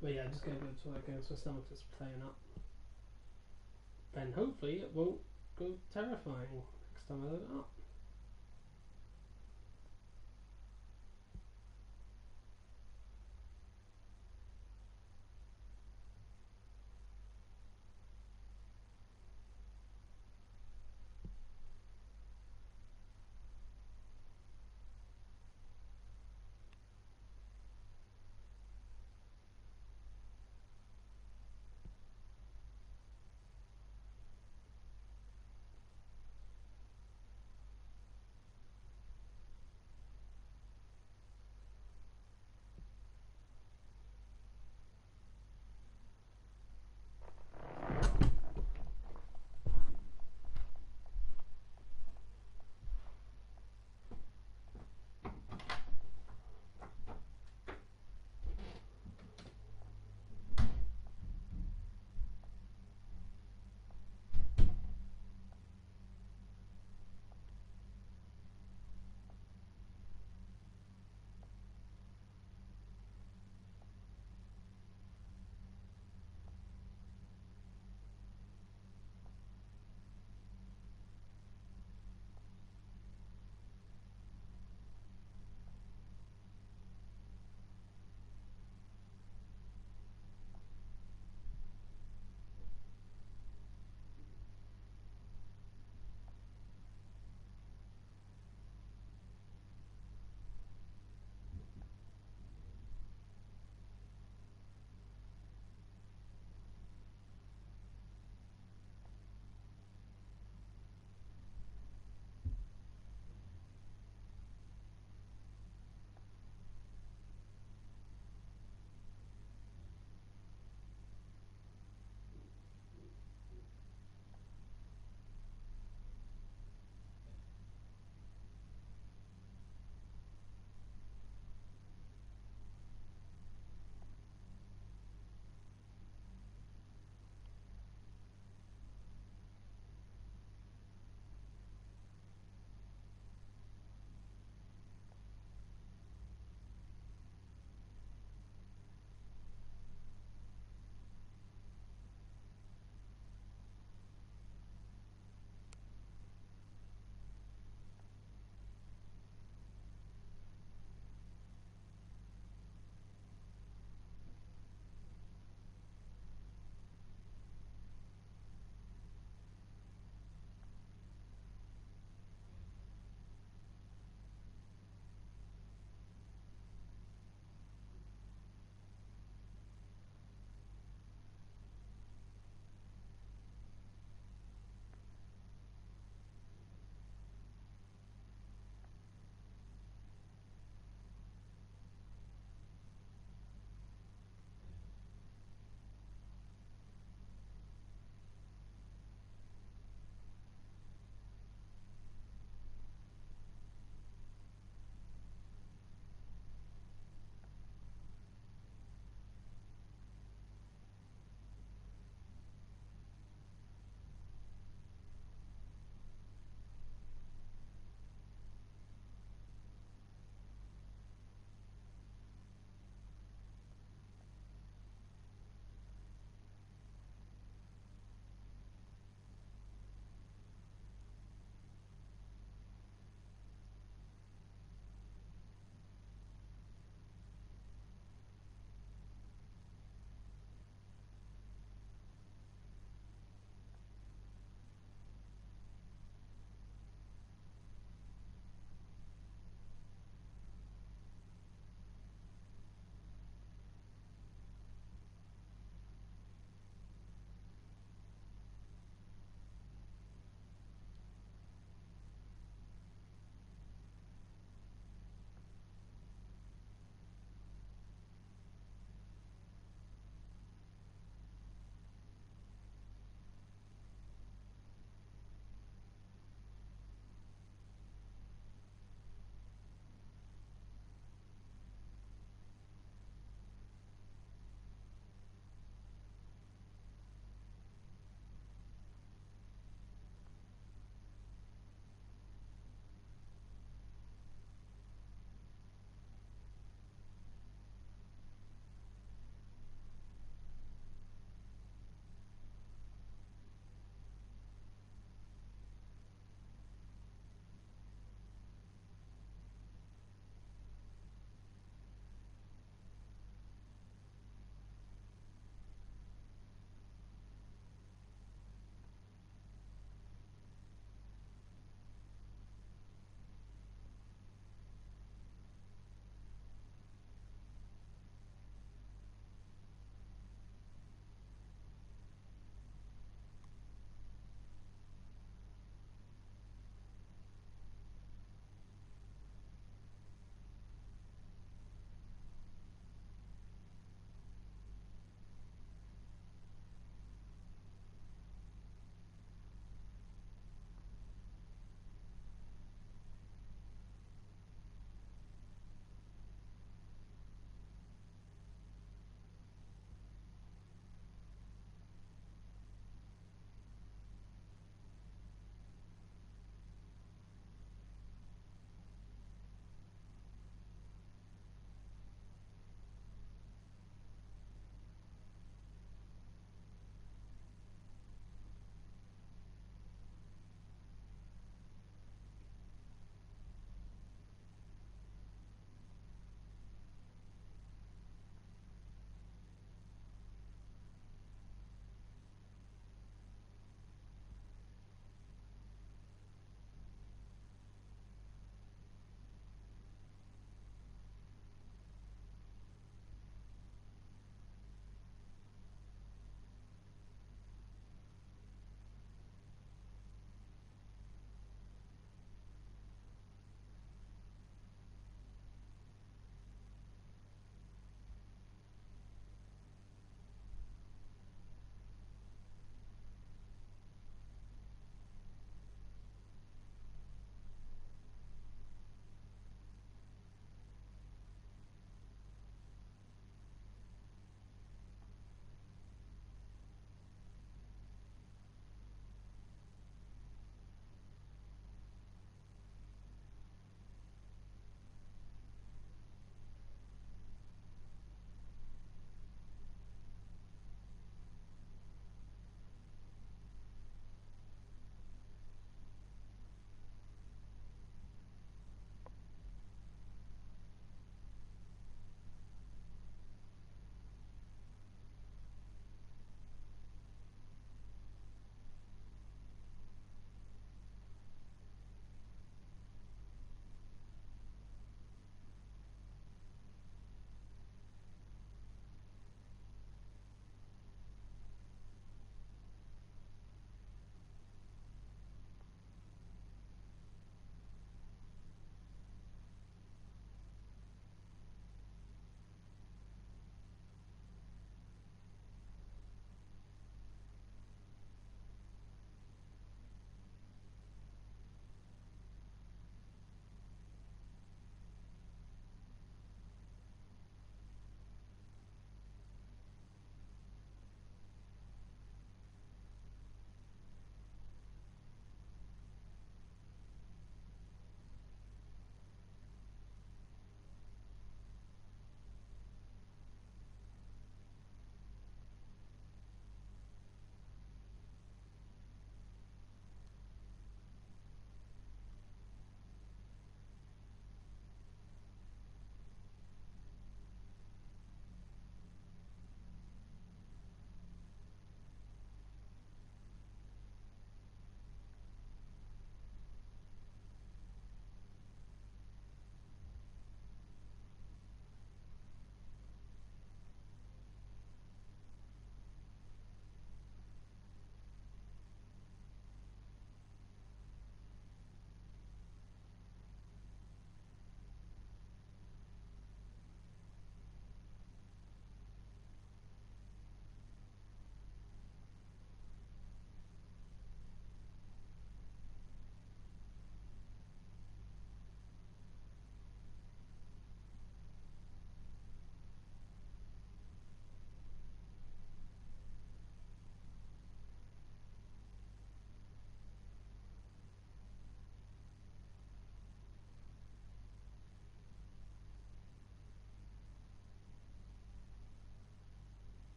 But yeah, just gonna go to like so my stomach is playing up. Then hopefully it won't go terrifying next time I load it up.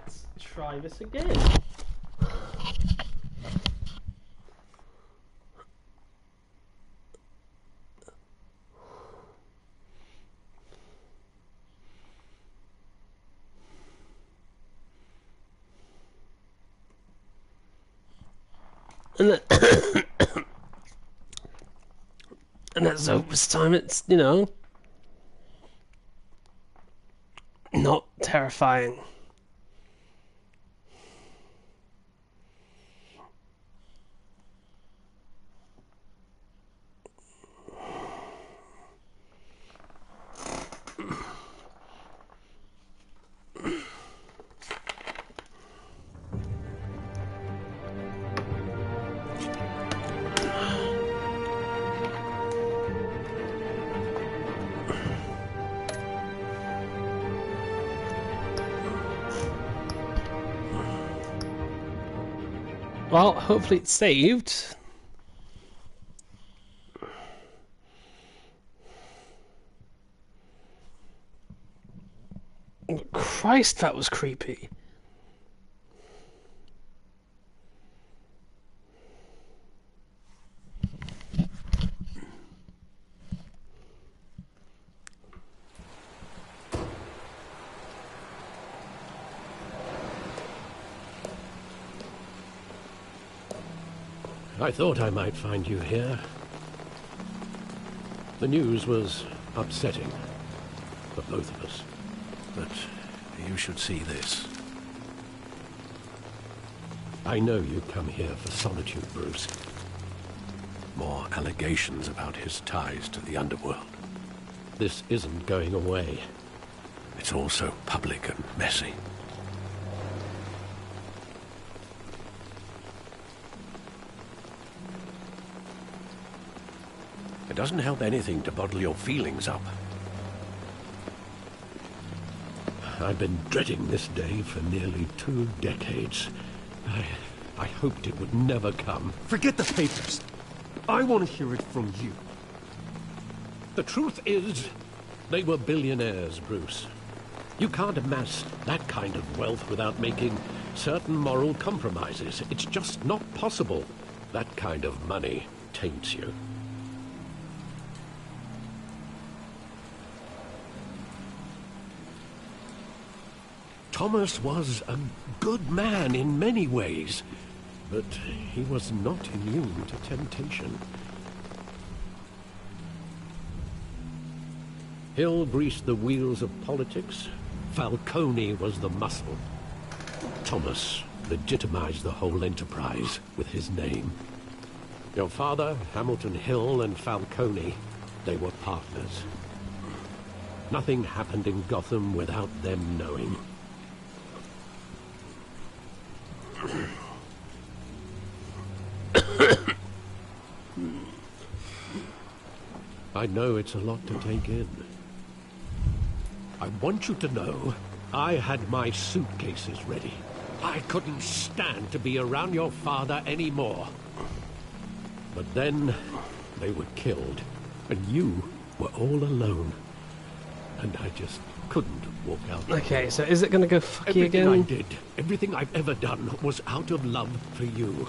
Let's try this again. And let's hope this time it's, you know, not terrifying. Well, hopefully it's saved. Christ, that was creepy. I thought I might find you here. The news was upsetting for both of us. But you should see this. I know you come here for solitude, Bruce. More allegations about his ties to the underworld. This isn't going away. It's all so public and messy. It doesn't help anything to bottle your feelings up. I've been dreading this day for nearly 2 decades. I hoped it would never come. Forget the papers. I want to hear it from you. The truth is, they were billionaires, Bruce. You can't amass that kind of wealth without making certain moral compromises. It's just not possible. That kind of money taints you. Thomas was a good man in many ways, but he was not immune to temptation. Hill greased the wheels of politics. Falcone was the muscle. Thomas legitimized the whole enterprise with his name. Your father, Hamilton Hill, and Falcone, they were partners. Nothing happened in Gotham without them knowing. I know it's a lot to take in. I want you to know I had my suitcases ready. I couldn't stand to be around your father anymore. But then they were killed, and you were all alone. And I just couldn't walk out. Okay, so is it going to go fucky Everything again? I did, everything I've ever done, was out of love for you.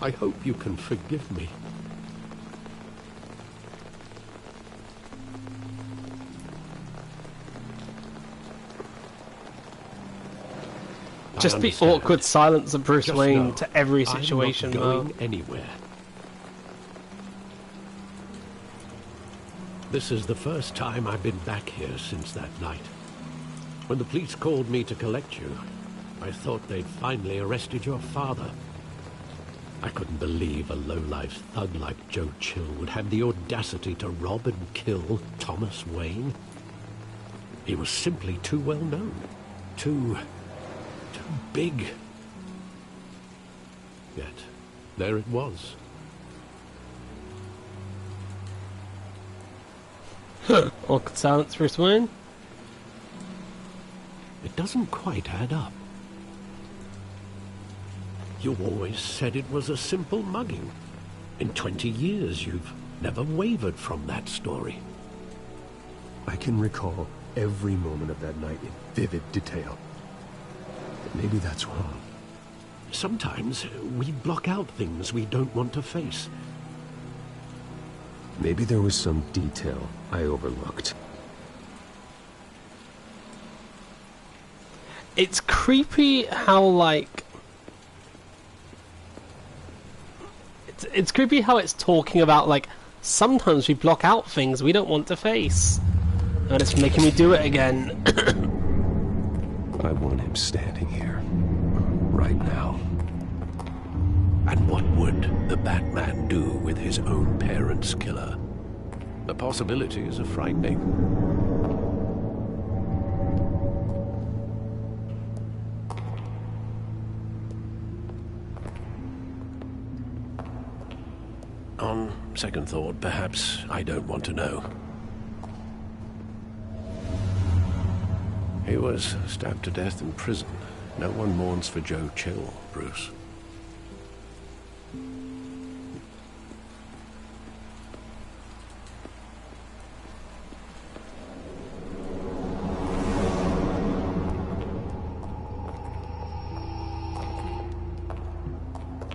I hope you can forgive me. Just I the understand. awkward silence of Bruce Just Wayne know to every situation. I'm not though. going anywhere. This is the first time I've been back here since that night. When the police called me to collect you, I thought they'd finally arrested your father. I couldn't believe a low-life thug like Joe Chill would have the audacity to rob and kill Thomas Wayne. He was simply too well known. Too big. Yet, there it was. Awkward silence, Bruce Wayne. It doesn't quite add up. You always said it was a simple mugging. In 20 years, you've never wavered from that story. I can recall every moment of that night in vivid detail. Maybe that's wrong. Sometimes we block out things we don't want to face. Maybe there was some detail I overlooked. It's creepy how, like... It's creepy how it's talking about, like, sometimes we block out things we don't want to face. And it's making me do it again. I want him standing here. Right now. And what would the Batman do with his own parents' killer? The possibilities are frightening. On second thought, perhaps I don't want to know. He was stabbed to death in prison. No one mourns for Joe Chill, Bruce.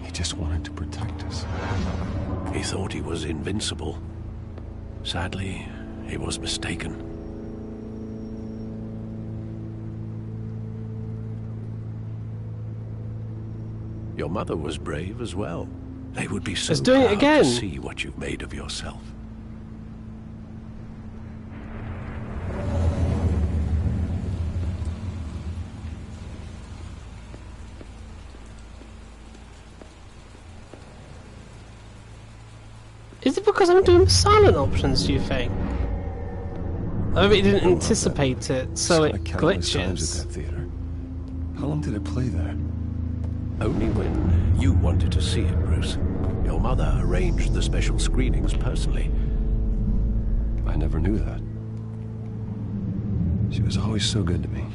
He just wanted to protect us. He thought he was invincible. Sadly, he was mistaken. Your mother was brave as well. They would be so It's doing it proud again. to see what you've made of yourself. Is it because I'm doing silent options, do you think? I mean, it didn't anticipate it, so it I countless times glitches. at that theater. How long did it play there? Only when you wanted to see it, Bruce. Your mother arranged the special screenings personally. I never knew that. She was always so good to me.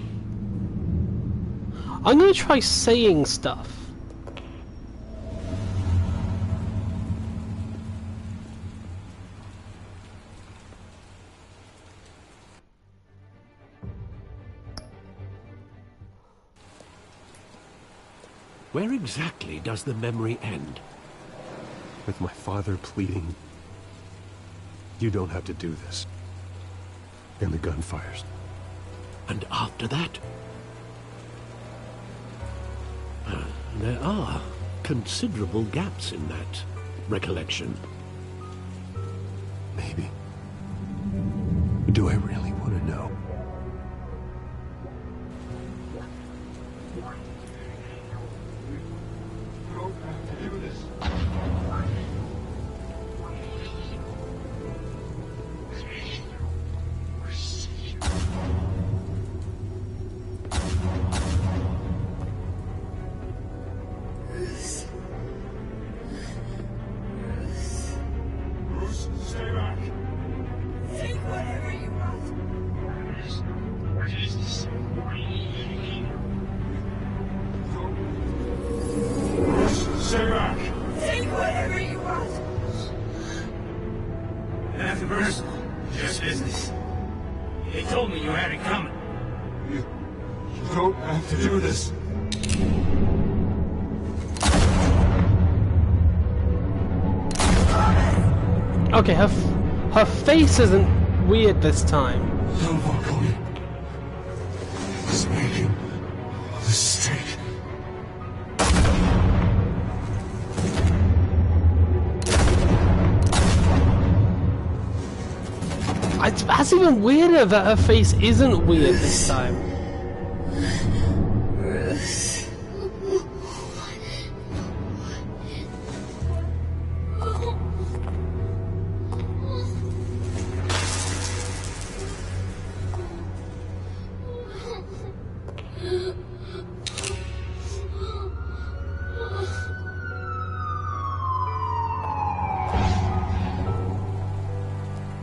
I'm gonna try saying stuff. Where exactly does the memory end? With my father pleading, "You don't have to do this." And the gun fires. And after that? There are considerable gaps in that recollection. Maybe. Do I really want to know? Just business. They told me you had it coming. You don't have to do this. Okay, her face isn't weird this time. Don't walk away. It's making a mistake. That's even weirder that her face isn't weird this time.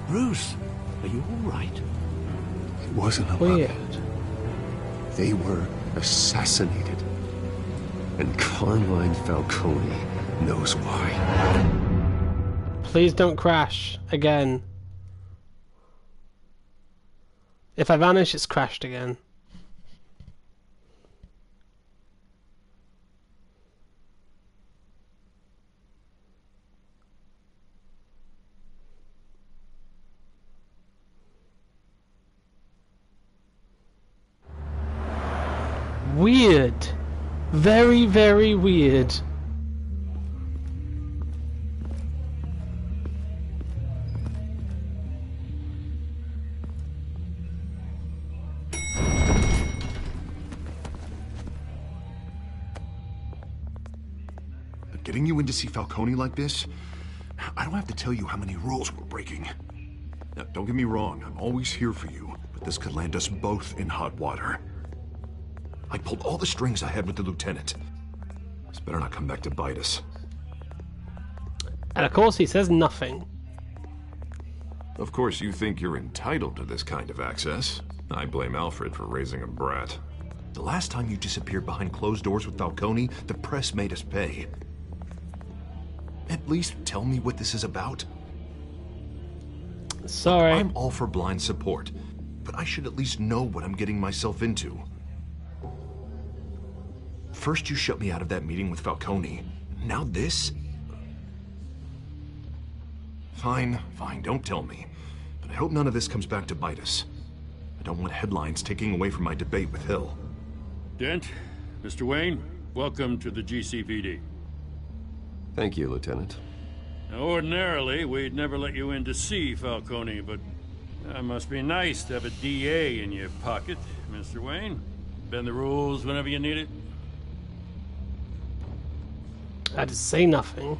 Bruce, are you all right? It wasn't a Weird. puppet. They were assassinated. And Carmine Falcone knows why. Please don't crash again. If I vanish, it's crashed again. Weird. Very, very weird. Getting you in to see Falcone like this? I don't have to tell you how many rules we're breaking. Now, don't get me wrong, I'm always here for you, but this could land us both in hot water. I pulled all the strings I had with the lieutenant. This better not come back to bite us. And of course he says nothing. Of course you think you're entitled to this kind of access. I blame Alfred for raising a brat. The last time you disappeared behind closed doors with Falcone, the press made us pay. At least tell me what this is about. Sorry. I'm all for blind support, but I should at least know what I'm getting myself into. First you shut me out of that meeting with Falcone. Now this? Fine, don't tell me. But I hope none of this comes back to bite us. I don't want headlines taking away from my debate with Hill. Dent, Mr. Wayne, welcome to the GCPD. Thank you, Lieutenant. Now, ordinarily, we'd never let you in to see Falcone, but that must be nice to have a DA in your pocket, Mr. Wayne. Bend the rules whenever you need it. I just say nothing.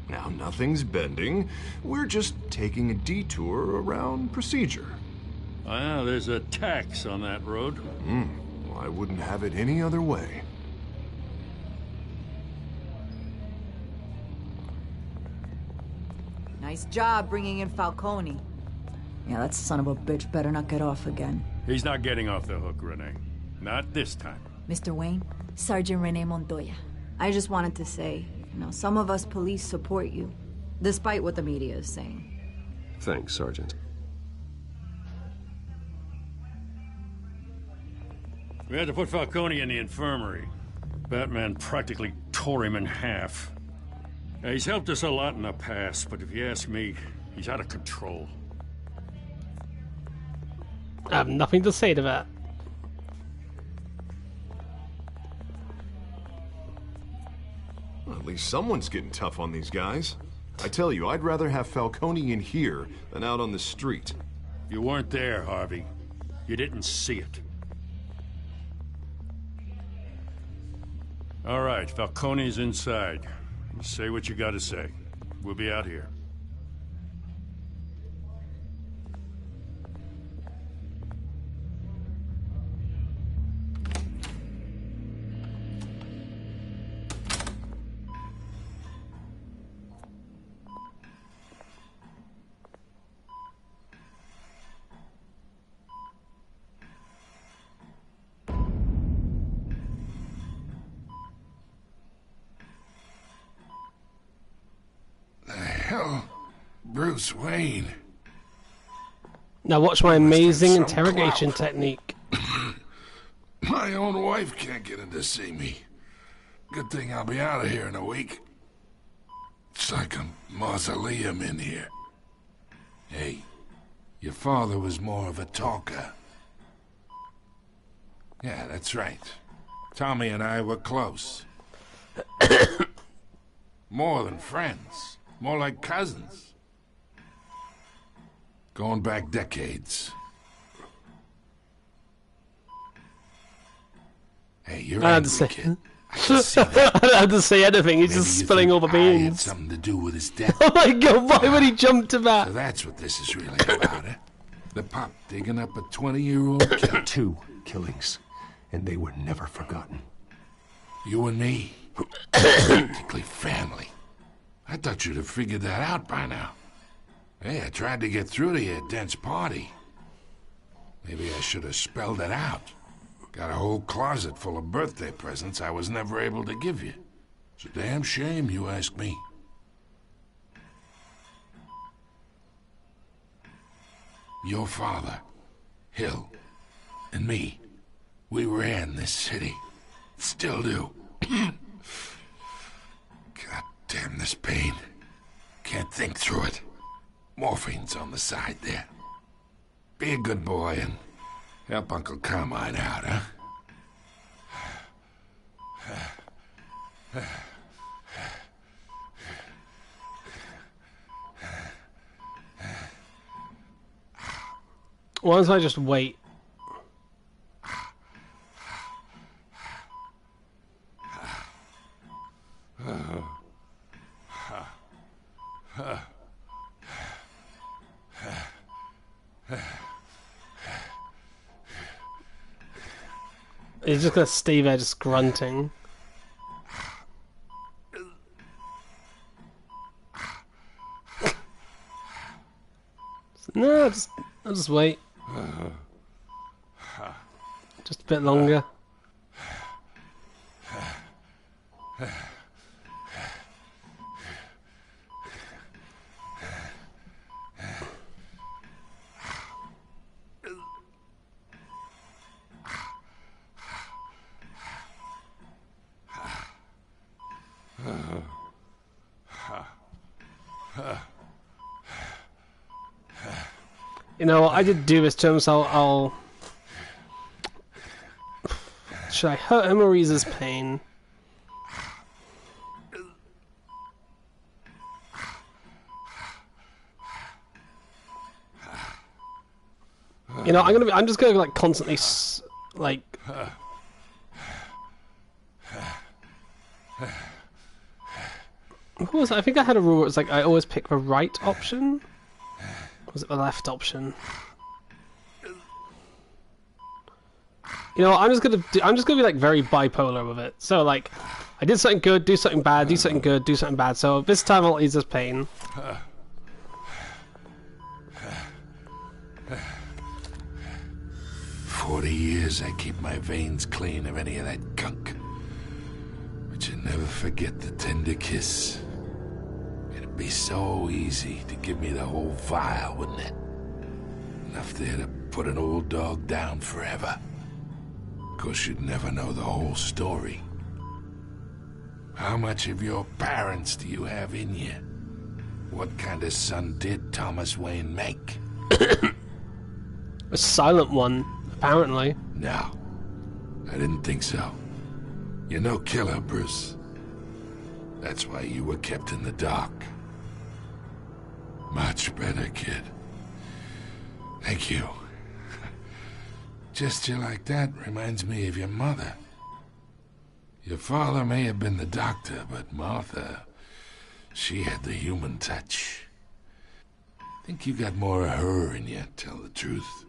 Now, nothing's bending. We're just taking a detour around procedure. Well, there's a tax on that road. Well, I wouldn't have it any other way. Nice job bringing in Falcone. Yeah, that son of a bitch better not get off again. He's not getting off the hook, Renee. Not this time. Mr. Wayne, Sergeant Renee Montoya. I just wanted to say, some of us police support you, despite what the media is saying. Thanks, Sergeant. We had to put Falcone in the infirmary. Batman practically tore him in half. He's helped us a lot in the past, but if you ask me, he's out of control. I have nothing to say to that. Well, at least someone's getting tough on these guys. I tell you, I'd rather have Falcone in here than out on the street. You weren't there, Harvey. You didn't see it. All right, Falcone's inside. Say what you gotta say. We'll be out here. Bruce Wayne. Now watch my amazing interrogation technique. My own wife can't get in to see me. Good thing I'll be out of here in a week. It's like a mausoleum in here. Hey, your father was more of a talker. Yeah, that's right. Tommy and I were close. More than friends. More like cousins. Going back decades. Hey, you're angry, kid. I can see that. I don't have to say anything, he's Maybe just you spilling all think the I had beans. something to do with his death. Oh my god, why would he jump to that? So that's what this is really about, eh? The pop digging up a 20-year-old kid. 2 killings, and they were never forgotten. You and me. Practically family. I thought you'd have figured that out by now. Hey, I tried to get through to you at Dent's party. Maybe I should have spelled it out. Got a whole closet full of birthday presents I was never able to give you. It's a damn shame, you ask me. Your father, Hill, and me, we ran this city. Still do. God damn this pain. Can't think through it. Morphine's on the side there. Be a good boy and Help Uncle Carmine out, huh? Why don't I just wait? He's just gonna stay there just grunting. No, I'll just wait. Just a bit longer. You know, I did do this to him, so I'll... Should I hurt him or ease his pain? You know, I'm just gonna like constantly like. What was it? I think I had a rule where it was like I always pick the right option. Or was it the left option? You know, I'm just gonna be like very bipolar with it. So like, I did something good, do something bad, do something good, do something bad. So this time I'll ease his pain. 40 years I keep my veins clean of any of that gunk. But you never forget the tender kiss. It'd be so easy to give me the whole vial, wouldn't it? Enough there to put an old dog down forever. Of course, you'd never know the whole story. How much of your parents do you have in you? What kind of son did Thomas Wayne make? A silent one, apparently. No, I didn't think so. You're no killer, Bruce. That's why you were kept in the dark. Much better, kid. Thank you. Gesture like that reminds me of your mother. Your father may have been the doctor, but Martha, she had the human touch. Think you got more of her in you, tell the truth.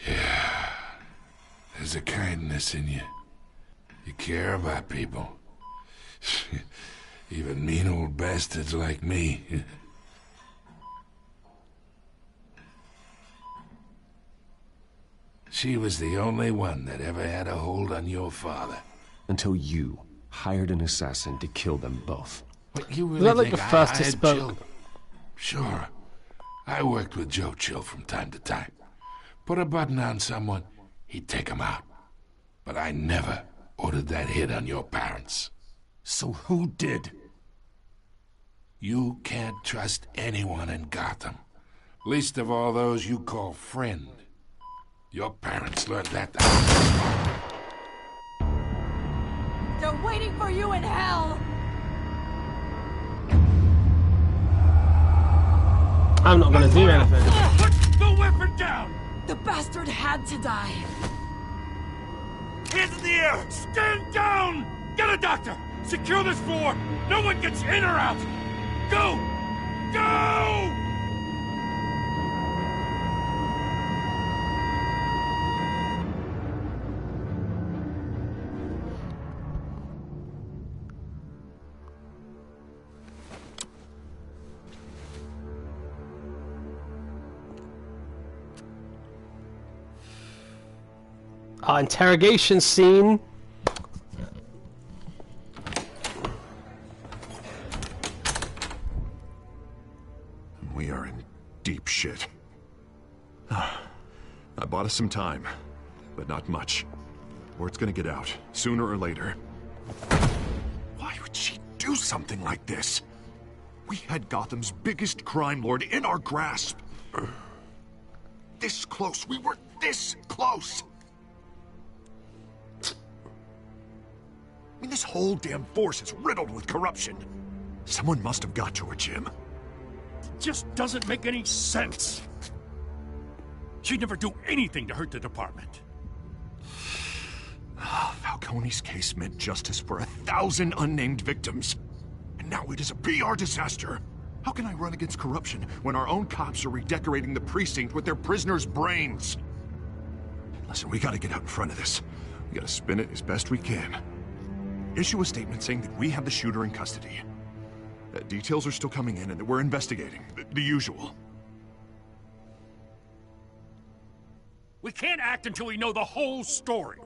Yeah, there's a kindness in you. You care about people. Even mean old bastards like me. She was the only one that ever had a hold on your father. Until you hired an assassin to kill them both. What, you really Is that like think the first I he hired spoke? Jill? Sure. I worked with Joe Chill from time to time. Put a button on someone, he'd take him out. But I never ordered that hit on your parents. So who did? You can't trust anyone in Gotham. Least of all those you call friend. Your parents learned that. They're waiting for you in hell! I'm not gonna do anything. Put the weapon down! The bastard had to die. Hands in the air! Stand down! Get a doctor! Secure this floor! No one gets in or out! Go! Go! Interrogation scene. We are in deep shit. I bought us some time, but not much. Word's gonna get out, sooner or later. Why would she do something like this? We had Gotham's biggest crime lord in our grasp. this close. We were this close. I mean, this whole damn force is riddled with corruption. Someone must have got to her, Jim. It just doesn't make any sense. She'd never do anything to hurt the department. Falcone's case meant justice for 1,000 unnamed victims. And now it is a PR disaster. How can I run against corruption when our own cops are redecorating the precinct with their prisoners' brains? Listen, we gotta get out in front of this. We gotta spin it as best we can. Issue a statement saying that we have the shooter in custody. Details are still coming in and that we're investigating. The usual. We can't act until we know the whole story.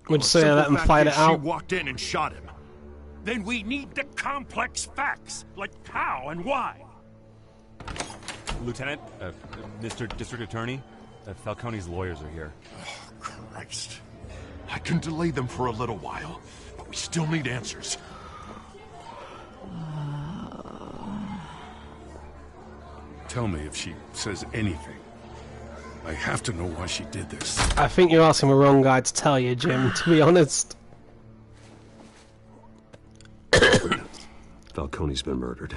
We'd say let them fight it out. She walked in and shot him. Then we need the complex facts, like how and why. Lieutenant, Mr. District Attorney, Falcone's lawyers are here. Oh, Christ. I can delay them for a little while, but we still need answers. Tell me if she says anything. I have to know why she did this. I think you're asking the wrong guy to tell you, Jim, to be honest. Falcone's been murdered.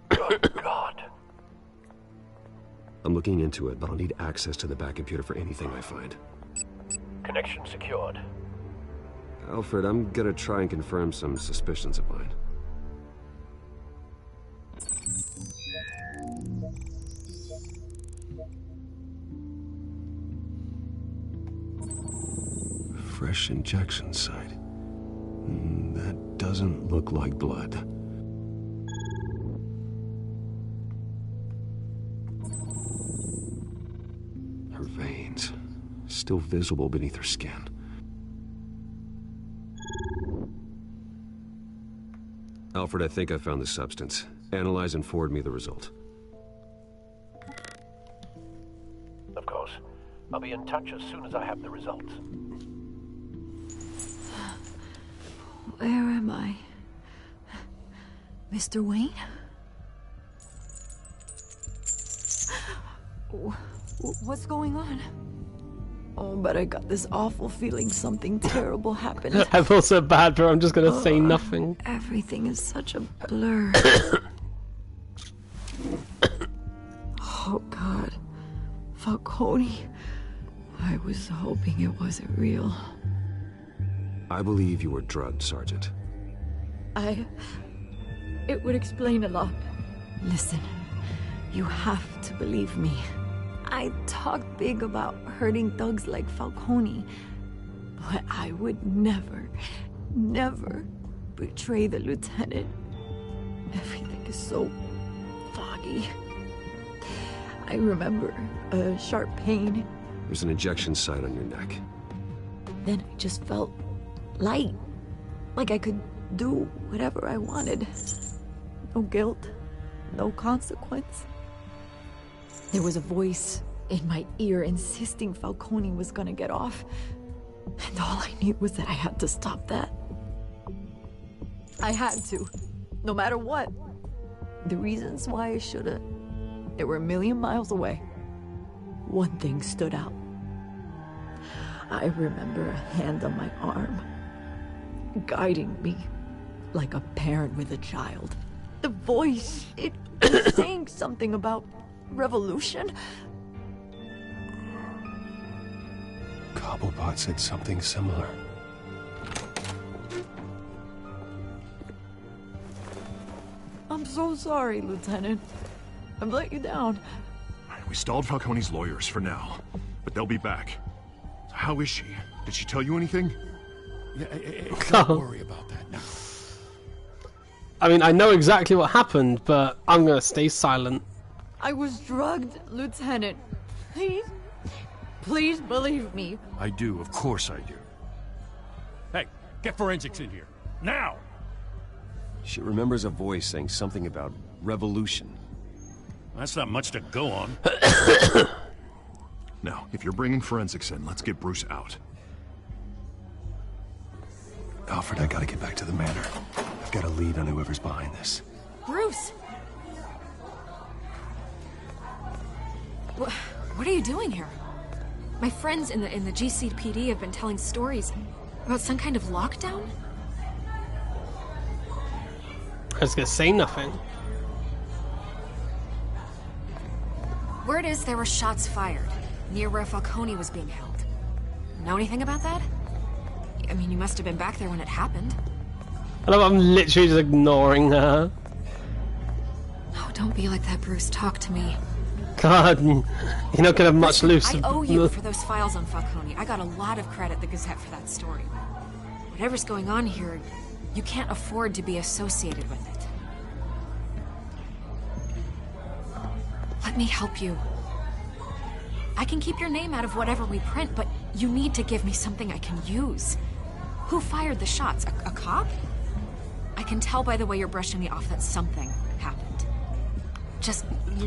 Good God. I'm looking into it, but I'll need access to the back computer for anything I find. Connection secured. Alfred, I'm gonna try and confirm some suspicions of mine. Fresh injection site. That doesn't look like blood. Her veins, still visible beneath her skin. Alfred, I think I found the substance. Analyze and forward me the result. Of course. I'll be in touch as soon as I have the results. Where am I? Mr. Wayne? What's going on? Oh, but I got this awful feeling something terrible happened. I feel so bad, but I'm just gonna say nothing. Everything is such a blur. Oh, God. Falcone. I was hoping it wasn't real. I believe you were drugged, Sergeant. It would explain a lot. Listen, you have to believe me. I talked big about hurting thugs like Falcone, but I would never, never betray the lieutenant. Everything is so foggy. I remember a sharp pain. There's an injection site on your neck. Then I just felt light, like I could do whatever I wanted. No guilt, no consequence. There was a voice in my ear insisting Falcone was gonna get off, and all I knew was that I had to stop that. I had to, no matter what. The reasons why I shoulda, they were a million miles away. One thing stood out. I remember a hand on my arm, guiding me like a parent with a child. The voice, it was saying something about revolution. Cobblepot said something similar. I'm so sorry, Lieutenant. I've let you down. We stalled Falcone's lawyers for now, but they'll be back. How is she? Did she tell you anything? Yeah, don't worry about that now. I mean, I know exactly what happened, but I'm gonna stay silent. I was drugged, Lieutenant. Please, please believe me. I do, of course I do. Hey, get forensics in here. Now! She remembers a voice saying something about revolution. That's not much to go on. Now, if you're bringing forensics in, let's get Bruce out. Alfred, I gotta get back to the manor. I've got a lead on whoever's behind this. Bruce! What are you doing here? My friends in the GCPD have been telling stories about some kind of lockdown? I was gonna say nothing. Word is there were shots fired near where Falcone was being held. Know anything about that? I mean, you must have been back there when it happened. I love I'm literally just ignoring her. Oh, don't be like that, Bruce. Talk to me. God, you're not gonna have much loose. I owe you for those files on Falcone. I got a lot of credit at the Gazette for that story. Whatever's going on here, you can't afford to be associated with it. Let me help you. I can keep your name out of whatever we print, but you need to give me something I can use. Who fired the shots? A cop? I can tell by the way you're brushing me off that something happened. Just...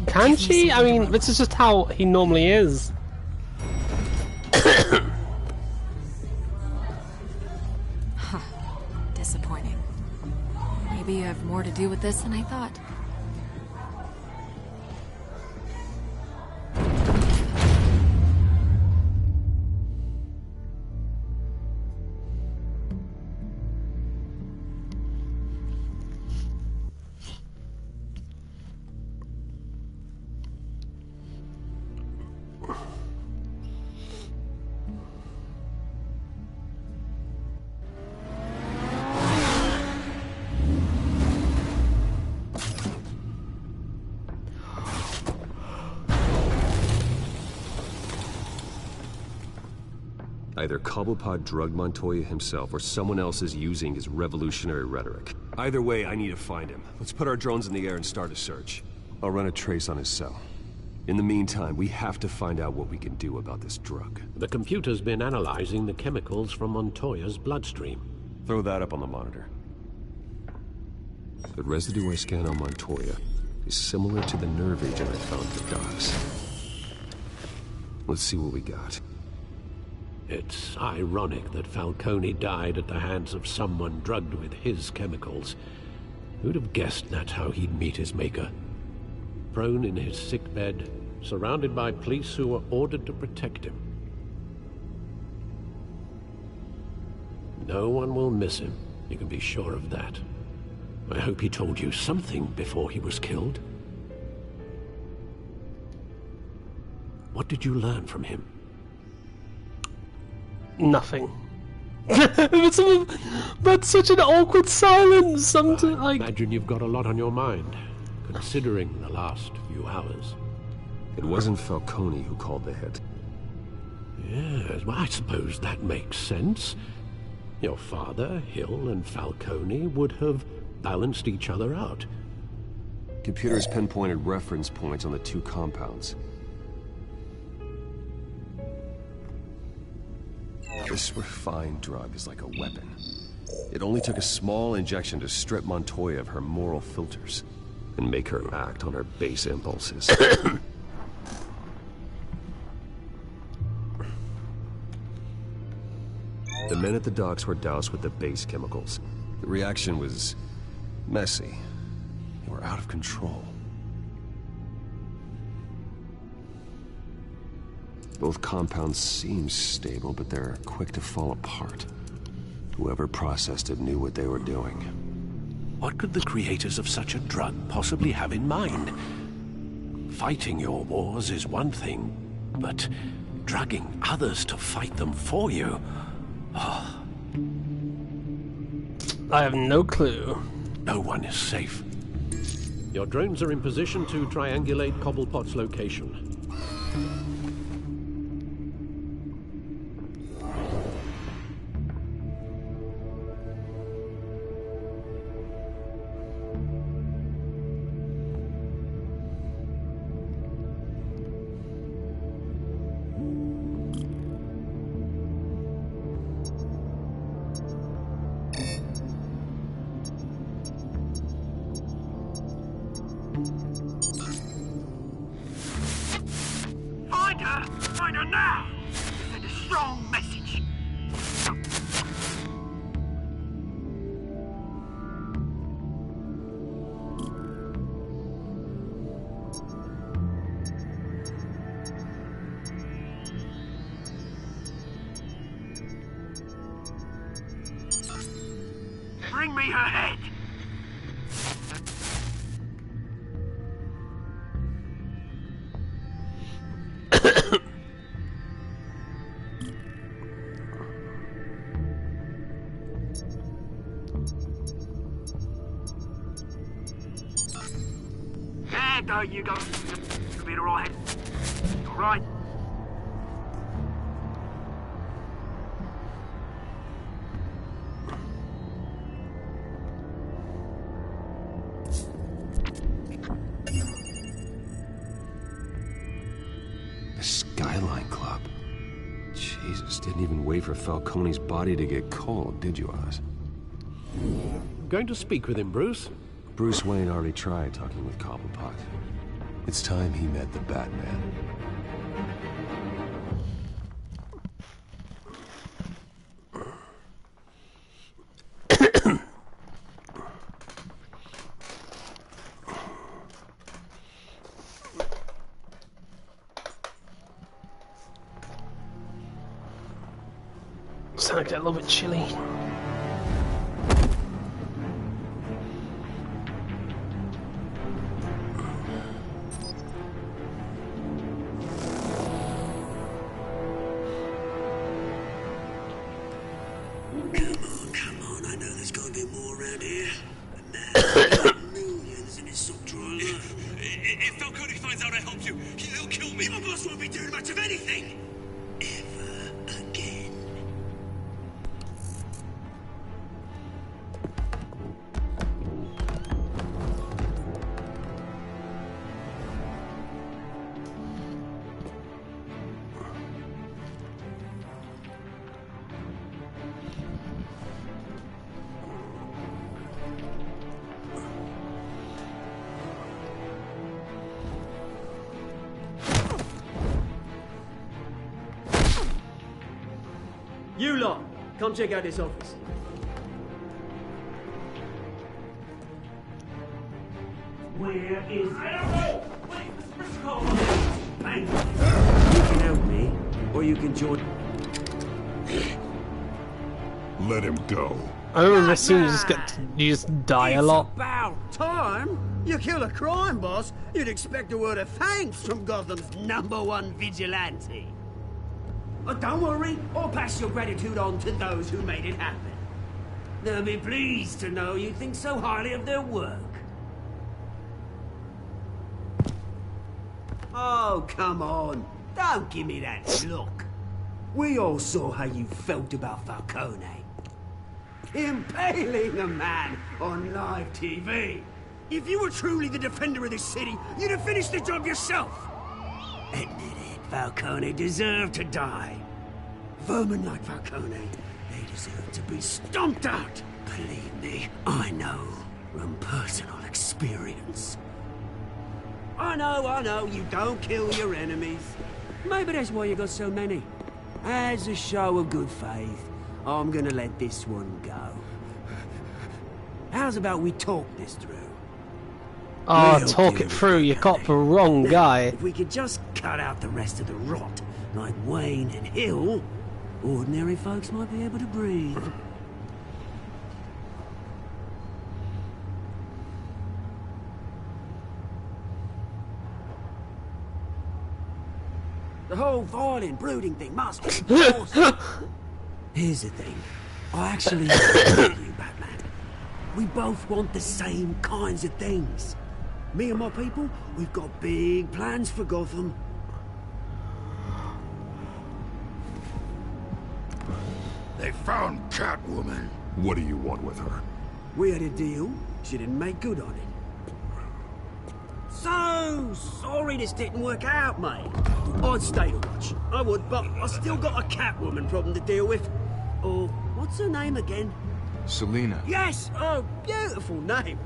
Can she? I mean, this is just how he normally is. Huh. Disappointing. Maybe you have more to do with this than I thought. Either Cobblepot drugged Montoya himself, or someone else is using his revolutionary rhetoric. Either way, I need to find him. Let's put our drones in the air and start a search. I'll run a trace on his cell. In the meantime, we have to find out what we can do about this drug. The computer's been analyzing the chemicals from Montoya's bloodstream. Throw that up on the monitor. The residue I scan on Montoya is similar to the nerve agent I found at the docks. Let's see what we got. It's ironic that Falcone died at the hands of someone drugged with his chemicals. Who'd have guessed that's how he'd meet his maker? Prone in his sickbed, surrounded by police who were ordered to protect him. No one will miss him, you can be sure of that. I hope he told you something before he was killed. What did you learn from him? Nothing. That's such an awkward silence. Something like. Imagine you've got a lot on your mind, considering the last few hours. It wasn't Falcone who called the hit. Yes, well, I suppose that makes sense. Your father, Hill, and Falcone would have balanced each other out. Computers pinpointed reference points on the two compounds. This refined drug is like a weapon. It only took a small injection to strip Montoya of her moral filters and make her act on her base impulses. The men at the docks were doused with the base chemicals. The reaction was messy. They were out of control. Both compounds seem stable, but they're quick to fall apart. Whoever processed it knew what they were doing. What could the creators of such a drug possibly have in mind? Fighting your wars is one thing, but drugging others to fight them for you... Oh. I have no clue. No one is safe. Your drones are in position to triangulate Cobblepot's location. Find her now! Send a strong message. Bring me her head. There you go. You'll be alright. Alright. The Skyline Club. Jesus, didn't even wait for Falcone's body to get cold, did you, Oz? Going to speak with him, Bruce? Bruce Wayne already tried talking with Cobblepot. It's time he met the Batman. It's like a little bit chilly. Come on, I know there's gotta be more around here. Millions in his subdrawer. If Falcone finds out I helped you, he'll kill me. My boss won't be doing much of anything. Ever again. You lot, come check out this office. Where is... I don't know! Wait, Mr. Cole! Bang! You can help me, or you can join... Let him go. I remember this scene you just die a lot. About time! You kill a crime boss, you'd expect a word of thanks from Gotham's #1 vigilante. But don't worry, I'll pass your gratitude on to those who made it happen. They'll be pleased to know you think so highly of their work. Oh, come on. Don't give me that look. We all saw how you felt about Falcone. Impaling a man on live TV. If you were truly the defender of this city, you'd have finished the job yourself. Admit it, Falcone deserved to die. Vermin like Falcone, they deserve to be stomped out. Believe me, I know from personal experience. I know, you don't kill your enemies. Maybe that's why you got so many. As a show of good faith, I'm gonna let this one go. How's about we talk this through? Oh, talk it through, you got the wrong guy. If we could just cut out the rest of the rot, like Wayne and Hill, ordinary folks might be able to breathe. The whole violent, brooding thing must be forced. Here's the thing. I actually love you, Batman. We both want the same kinds of things. Me and my people, we've got big plans for Gotham. They found Catwoman. What do you want with her? We had a deal. She didn't make good on it. So sorry this didn't work out, mate. I'd stay to watch. I would, but I still got a Catwoman problem to deal with. Or, what's her name again? Selina. Yes! Oh, beautiful name.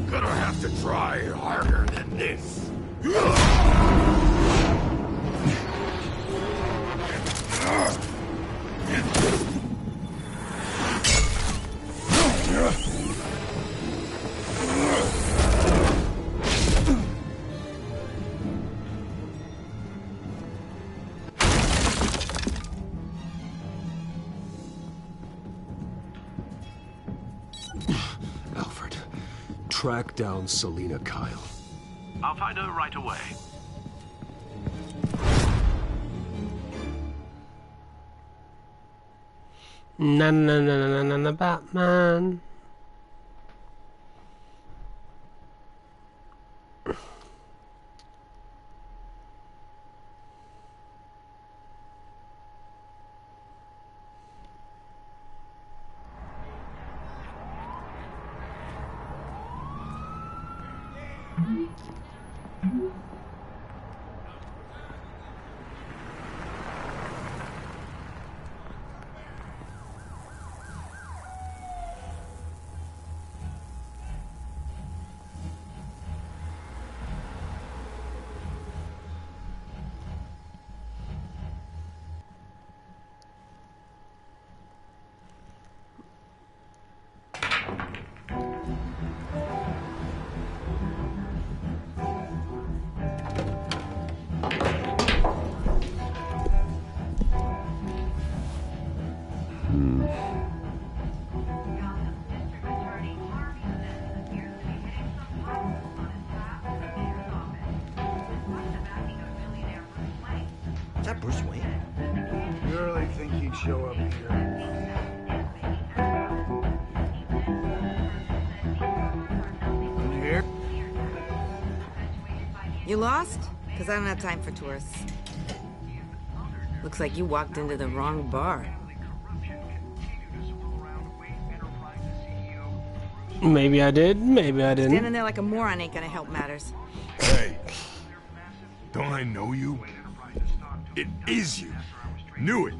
Gonna have to try harder than this. track down Selina Kyle. I'll find her right away. Na na na na na na Batman. Is that Bruce Wayne? You really think he'd show up here? In here? You lost? Because I don't have time for tourists. Looks like you walked into the wrong bar. Maybe I did, maybe I didn't. Standing there like a moron ain't gonna help matters. Hey, don't I know you? It is you. Knew it.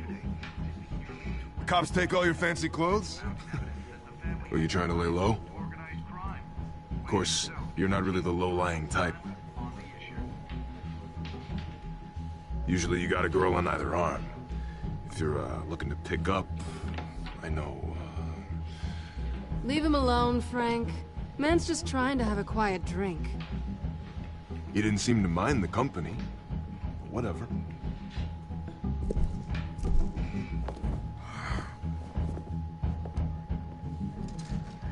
The cops take all your fancy clothes? Are you trying to lay low? Of course, you're not really the low-lying type. Usually you got a girl on either arm. If you're looking to pick up, I know. Leave him alone, Frank. Man's just trying to have a quiet drink. You didn't seem to mind the company. Whatever.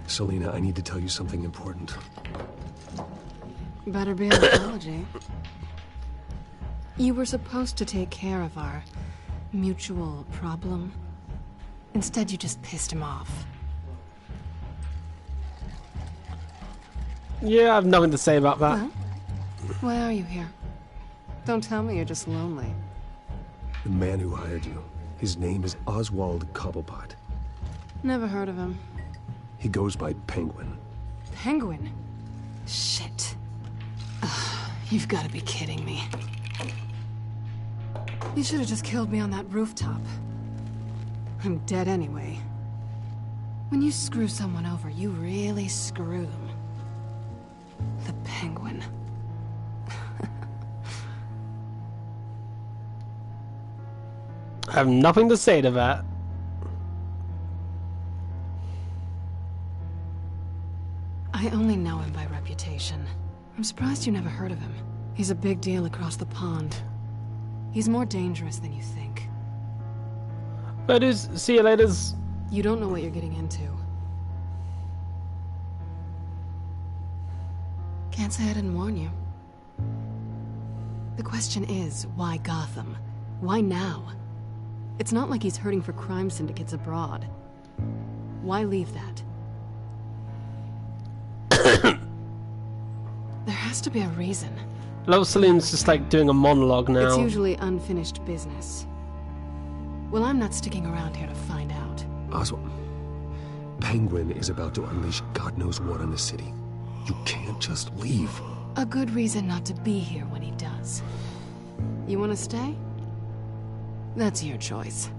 Selina, I need to tell you something important. Better be an apology. You were supposed to take care of our mutual problem. Instead, you just pissed him off. Yeah, I have nothing to say about that. Well, why are you here? Don't tell me you're just lonely. The man who hired you, his name is Oswald Cobblepot. Never heard of him. He goes by Penguin. Penguin? Shit. Ugh, you've got to be kidding me. You should have just killed me on that rooftop. I'm dead anyway. When you screw someone over, you really screw them. The Penguin. I have nothing to say to that. I only know him by reputation. I'm surprised you never heard of him. He's a big deal across the pond. He's more dangerous than you think. But see you later. You don't know what you're getting into. Can't say I didn't warn you. The question is, why Gotham? Why now? It's not like he's hurting for crime syndicates abroad. Why leave that? There has to be a reason. Lois Selina's just like doing a monologue now. It's usually unfinished business. Well, I'm not sticking around here to find out. Oswald, Penguin is about to unleash God knows what on the city. You can't just leave. A good reason not to be here when he does. You want to stay? That's your choice.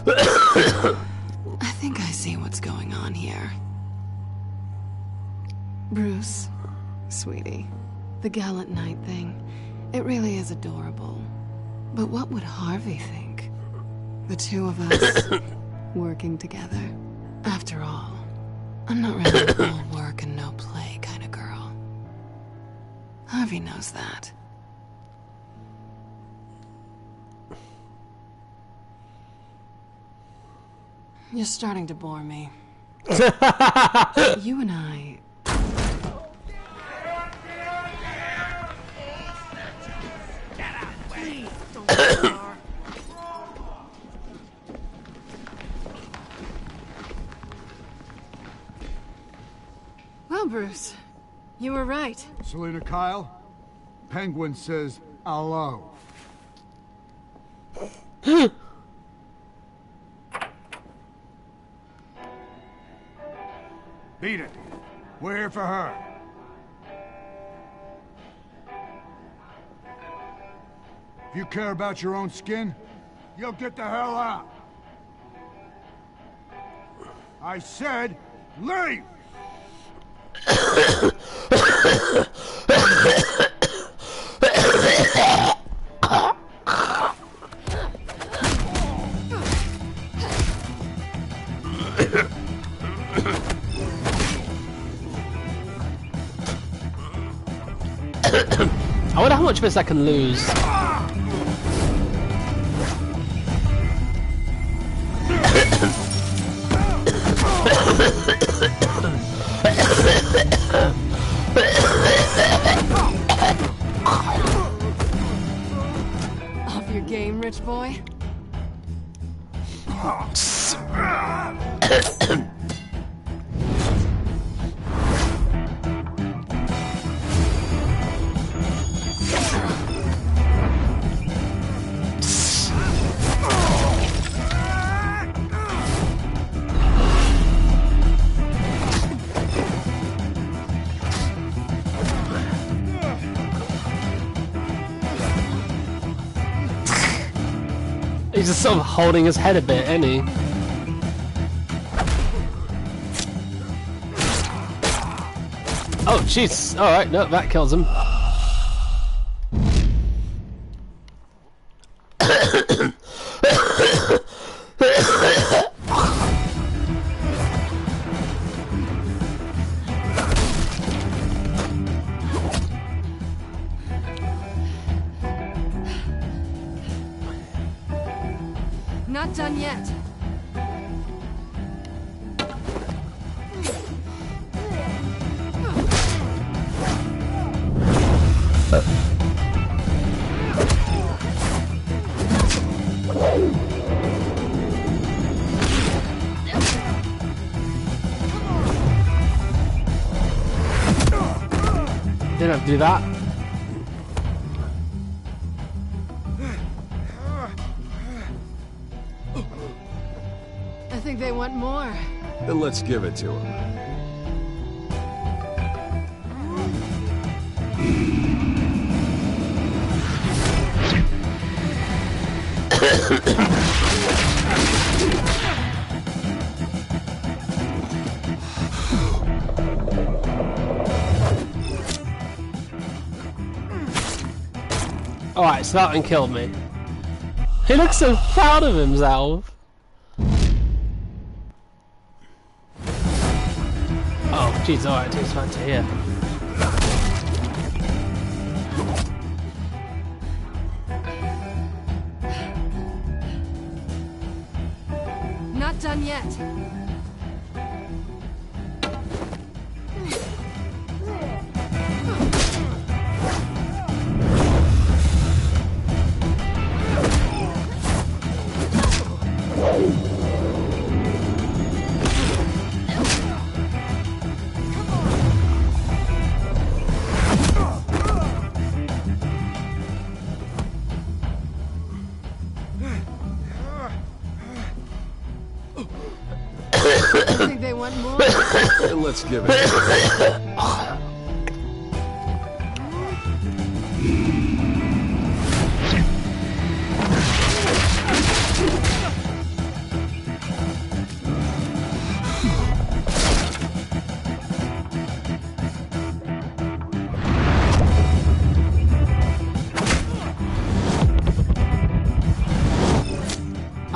I think I see what's going on here. Bruce, sweetie, the gallant knight thing, it really is adorable. But what would Harvey think? The two of us working together. After all, I'm not really an all work and no play kind of girl. Harvey knows that. You're starting to bore me. You and I... Well, Bruce, you were right. Selena Kyle, Penguin says hello. Beat it. We're here for her. If you care about your own skin, you'll get the hell out. I said, leave! I wonder how much of this I can lose. Off your game, rich boy? He's just sort of holding his head a bit, isn't he? Oh, jeez. Alright, no, that kills him. Not done yet. Didn't have to do that. I think they want more. Then let's give it to him. Alright, so that one killed me. He looks so proud of himself. Oh, jeez, alright, it's fine to hear. Not done yet. I think they want more. Then let's give it to him.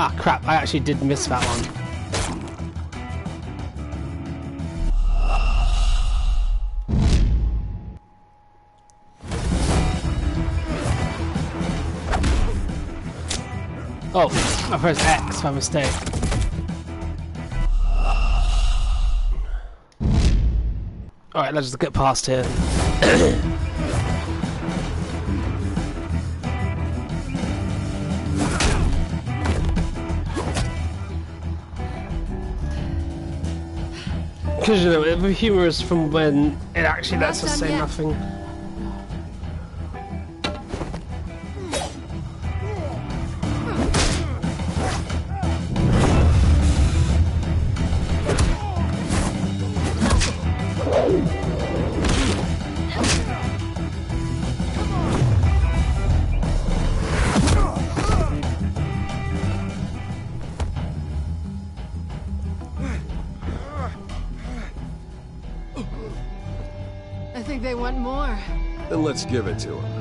Ah, crap, I actually did miss that one. Oh, I pressed X by mistake. Right, let's just get past here. Because, you know, it was humorous from when it actually lets us say nothing. I think they want more. Then let's give it to him.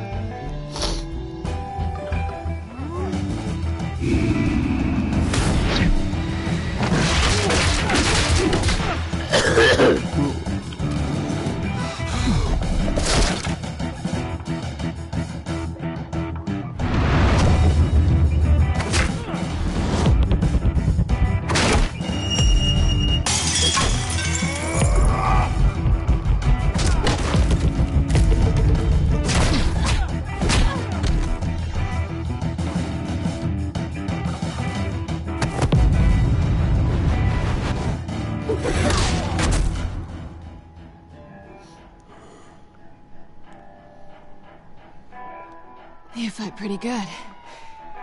You fight pretty good.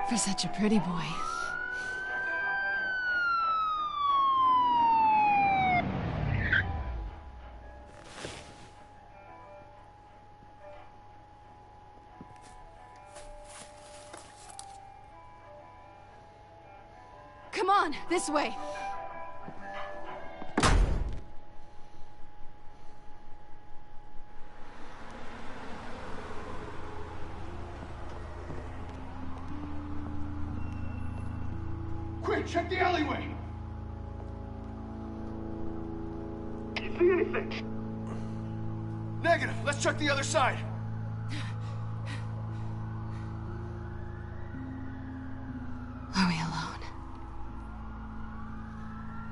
For such a pretty boy. Come on, this way. Quick, check the alleyway! You see anything? Negative. Let's check the other side. Are we alone?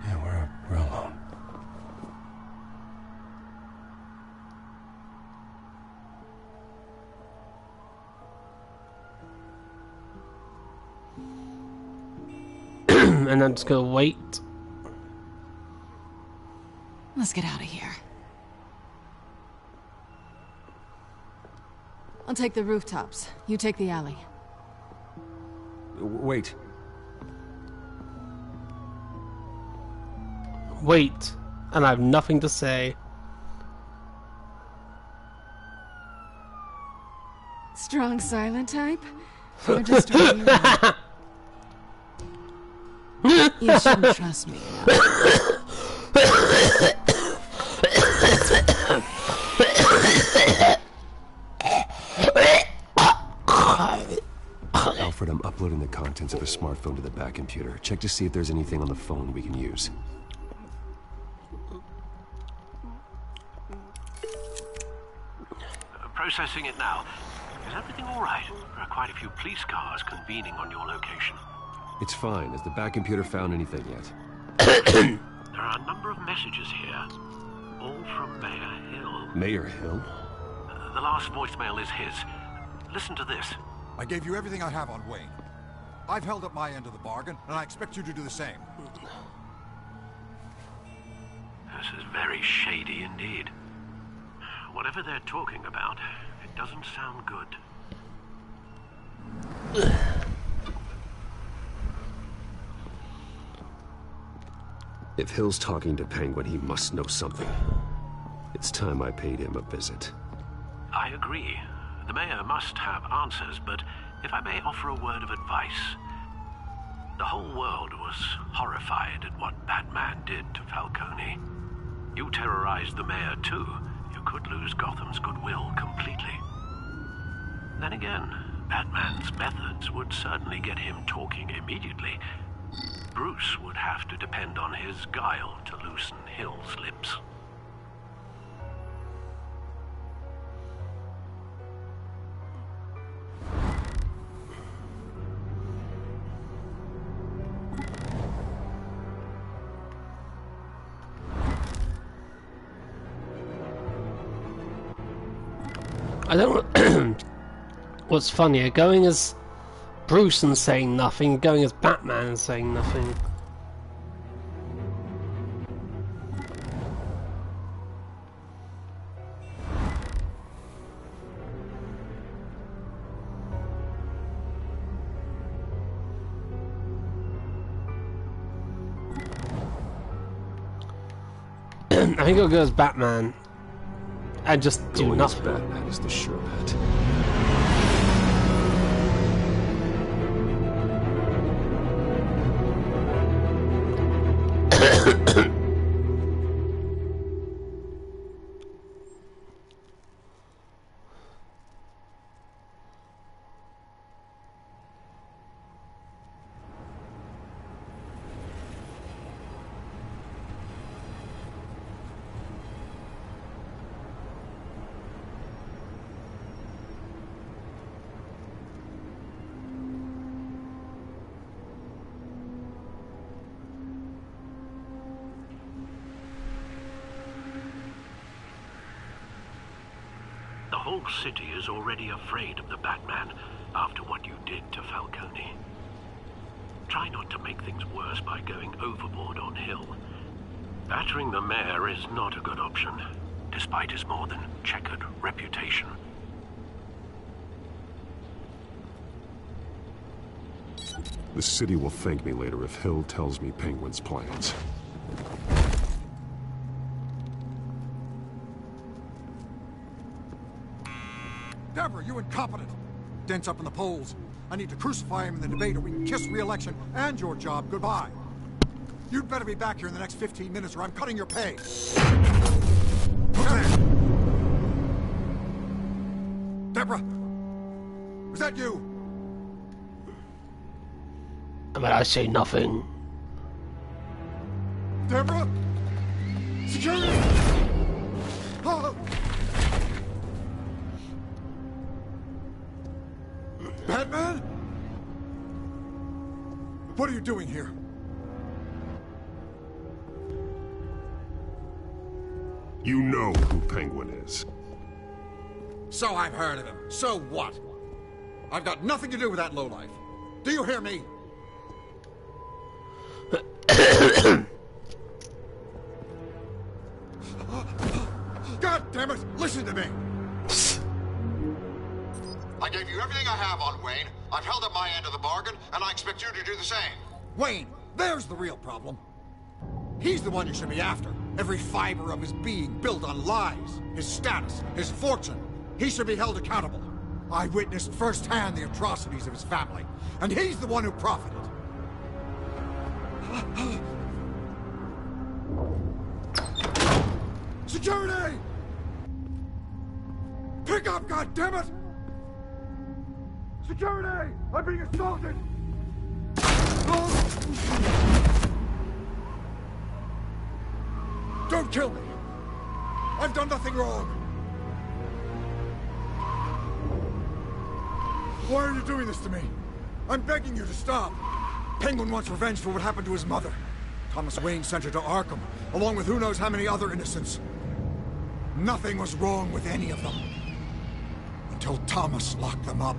Yeah, we're alone. And I'm just gonna wait. Let's get out of here. I'll take the rooftops. You take the alley. Wait. Wait. And I have nothing to say. Strong silent type? You're just a weirdo. You shouldn't trust me. Alfred, I'm uploading the contents of a smartphone to the back computer. Check to see if there's anything on the phone we can use. Processing it now. Is everything all right? There are quite a few police cars convening on your location. It's fine. Has the back computer found anything yet? There are a number of messages here, all from Mayor Hill. Mayor Hill? The last voicemail is his. Listen to this. I gave you everything I have on Wayne. I've held up my end of the bargain, and I expect you to do the same. This is very shady indeed. Whatever they're talking about, it doesn't sound good. If Hill's talking to Penguin, he must know something. It's time I paid him a visit. I agree. The mayor must have answers, but if I may offer a word of advice. The whole world was horrified at what Batman did to Falcone. You terrorized the mayor too. You could lose Gotham's goodwill completely. Then again, Batman's methods would certainly get him talking immediately. Bruce would have to depend on his guile to loosen Hill's lips. I don't. What's funnier, going as Bruce and saying nothing, going as Batman and saying nothing. I think I'll go as Batman and just do Going as nothing. Batman is the sure bet. The whole city is already afraid of the Batman after what you did to Falcone. Try not to make things worse by going overboard on Hill. Battering the mayor is not a good option, despite his more than checkered reputation. The city will thank me later if Hill tells me Penguin's plans. Deborah, you incompetent! Dent's up in the polls. I need to crucify him in the debate or we can kiss re-election and your job goodbye. You'd better be back here in the next 15 minutes or I'm cutting your pay. Okay. Deborah! Was that you? But I say nothing. Deborah? Security! Oh. Batman? What are you doing here? You know who Penguin is. So I've heard of him. So what? I've got nothing to do with that lowlife. Do you hear me? God damn it! Listen to me! I gave you everything I have on Wayne. I've held up my end of the bargain, and I expect you to do the same. Wayne, there's the real problem. He's the one you should be after. Every fiber of his being built on lies. His status, his fortune. He should be held accountable. I witnessed firsthand the atrocities of his family, and he's the one who profited. Security! Pick up, goddammit! Security! I'm being assaulted! Don't kill me! I've done nothing wrong! Why are you doing this to me? I'm begging you to stop! Penguin wants revenge for what happened to his mother. Thomas Wayne sent her to Arkham, along with who knows how many other innocents. Nothing was wrong with any of them. Until Thomas locked them up.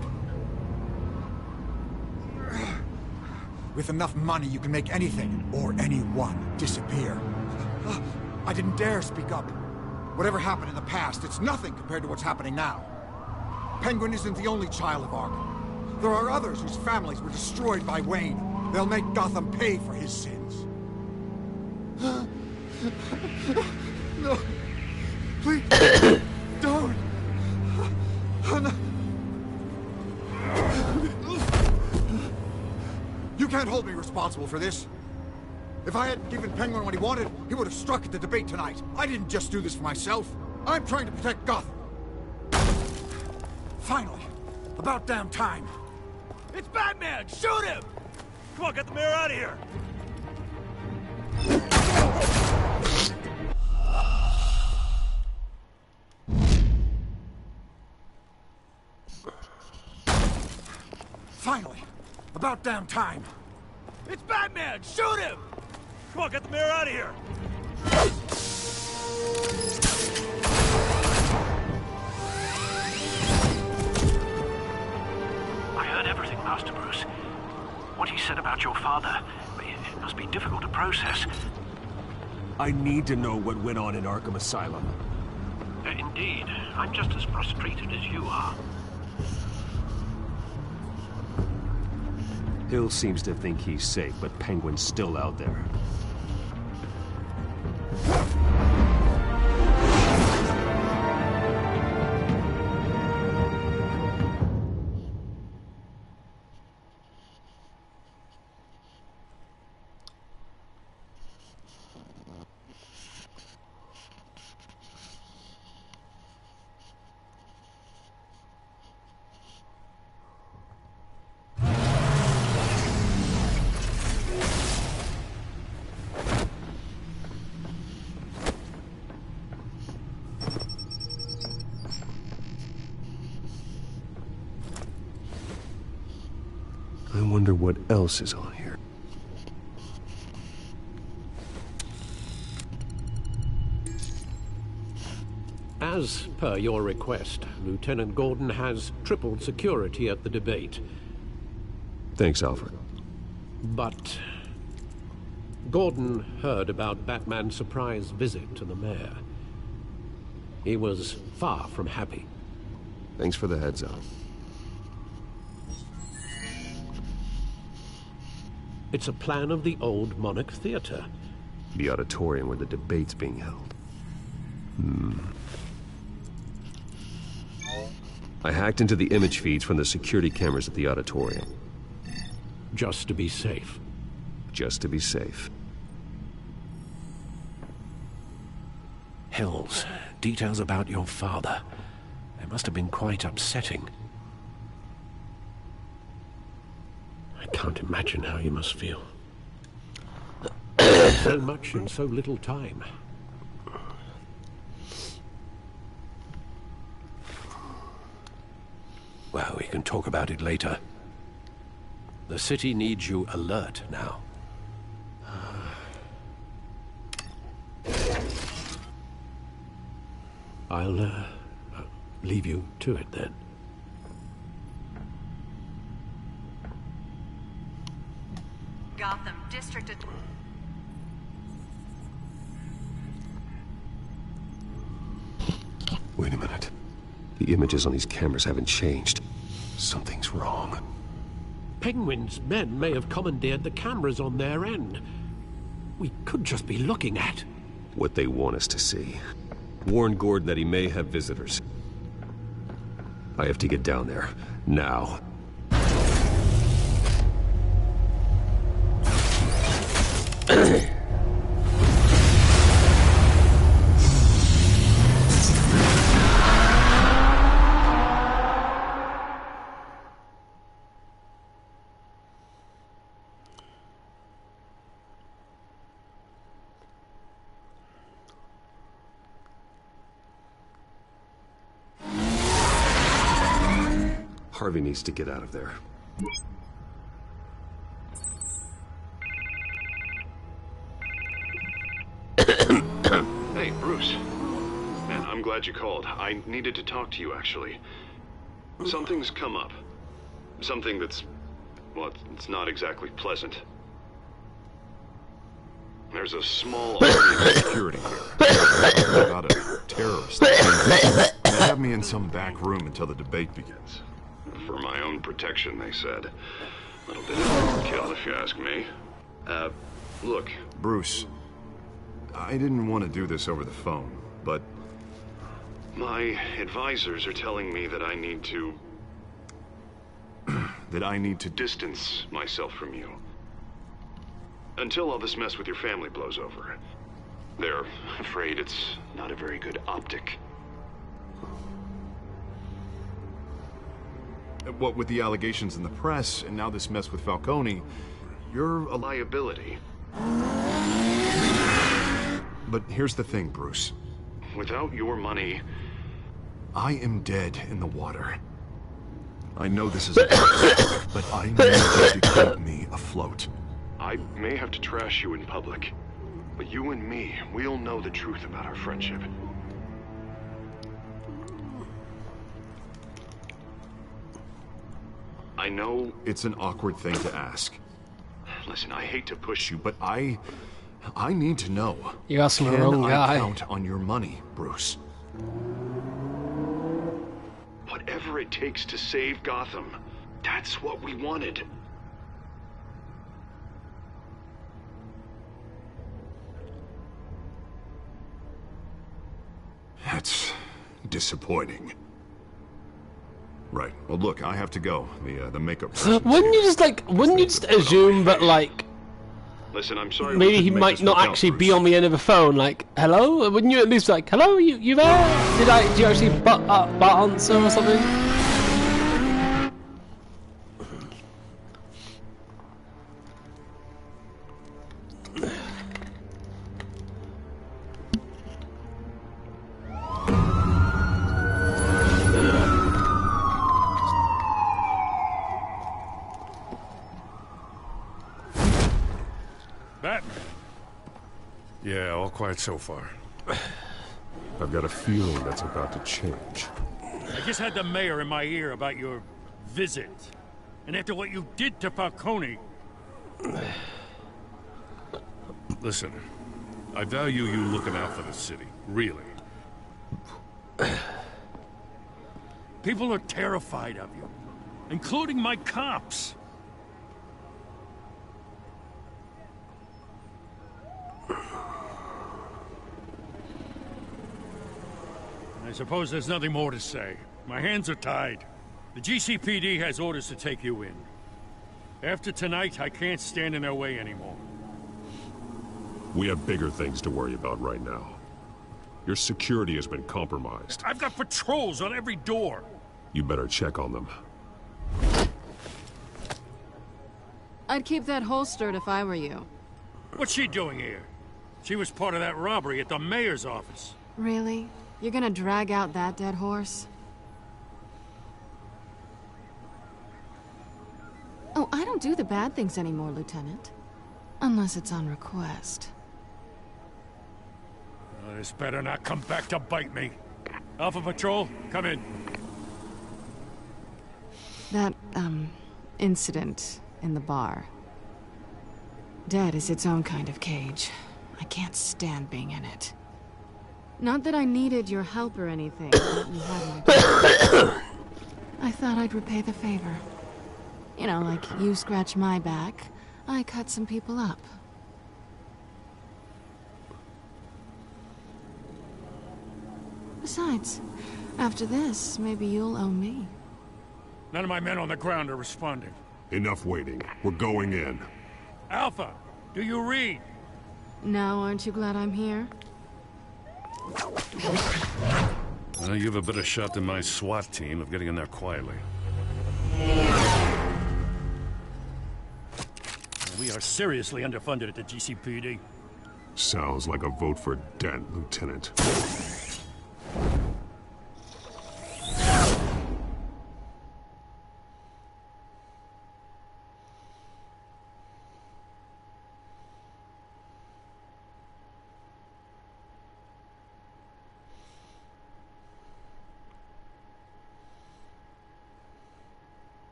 With enough money, you can make anything, or anyone, disappear. I didn't dare speak up. Whatever happened in the past, it's nothing compared to what's happening now. Penguin isn't the only child of Arkham. There are others whose families were destroyed by Wayne. They'll make Gotham pay for his sins. No. Please. Don't. Oh, no. You can't hold me responsible for this. If I hadn't given Penguin what he wanted, he would have struck at the debate tonight. I didn't just do this for myself. I'm trying to protect Gotham. Finally. About damn time. It's Batman! Shoot him! Come on, get the mayor out of here! Finally. About damn time. It's Batman! Shoot him! Come on, get the mayor out of here! what he said about your father. It must be difficult to process. I need to know what went on in Arkham Asylum. Indeed. I'm just as frustrated as you are. Hill seems to think he's safe, but Penguin's still out there. I wonder what else is on here. As per your request, Lieutenant Gordon has tripled security at the debate. Thanks, Alfred. But Gordon heard about Batman's surprise visit to the mayor. He was far from happy. Thanks for the heads up. It's a plan of the old Monarch Theater. The auditorium where the debate's being held. I hacked into the image feeds from the security cameras at the auditorium. Just to be safe. Just to be safe. Hills, details about your father. They must have been quite upsetting. I can't imagine how you must feel. So much in so little time. Well, we can talk about it later. The city needs you alert now. I'll leave you to it then. Gotham District. Wait a minute. The images on these cameras haven't changed. Something's wrong. Penguin's men may have commandeered the cameras on their end. We could just be looking at what they want us to see. Warn Gordon that he may have visitors. I have to get down there. Now. Harvey needs to get out of there. Hey, Bruce. Man, I'm glad you called. I needed to talk to you, actually. Something's come up. Something that's... well, it's not exactly pleasant. There's a small army of security here. About a terrorist. They have me in some back room until the debate begins. For my own protection, they said. A little bit of overkill, if you ask me. Look. Bruce, I didn't want to do this over the phone, but... my advisors are telling me that I need to... that I need to... distance myself from you. Until all this mess with your family blows over. They're afraid it's not a very good optic. What with the allegations in the press, and now this mess with Falcone, you're a liability. But here's the thing, Bruce. Without your money... I am dead in the water. I know this is a but I need you to keep me afloat. I may have to trash you in public, but you and me, we'll know the truth about our friendship. I know it's an awkward thing to ask, Listen, I hate to push you, but I need to know. You asked the wrong guy. Can I count on your money, Bruce? whatever it takes to save Gotham. That's what we wanted. That's disappointing. Right. Well, look, I have to go. The makeup person. Wouldn't you just assume that, like, listen, I'm sorry. maybe he might not actually be on the end of the phone, like, hello? Wouldn't you at least like, hello, you there? Did you actually butt answer or something? Batman. Yeah, all quiet so far. I've got a feeling that's about to change. I just had the mayor in my ear about your visit. And after what you did to Falcone... Listen, I value you looking out for the city. Really. People are terrified of you. Including my cops. I suppose there's nothing more to say. My hands are tied. The GCPD has orders to take you in. After tonight, I can't stand in their way anymore. We have bigger things to worry about right now. Your security has been compromised. I've got patrols on every door. You better check on them. I'd keep that holstered if I were you. What's she doing here? She was part of that robbery at the mayor's office. Really? You're gonna drag out that dead horse? Oh, I don't do the bad things anymore, Lieutenant. Unless it's on request. This better not come back to bite me. Alpha Patrol, come in. That, incident in the bar. Dead is its own kind of cage. I can't stand being in it. Not that I needed your help or anything, but you had my back. I thought I'd repay the favor. You know, like you scratch my back, I cut some people up. Besides, after this, maybe you'll owe me. None of my men on the ground are responding. Enough waiting. We're going in. Alpha, do you read? Now, aren't you glad I'm here? Well, you have a better shot than my SWAT team of getting in there quietly. We are seriously underfunded at the GCPD. Sounds like a vote for Dent, Lieutenant.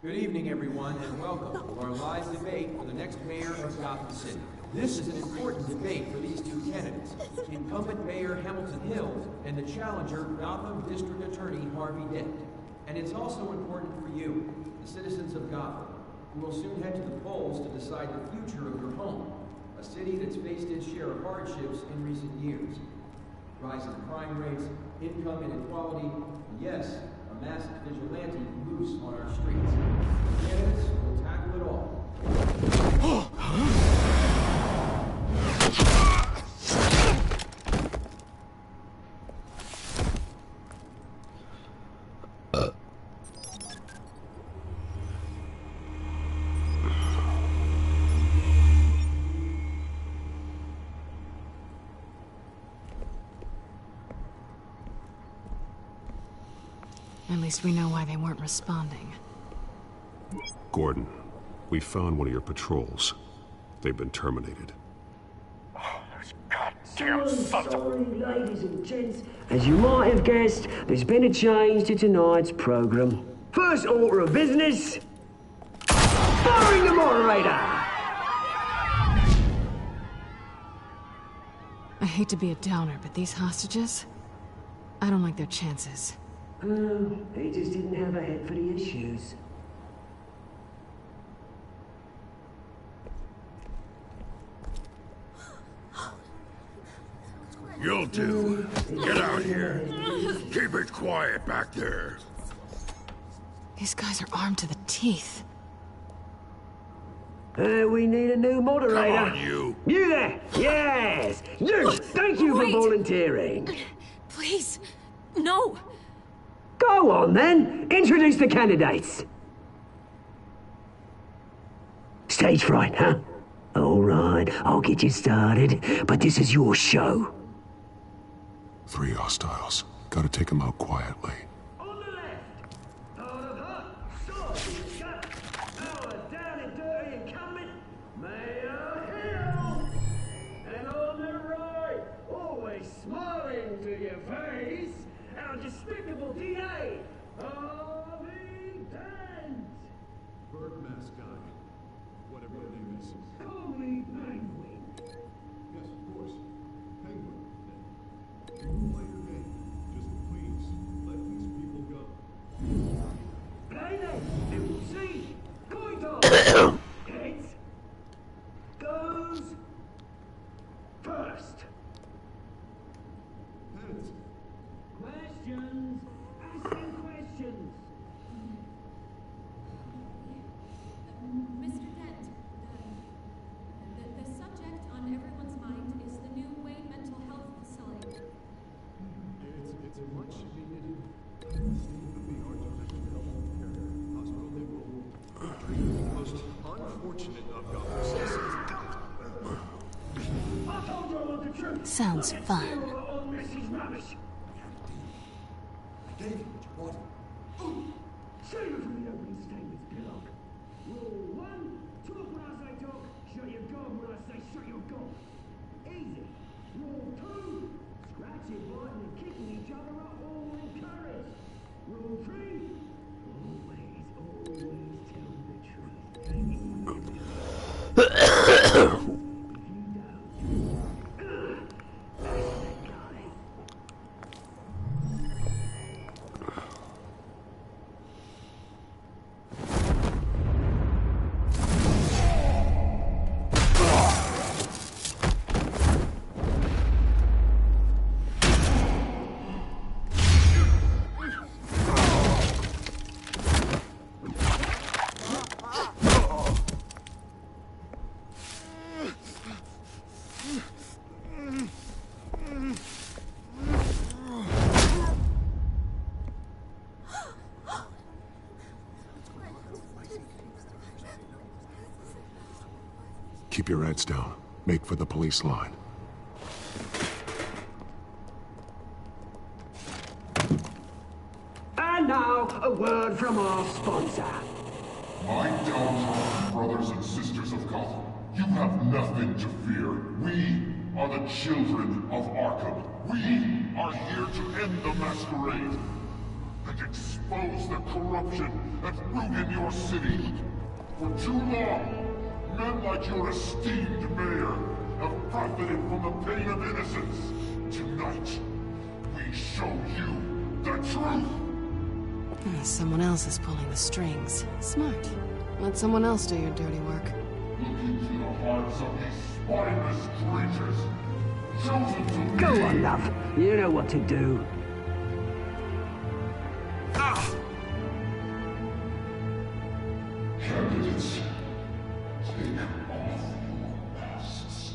Good evening, everyone, and welcome to our live debate for the next mayor of Gotham City. This is an important debate for these two candidates, incumbent Mayor Hamilton Hills and the challenger Gotham District Attorney Harvey Dent. And it's also important for you, the citizens of Gotham, who will soon head to the polls to decide the future of your home, a city that's faced its share of hardships in recent years. Rising crime rates, income inequality, and yes, a masked vigilante loose on our streets. The candidates will tackle it all. At least we know why they weren't responding. Gordon, we found one of your patrols. They've been terminated. Damn sorry, ladies and gents. As you might have guessed, there's been a change to tonight's program. First order of business, firing the moderator. I hate to be a downer, but these hostages, I don't like their chances. He just didn't have a head for the issues. You'll do. Get out here. Keep it quiet back there. These guys are armed to the teeth. We need a new moderator. Come on, you. You there! Yes! You! Thank you for volunteering. Please, no. Go on, then. Introduce the candidates. Stage fright, huh? All right, I'll get you started, but this is your show. 3 hostiles. Gotta take them out quietly. On the left, out of hot, sword, shut, our down and dirty incumbent, Mayor Hill. And on the right, always smiling to your face, our despicable DA, Harvey Dent. Bird mascot. Whatever your name is. Call me Penguin. Yes, of course. Penguin. Don't play your game. Just please, let these people go. Play them, and we'll see. Coin toss. Heads. Goes. First. Heads. Questions. Asking questions. Mr. Dent, the subject on everyone's mind is the new Wayne mental health facility. It's a much needed state-of-the-art mental health care hospital that will treat the most unfortunate of Gotham citizens. I told you all the truth. Sounds fun. Oh, Mrs. Rubbish. I gave you what you wanted. Save it for the opening statements, Pillock. Rule 1, talk when I say talk, shut your gob when I say shut your gob. Easy. Rule 2, scratching, biting and kicking each other are all encouraged. Rule 3, always tell the truth. If you don't, that's the guy. Keep your heads down. Make for the police line. And now, a word from our sponsor. My downtrodden brothers and sisters of Gotham, you have nothing to fear. We are the children of Arkham. We are here to end the masquerade and expose the corruption that ruined your city. For too long, men like your esteemed mayor have profited from the pain of innocence. Tonight, we show you the truth. Someone else is pulling the strings. Smart. Let someone else do your dirty work. Look into the hearts of these spineless creatures, chosen to Go lead. on, love. You know what to do. Candidates, take off your masks.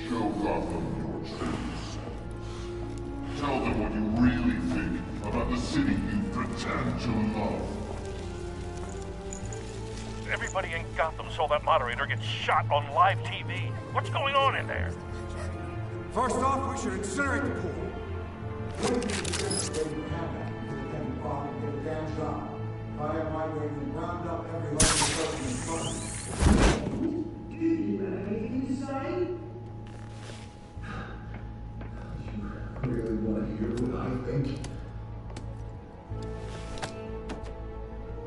Show Gotham your true self. Tell them what you really think about the city you pretend to love. Everybody in Gotham saw that moderator get shot on live TV. What's going on in there? First off, we should incinerate the pool. you, I think.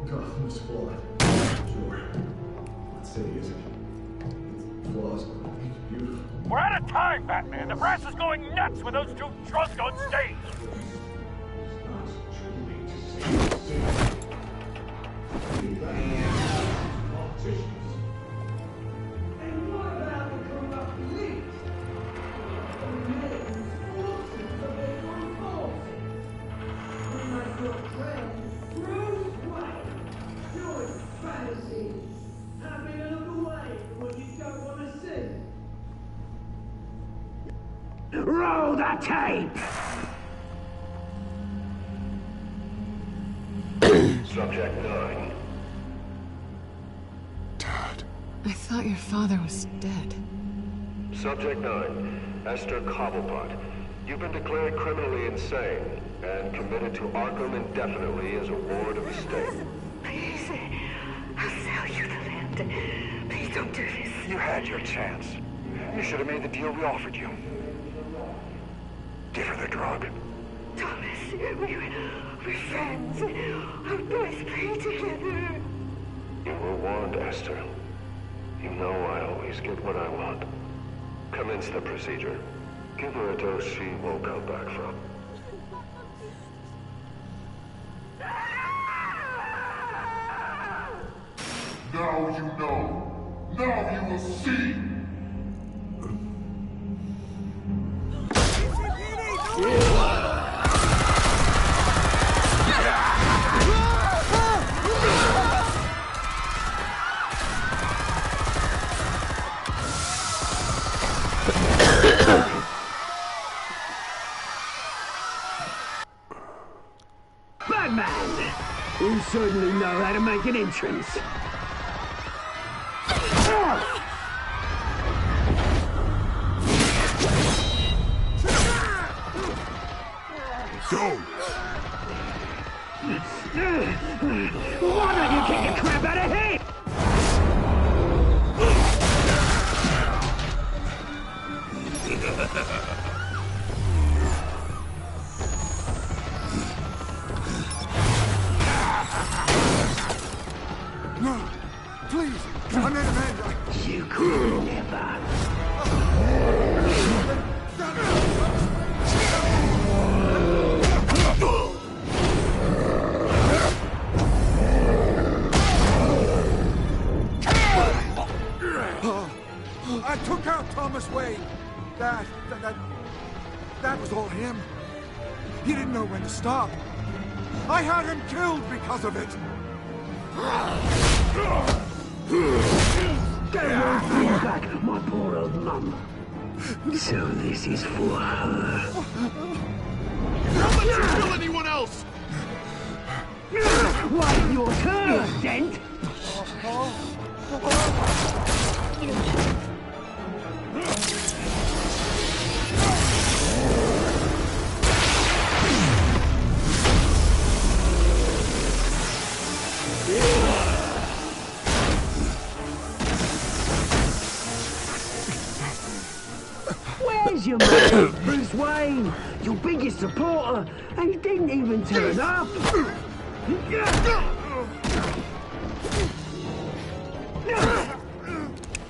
Gotham is flawed. Sure. What city is it? It's flaws, but it's beautiful. We're out of time, Batman. The brass is going nuts with those two drunks on stage. Roll the tape! Subject 9. I thought your father was dead. Subject 9, Esther Cobblepot. You've been declared criminally insane and committed to Arkham indefinitely as a ward of the state. Please, I'll sell you the land. Please don't do this. You had your chance. You should have made the deal we offered you. Give her the drug. Thomas, we're friends. Our boys play together. You were warned, Esther. You know I always get what I want. Commence the procedure. Give her a dose she won't come back from. Now you know. Now you will see. Batman! You certainly know how to make an entrance. Go! Why don't you kick the crap out of him? No, please, I'm not a man. You could never. I took out Thomas Wayne. That was all him. He didn't know when to stop. I had him killed because of it. They won't bring back my poor old mum. So this is for her. Don't let you kill anyone else! Wait your turn, Dent! Where's your mate, Bruce Wayne? Your biggest supporter, and he didn't even turn up.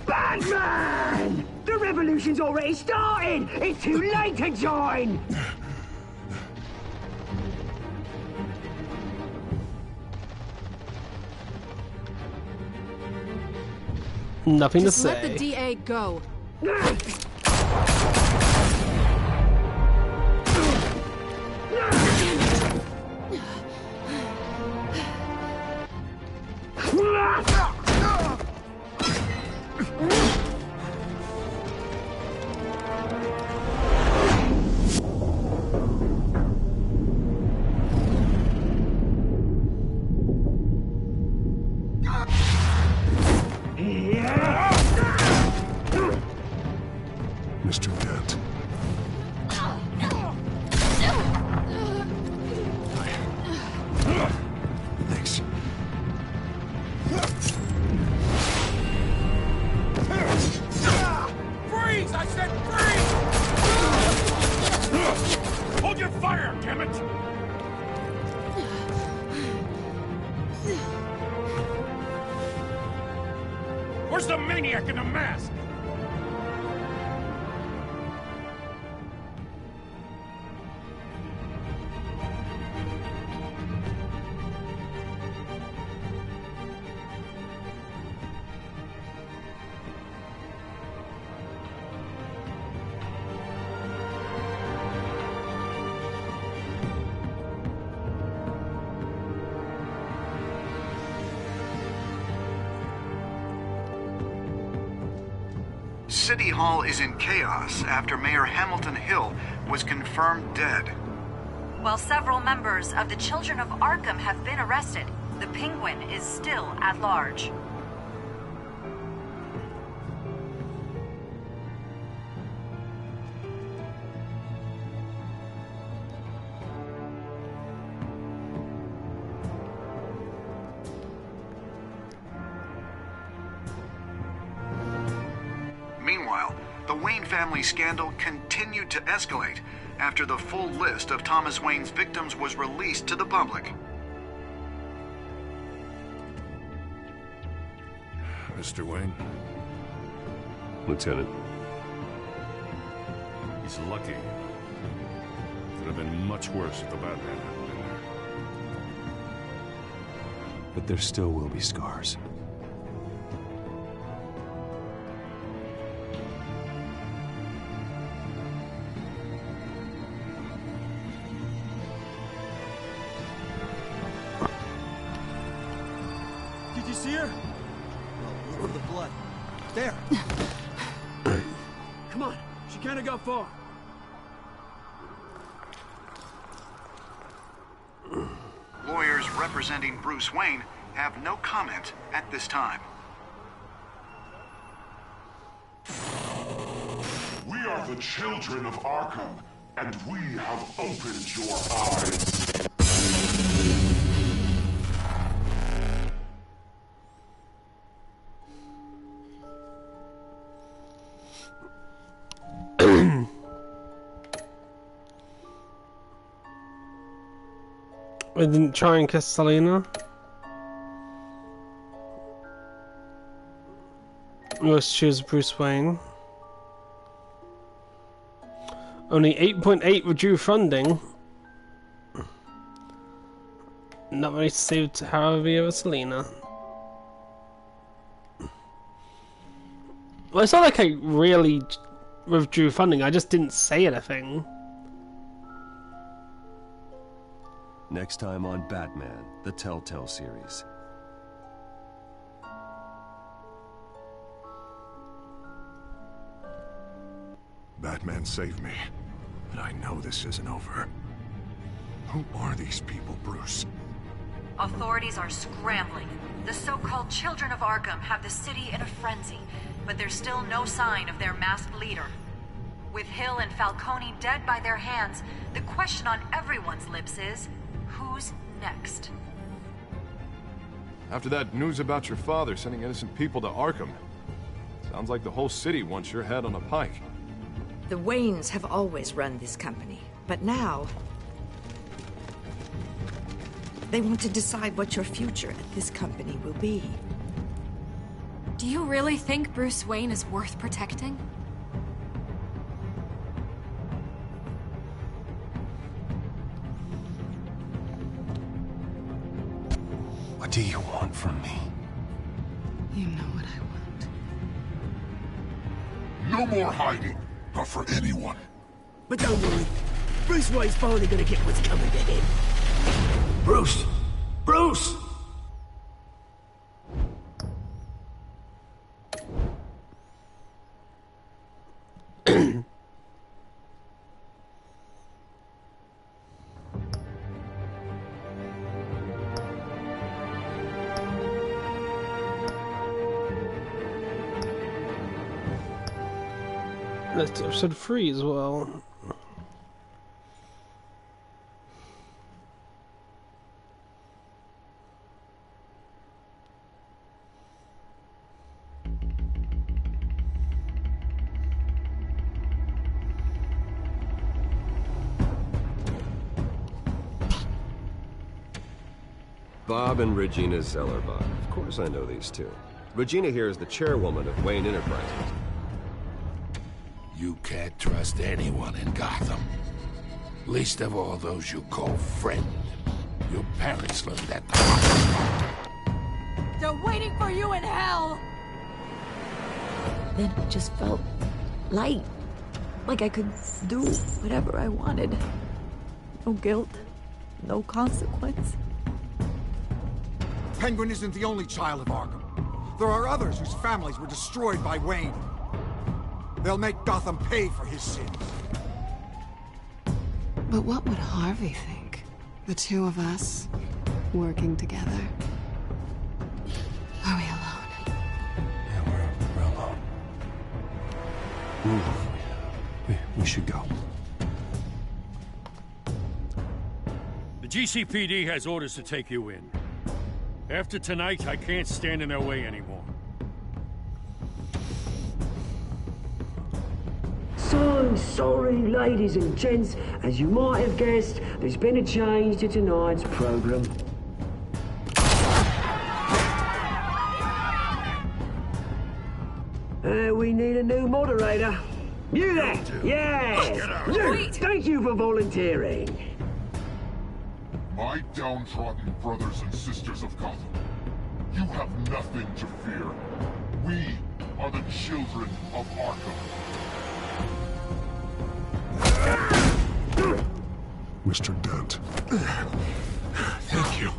Batman! The revolution's already started! It's too late to join! Nothing Just to say. let the DA go. Mr. Dent. Thanks. Freeze! I said freeze! Hold your fire! Where's the maniac in the mask? City Hall is in chaos after Mayor Hamilton Hill was confirmed dead. While several members of the Children of Arkham have been arrested, the Penguin is still at large. Meanwhile, the Wayne family scandal continued to escalate after the full list of Thomas Wayne's victims was released to the public. Mr. Wayne? Lieutenant. He's lucky. Could have been much worse if the Batman hadn't been there. But there still will be scars. Did you see her? Oh, look at the blood. There. Come on. She can't have got far. Lawyers representing Bruce Wayne have no comment at this time. We are the children of Arkham, and we have opened your eyes. I didn't try and kiss Selena. Let's choose Bruce Wayne. Only 8.8 withdrew funding. Not very saved Harvey over Selena. Well, it's not like I really withdrew funding, I just didn't say anything. Next time on Batman, the Telltale series. Batman saved me, but I know this isn't over. Who are these people, Bruce? Authorities are scrambling. The so-called Children of Arkham have the city in a frenzy, but there's still no sign of their masked leader. With Hill and Falcone dead by their hands, the question on everyone's lips is, who's next? After that news about your father sending innocent people to Arkham, sounds like the whole city wants your head on a pike. The Waynes have always run this company, but now they want to decide what your future at this company will be. Do you really think Bruce Wayne is worth protecting? What do you want from me? You know what I No want. more hiding, not for anyone. But don't worry. Bruce Wayne's finally gonna get what's coming to him. Bruce! Bruce! That's episode 3 as well. Bob and Regina Zellerbach. Of course I know these two. Regina here is the chairwoman of Wayne Enterprises. You can't trust anyone in Gotham. Least of all those you call friend. Your parents learned that the hard way. They're waiting for you in hell! Then it just felt light. Like I could do whatever I wanted. No guilt, no consequence. Penguin isn't the only child of Arkham. There are others whose families were destroyed by Wayne. They'll make Gotham pay for his sins. But what would Harvey think? The two of us, working together. Are we alone? Yeah, we're alone. We should go. The GCPD has orders to take you in. After tonight, I can't stand in their way anymore. So sorry, ladies and gents. As you might have guessed, there's been a change to tonight's program. We need a new moderator. You there? Yes! You! Thank you for volunteering. My downtrodden brothers and sisters of Gotham, you have nothing to fear. We are the children of Arkham. Mr. Dent. Thank you.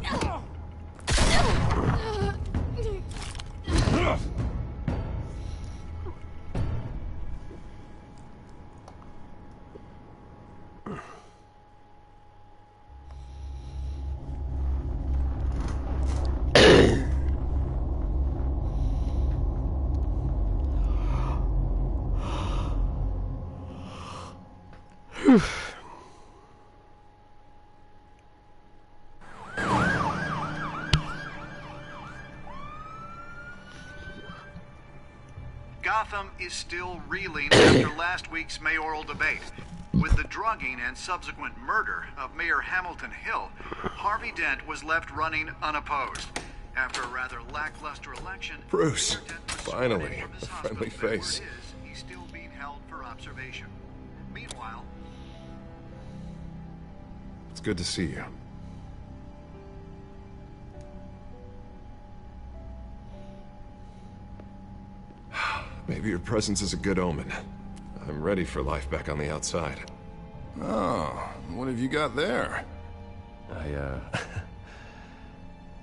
Gotham is still reeling after last week's mayoral debate. With the drugging and subsequent murder of Mayor Hamilton Hill, Harvey Dent was left running unopposed. After a rather lackluster election, Bruce, finally, a friendly face. He's still being held for observation. Meanwhile, It's good to see you. Maybe your presence is a good omen. I'm ready for life back on the outside. Oh, what have you got there?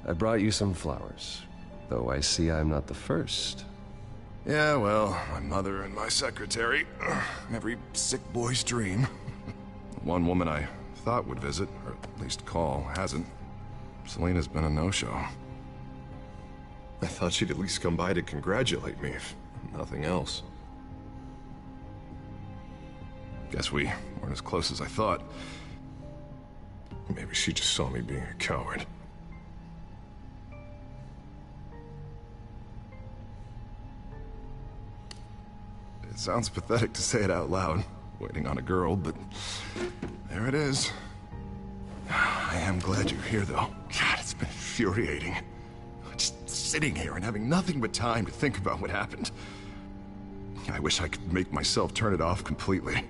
I brought you some flowers. Though I see I'm not the first. Yeah, well, my mother and my secretary. Every sick boy's dream. One woman I thought would visit, or at least call, hasn't. Selena's been a no-show. I thought she'd at least come by to congratulate me, if nothing else. Guess we weren't as close as I thought. Maybe she just saw me being a coward. It sounds pathetic to say it out loud, waiting on a girl, but there it is. I am glad you're here, though. God, it's been infuriating. Just sitting here and having nothing but time to think about what happened. I wish I could make myself turn it off completely.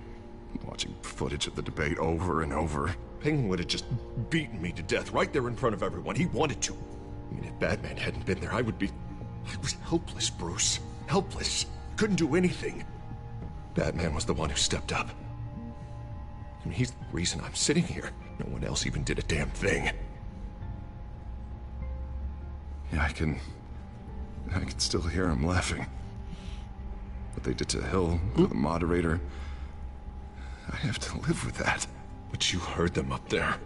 Watching footage of the debate over and over. Penguin would have just beaten me to death right there in front of everyone. He wanted to. I mean, if Batman hadn't been there, I was helpless, Bruce. Helpless. Couldn't do anything. Batman was the one who stepped up. I mean, he's the reason I'm sitting here. No one else even did a damn thing. Yeah, I can still hear him laughing. What they did to Hill, to the moderator. I have to live with that. But you heard them up there.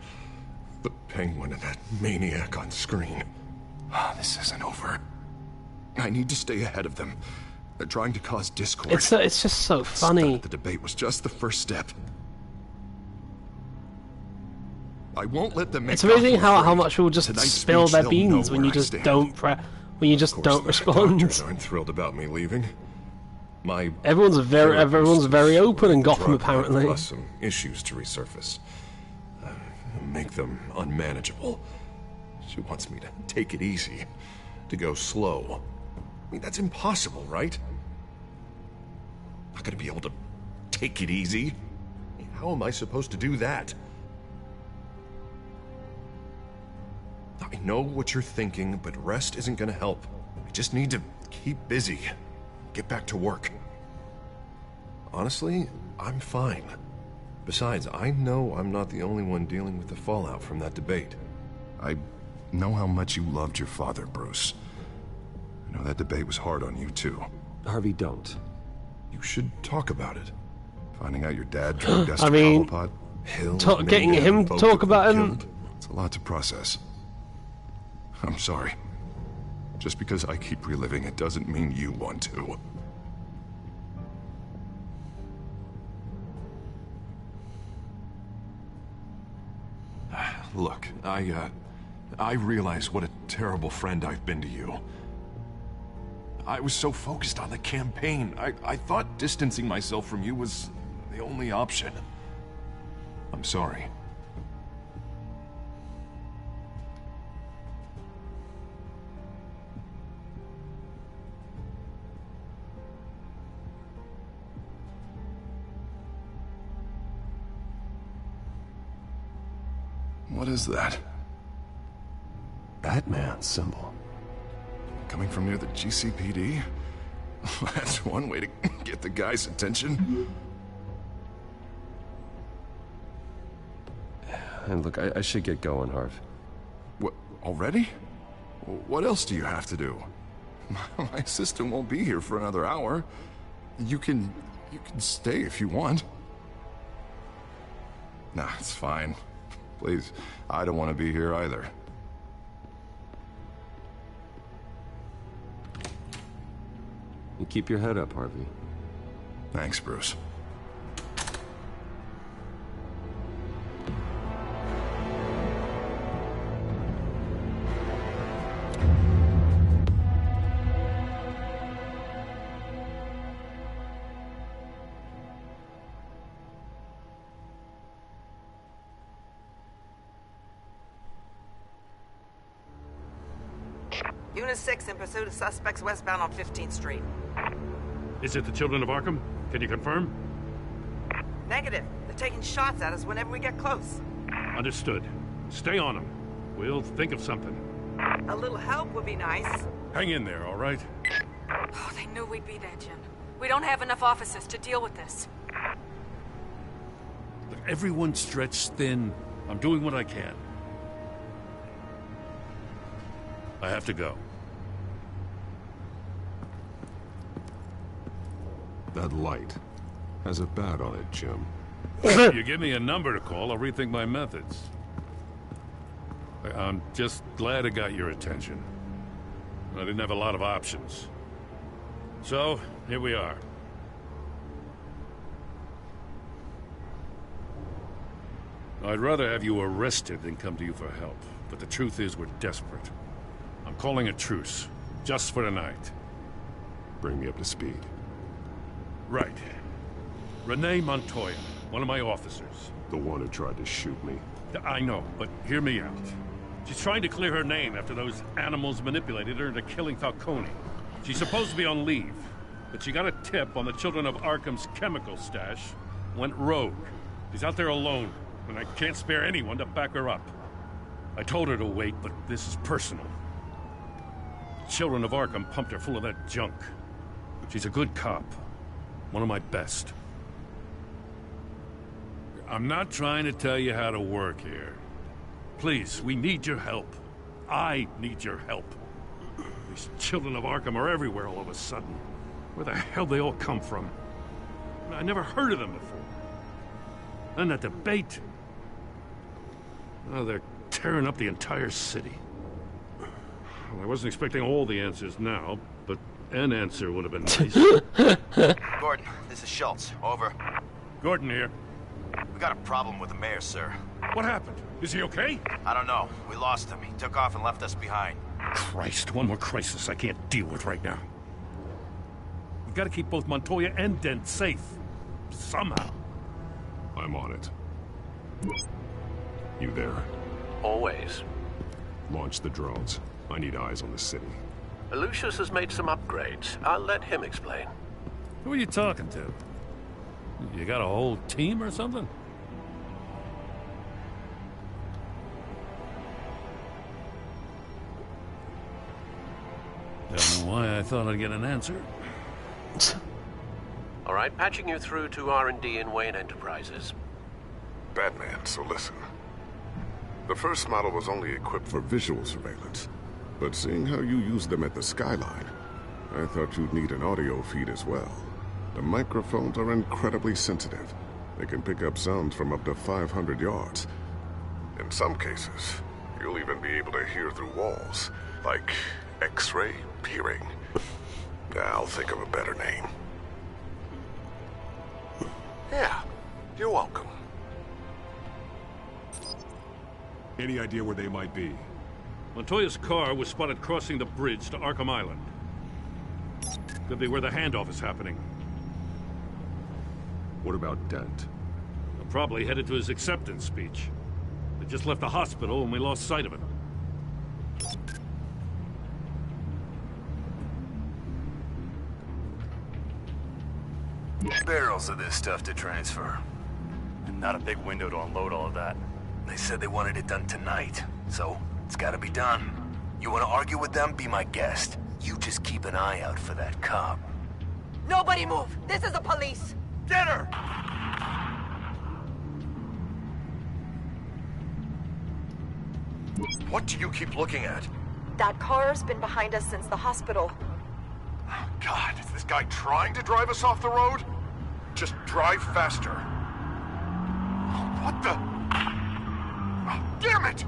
The Penguin and that maniac on screen. This isn't over. I need to stay ahead of them. They're trying to cause discord. It's just so funny. The debate was just the first step. I won't let them make It's amazing how much will just Tonight's spill speech, their they'll beans know when where you I just stand. don't respond. Doctors aren't thrilled about me leaving. Everyone's very open in Gotham, drug apparently. Plus some issues to resurface. Make them unmanageable. She wants me to take it easy, to go slow. I mean, that's impossible, right? Not gonna be able to take it easy. How am I supposed to do that? I know what you're thinking, but rest isn't gonna help. I just need to keep busy. Get back to work. Honestly, I'm fine. Besides, I know I'm not the only one dealing with the fallout from that debate. I know how much you loved your father, Bruce. I know that debate was hard on you, too. Harvey, don't. You should talk about it. Finding out your dad dragged us I to mean, Cobblepot, Hill, getting him to talk about him. It's a lot to process. I'm sorry. Just because I keep reliving it doesn't mean you want to. Look, I realize what a terrible friend I've been to you. I was so focused on the campaign. I thought distancing myself from you was the only option. I'm sorry. What is that? Batman's symbol. Coming from near the GCPD? That's one way to get the guy's attention. And look, I should get going, Harv. What, already? What else do you have to do? My assistant won't be here for another hour. You can stay if you want. Nah, it's fine. Please, I don't want to be here either. You keep your head up, Harvey. Thanks, Bruce. Unit 6 in pursuit of suspects westbound on 15th Street. Is it the Children of Arkham? Can you confirm? Negative. They're taking shots at us whenever we get close. Understood. Stay on them. We'll think of something. A little help would be nice. Hang in there, all right? Oh, they knew we'd be there, Jim. We don't have enough officers to deal with this. Look, everyone's stretched thin. I'm doing what I can. I have to go. That light has a bat on it, Jim. If you give me a number to call, I'll rethink my methods. I'm just glad it got your attention. I didn't have a lot of options. So, here we are. I'd rather have you arrested than come to you for help, but the truth is we're desperate. I'm calling a truce, just for tonight. Bring me up to speed. Right. Renee Montoya, one of my officers. The one who tried to shoot me. I know, but hear me out. She's trying to clear her name after those animals manipulated her into killing Falcone. She's supposed to be on leave, but she got a tip on the Children of Arkham's chemical stash, went rogue. She's out there alone, and I can't spare anyone to back her up. I told her to wait, but this is personal. Children of Arkham pumped her full of that junk. She's a good cop. One of my best. I'm not trying to tell you how to work here. Please, we need your help. I need your help. These Children of Arkham are everywhere all of a sudden. Where the hell they all come from? I never heard of them before. And that debate. Oh, they're tearing up the entire city. Well, I wasn't expecting all the answers now, but an answer would have been nice. Gordon, this is Schultz. Over. Gordon here. We got a problem with the mayor, sir. What happened? Is he okay? I don't know. We lost him. He took off and left us behind. Christ, one more crisis I can't deal with right now. We've got to keep both Montoya and Dent safe. Somehow. I'm on it. You there? Always. Launch the drones. I need eyes on the city. Lucius has made some upgrades. I'll let him explain. Who are you talking to? You got a whole team or something? Don't know why I thought I'd get an answer. All right, patching you through to R&D in Wayne Enterprises. Batman, so listen. The first model was only equipped for visual surveillance. But seeing how you use them at the skyline, I thought you'd need an audio feed as well. The microphones are incredibly sensitive. They can pick up sounds from up to 500 yards. In some cases, you'll even be able to hear through walls, like X-ray peering. I'll think of a better name. Yeah, you're welcome. Any idea where they might be? Montoya's car was spotted crossing the bridge to Arkham Island. Could be where the handoff is happening. What about Dent? I'm probably headed to his acceptance speech. They just left the hospital and we lost sight of him. Barrels of this stuff to transfer. And not a big window to unload all of that. They said they wanted it done tonight, so it's gotta be done. You wanna argue with them? Be my guest. You just keep an eye out for that cop. Nobody move! This is the police! Get her! What do you keep looking at? That car's been behind us since the hospital. God, is this guy trying to drive us off the road? Just drive faster. What the? Oh, damn it!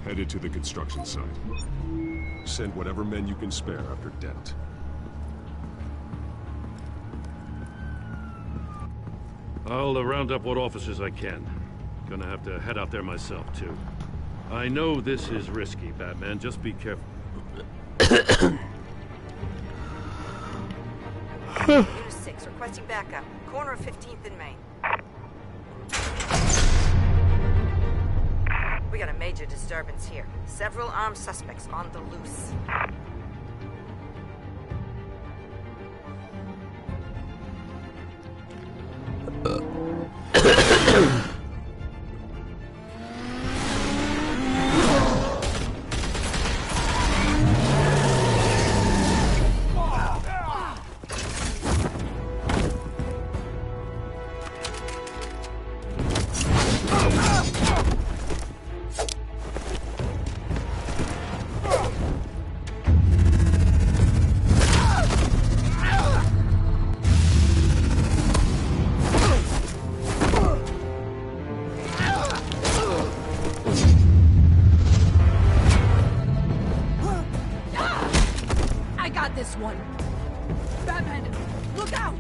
Headed to the construction site. Send whatever men you can spare after Dent. I'll round up what officers I can. Gonna have to head out there myself, too. I know this is risky, Batman. Just be careful. 6, requesting backup. Corner of 15th and Main. We got a major disturbance here. Several armed suspects on the loose. This one. Batman, look out!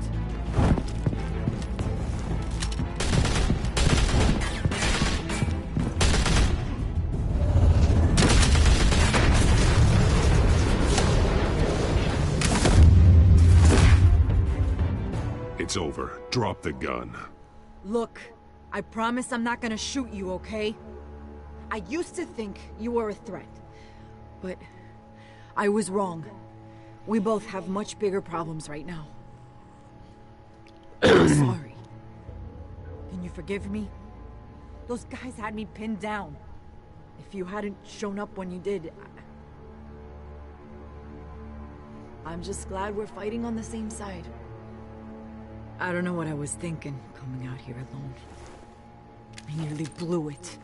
It's over. Drop the gun. Look, I promise I'm not gonna shoot you, okay? I used to think you were a threat, but I was wrong. We both have much bigger problems right now. I'm sorry. Can you forgive me? Those guys had me pinned down. If you hadn't shown up when you did, I'm just glad we're fighting on the same side. I don't know what I was thinking, coming out here alone. I nearly blew it.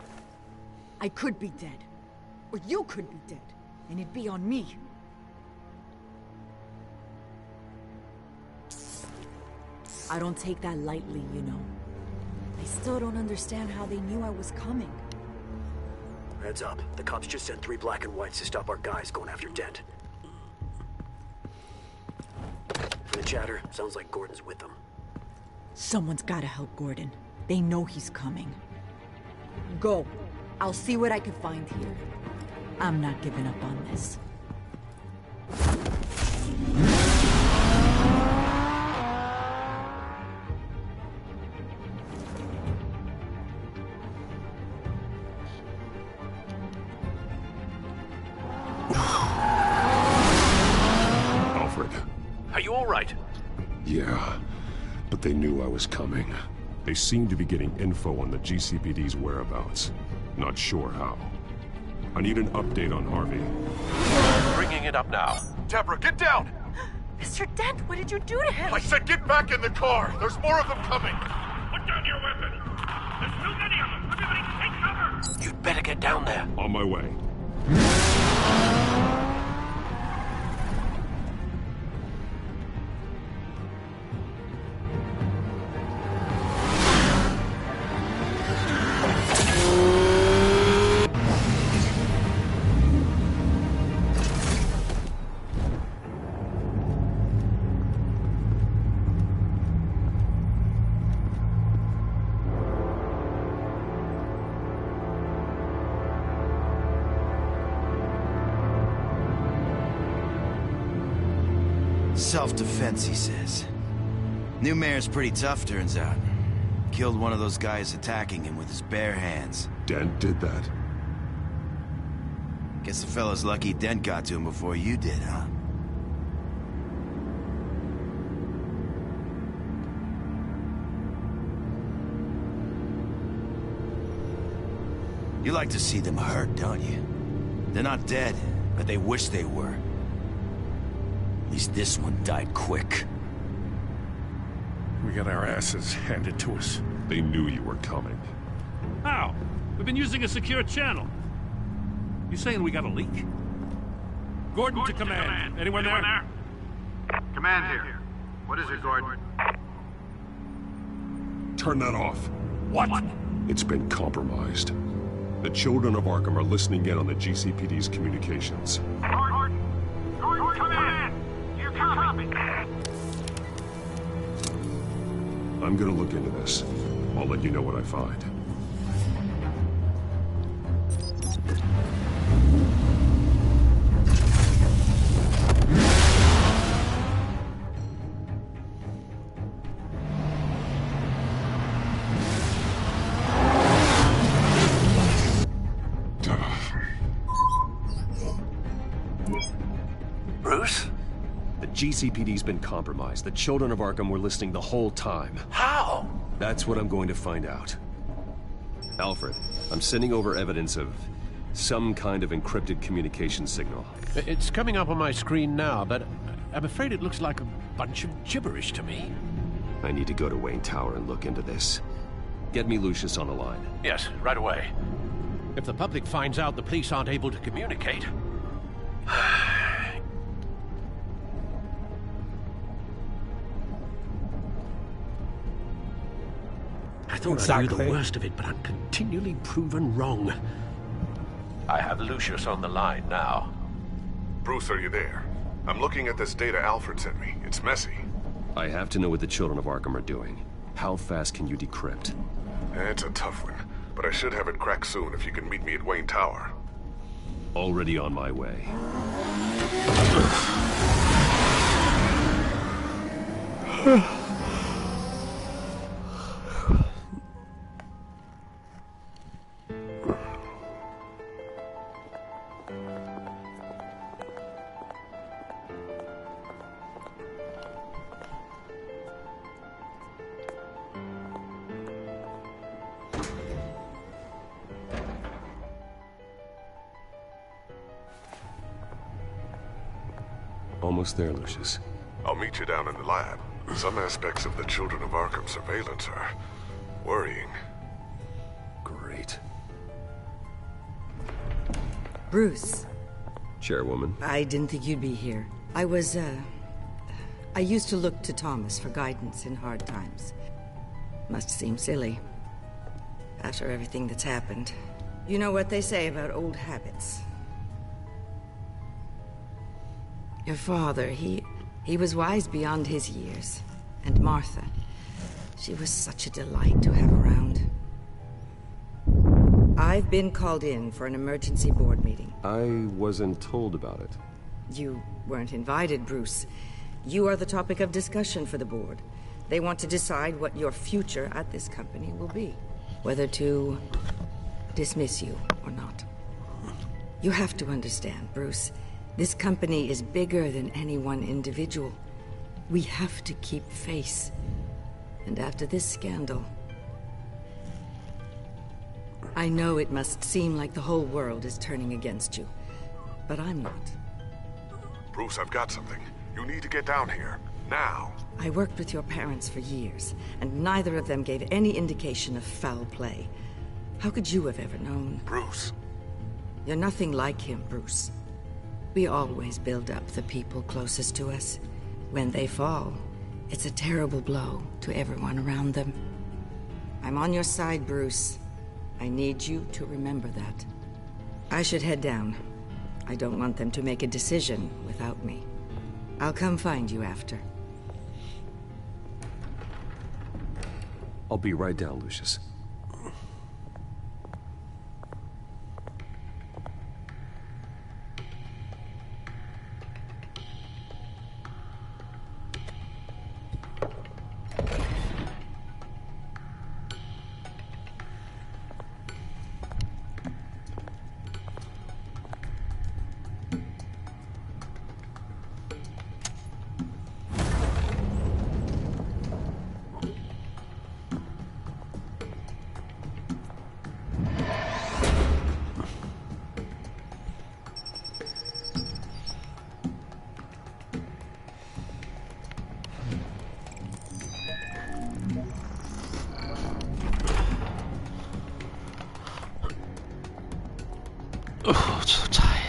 I could be dead. Or you could be dead. And it'd be on me. I don't take that lightly, you know. I still don't understand how they knew I was coming. Heads up. The cops just sent 3 black and whites to stop our guys going after Dent. From the chatter, sounds like Gordon's with them. Someone's gotta help Gordon. They know he's coming. Go. I'll see what I can find here. I'm not giving up on this. Yeah, but they knew I was coming. They seem to be getting info on the GCPD's whereabouts. Not sure how. I need an update on Harvey. Bringing it up now. Deborah, get down! Mr. Dent, what did you do to him? I said get back in the car! There's more of them coming! Put down your weapon! There's too many of them! Everybody take cover! You'd better get down there. On my way. Self-defense, he says. New mayor's pretty tough, turns out. Killed one of those guys attacking him with his bare hands. Dent did that? Guess the fella's lucky Dent got to him before you did, huh? You like to see them hurt, don't you? They're not dead, but they wish they were. At least this one died quick. We got our asses handed to us. They knew you were coming. How? We've been using a secure channel. You saying we got a leak? Gordon to command. Anyone there? Command here. What is it, Gordon? Turn that off. What? It's been compromised. The children of Arkham are listening in on the GCPD's communications. Gordon, command! You copy? I'm gonna look into this. I'll let you know what I find. Bruce? The GCPD's been compromised. The children of Arkham were listening the whole time. How? That's what I'm going to find out. Alfred, I'm sending over evidence of some kind of encrypted communication signal. It's coming up on my screen now, but I'm afraid it looks like a bunch of gibberish to me. I need to go to Wayne Tower and look into this. Get me Lucius on the line. Yes, right away. If the public finds out the police aren't able to communicate... I thought I knew the worst of it, but I'm continually proven wrong. I have Lucius on the line now. Bruce, are you there? I'm looking at this data Alfred sent me. It's messy. I have to know what the children of Arkham are doing. How fast can you decrypt? It's a tough one, but I should have it cracked soon if you can meet me at Wayne Tower. Already on my way. Almost there, Lucius. I'll meet you down in the lab. Some aspects of the Children of Arkham surveillance are worrying. Great. Bruce. Chairwoman. I didn't think you'd be here. I used to look to Thomas for guidance in hard times. Must seem silly. After everything that's happened. You know what they say about old habits. Your father, he was wise beyond his years. And Martha, she was such a delight to have around. I've been called in for an emergency board meeting. I wasn't told about it. You weren't invited, Bruce. You are the topic of discussion for the board. They want to decide what your future at this company will be. Whether to dismiss you or not. You have to understand, Bruce. This company is bigger than any one individual. We have to keep face. And after this scandal... I know it must seem like the whole world is turning against you, but I'm not. Bruce, I've got something. You need to get down here. Now. I worked with your parents for years, and neither of them gave any indication of foul play. How could you have ever known? Bruce. You're nothing like him, Bruce. We always build up the people closest to us. When they fall, it's a terrible blow to everyone around them. I'm on your side, Bruce. I need you to remember that. I should head down. I don't want them to make a decision without me. I'll come find you after. I'll be right down, Lucius. Oh, I'm so tired.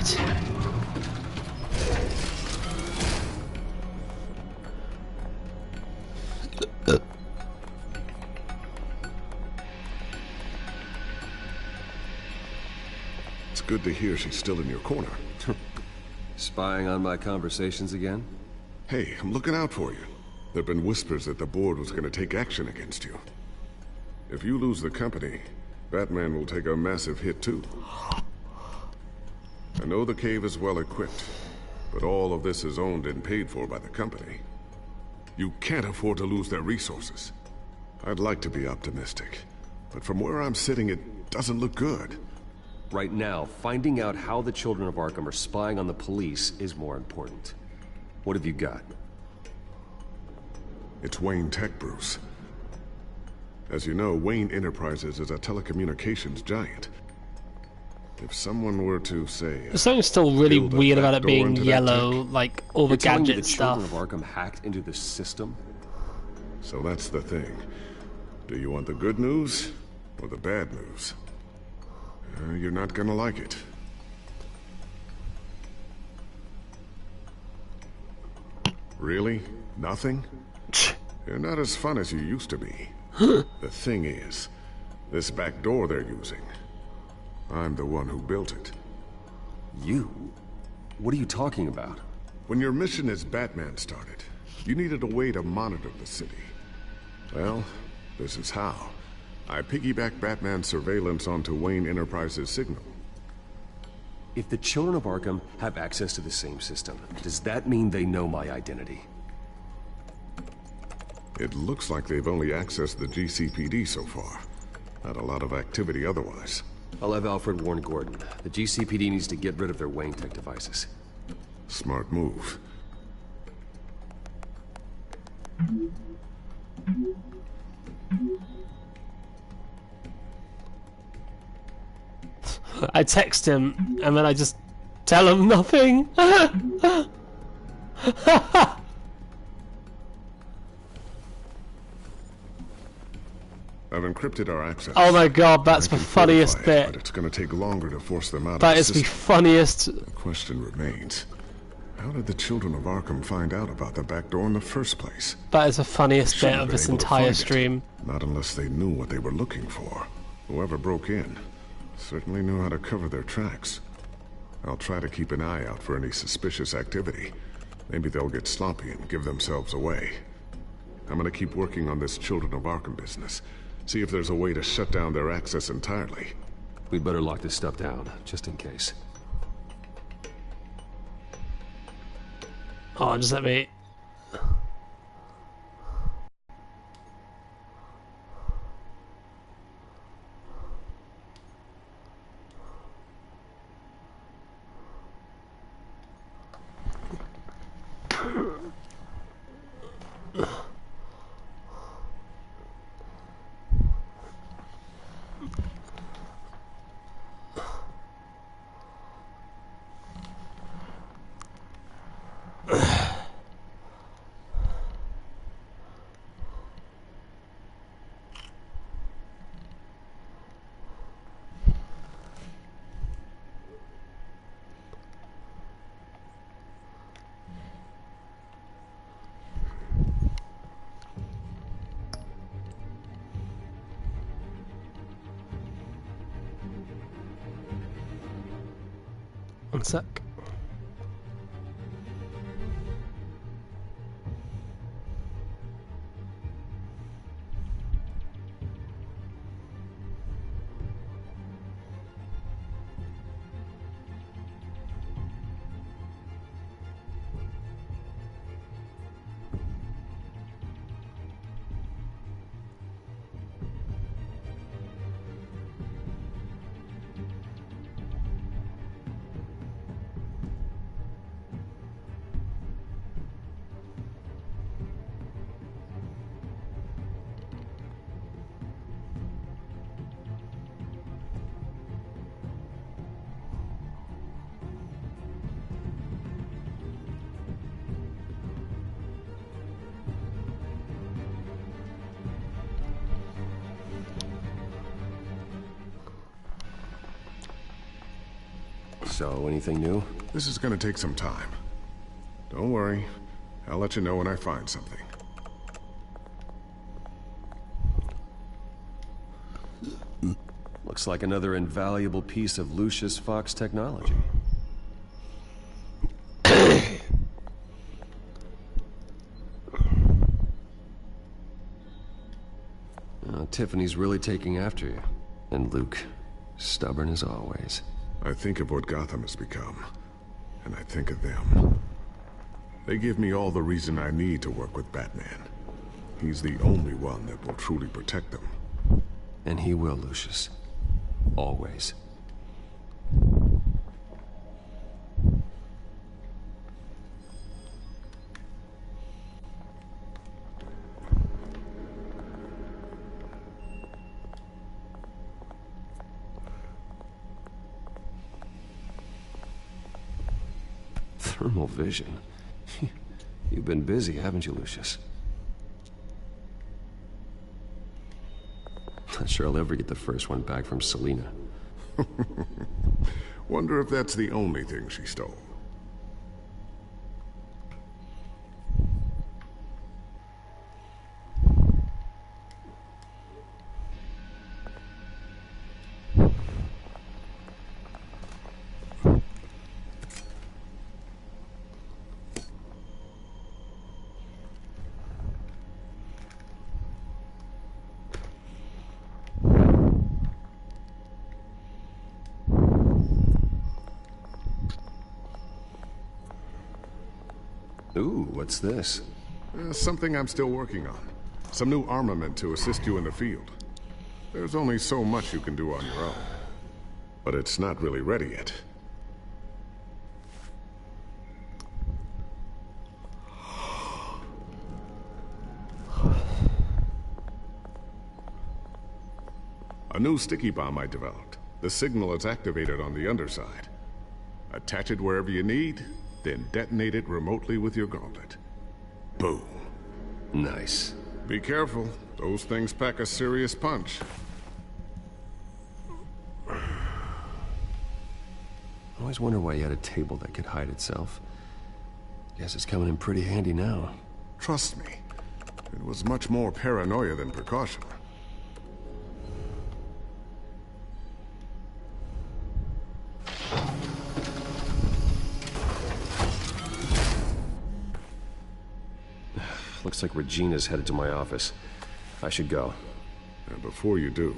It's good to hear she's still in your corner. Spying on my conversations again? Hey, I'm looking out for you. There've been whispers that the board was gonna take action against you. If you lose the company, Batman will take a massive hit too. I know the cave is well equipped, but all of this is owned and paid for by the company. You can't afford to lose their resources. I'd like to be optimistic, but from where I'm sitting, it doesn't look good. Right now, finding out how the children of Arkham are spying on the police is more important. What have you got? It's Wayne Tech, Bruce. As you know, Wayne Enterprises is a telecommunications giant. If someone were to say... There's something still really weird about it being yellow, like all the telling me gadget the stuff. Children of Arkham hacked into the system? So that's the thing. Do you want the good news or the bad news? You're not gonna like it. Really? Nothing? You're not as fun as you used to be. The thing is, this back door they're using, I'm the one who built it. You? What are you talking about? When your mission as Batman started, you needed a way to monitor the city. Well, this is how. I piggybacked Batman's surveillance onto Wayne Enterprises' signal. If the children of Arkham have access to the same system, does that mean they know my identity? It looks like they've only accessed the GCPD so far. Not a lot of activity otherwise. I'll have Alfred warn Gordon. The GCPD needs to get rid of their Wayne Tech devices. Smart move. I text him, and then I just tell him nothing. I've encrypted our access. Oh my god, that's the funniest bit. But it's going to take longer to force them out. That is the funniest. The question remains: how did the children of Arkham find out about the back door in the first place? That is the funniest bit of this entire stream. Not unless they knew what they were looking for. Whoever broke in certainly knew how to cover their tracks. I'll try to keep an eye out for any suspicious activity. Maybe they'll get sloppy and give themselves away. I'm gonna keep working on this Children of Arkham business. See if there's a way to shut down their access entirely. We'd better lock this stuff down, just in case. Oh, just let me... One sec. So, anything new? This is gonna take some time. Don't worry. I'll let you know when I find something. Looks like another invaluable piece of Lucius Fox technology. Tiffany's really taking after you. And Luke, stubborn as always. I think of what Gotham has become, and I think of them. They give me all the reason I need to work with Batman. He's the only one that will truly protect them. And he will, Lucius. Always. Thermal vision. You've been busy, haven't you, Lucius? Not sure I'll ever get the first one back from Selina. Wonder if that's the only thing she stole. Ooh, what's this? Something I'm still working on. Some new armament to assist you in the field. There's only so much you can do on your own. But it's not really ready yet. A new sticky bomb I developed. The signal is activated on the underside. Attach it wherever you need, then detonate it remotely with your gauntlet. Boom. Nice. Be careful. Those things pack a serious punch. I always wonder why you had a table that could hide itself. Guess it's coming in pretty handy now. Trust me, it was much more paranoia than precaution. Looks like Regina's headed to my office. I should go. And before you do...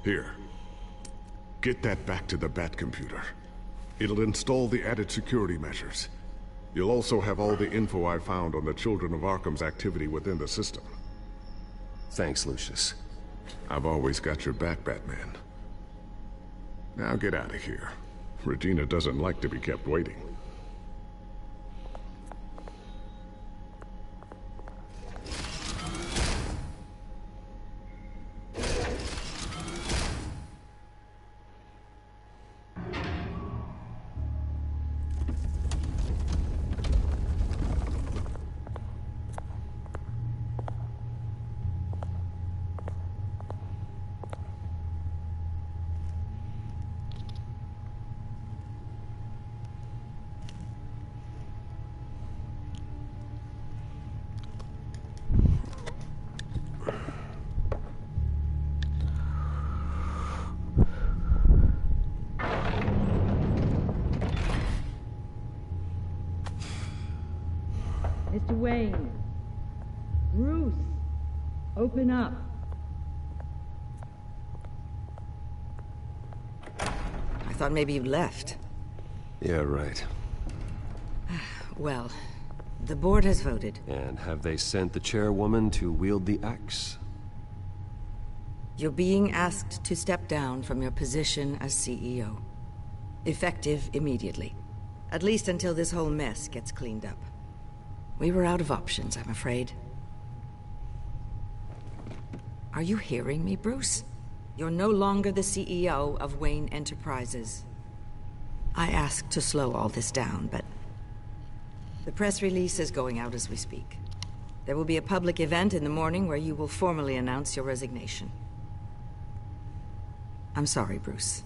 Here. Get that back to the Bat computer. It'll install the added security measures. You'll also have all the info I found on the Children of Arkham's activity within the system. Thanks, Lucius. I've always got your back, Batman. Now get out of here. Regina doesn't like to be kept waiting. Bruce, open up. I thought maybe you left. Yeah, right. Well, the board has voted. And have they sent the chairwoman to wield the axe? You're being asked to step down from your position as CEO. Effective immediately. At least until this whole mess gets cleaned up. We were out of options, I'm afraid. Are you hearing me, Bruce? You're no longer the CEO of Wayne Enterprises. I asked to slow all this down, but the press release is going out as we speak. There will be a public event in the morning where you will formally announce your resignation. I'm sorry, Bruce.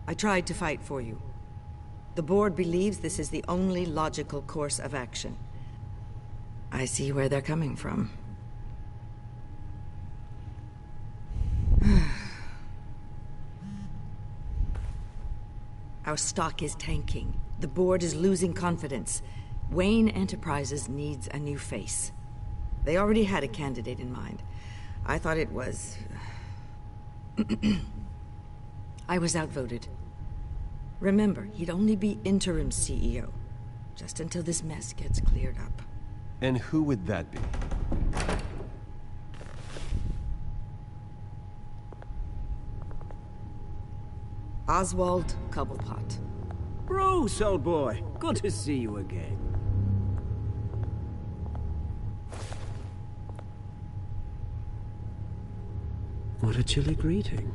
I tried to fight for you. The board believes this is the only logical course of action. I see where they're coming from. Our stock is tanking. The board is losing confidence. Wayne Enterprises needs a new face. They already had a candidate in mind. I thought it was... I was outvoted. Remember, he'd only be interim CEO, just until this mess gets cleared up. And who would that be? Oswald Cobblepot. Bruce, old boy. Good to see you again. What a chilly greeting.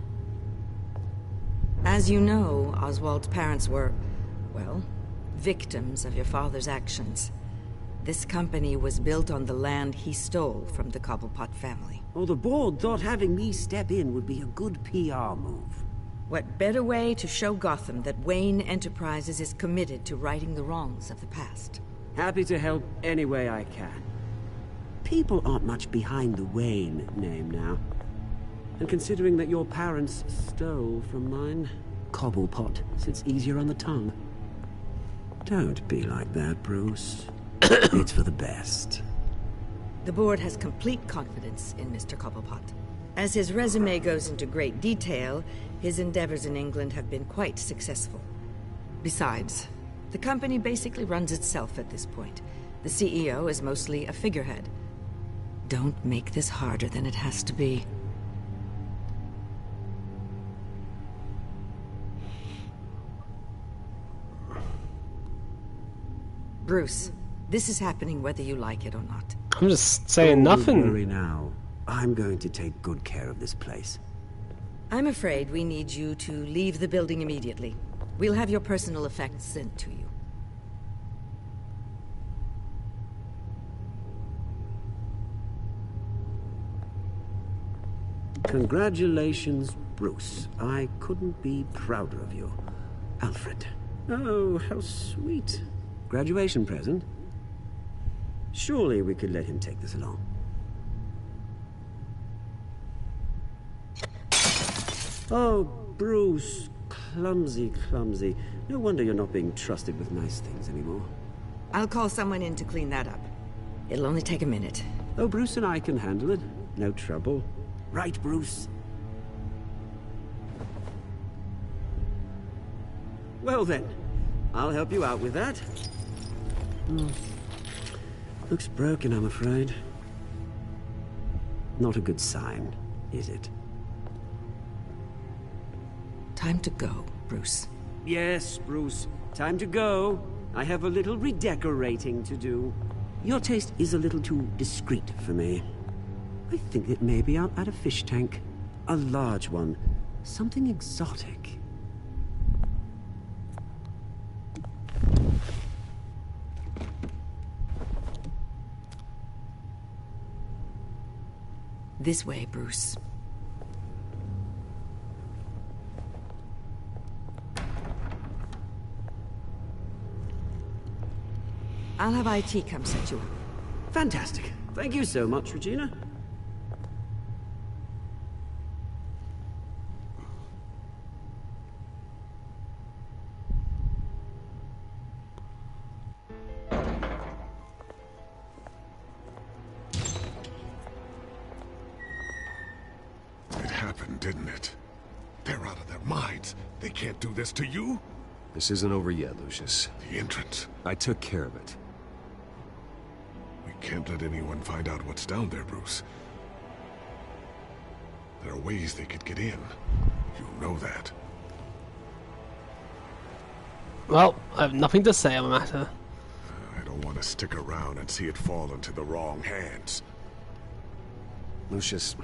As you know, Oswald's parents were, well, victims of your father's actions. This company was built on the land he stole from the Cobblepot family. Oh, the board thought having me step in would be a good PR move. What better way to show Gotham that Wayne Enterprises is committed to righting the wrongs of the past? Happy to help any way I can. People aren't much behind the Wayne name now. And considering that your parents stole from mine, Cobblepot sits easier on the tongue. Don't be like that, Bruce. It's for the best. The board has complete confidence in Mr. Cobblepot. As his resume goes into great detail, his endeavors in England have been quite successful. Besides, the company basically runs itself at this point. The CEO is mostly a figurehead. Don't make this harder than it has to be. Bruce, this is happening whether you like it or not. I'm just saying nothing. Don't worry now. I'm going to take good care of this place. I'm afraid we need you to leave the building immediately. We'll have your personal effects sent to you. Congratulations, Bruce. I couldn't be prouder of you. Alfred. Oh, how sweet. Graduation present? Surely we could let him take this along. Oh, Bruce. Clumsy, clumsy. No wonder you're not being trusted with nice things anymore. I'll call someone in to clean that up. It'll only take a minute. Oh, Bruce and I can handle it. No trouble. Right, Bruce? Well then, I'll help you out with that. Looks broken, I'm afraid. Not a good sign, is it? Time to go, Bruce. Yes, Bruce. Time to go. I have a little redecorating to do. Your taste is a little too discreet for me. I think that maybe I'll add a fish tank. A large one. Something exotic. This way, Bruce. I'll have IT come set you up. Fantastic. Thank you so much, Regina. happened, didn't it? They're out of their minds. They can't do this to you? This isn't over yet, Lucius. The entrance. I took care of it. We can't let anyone find out what's down there, Bruce. There are ways they could get in. You know that. Well, I have nothing to say on the matter. I don't want to stick around and see it fall into the wrong hands. Lucius,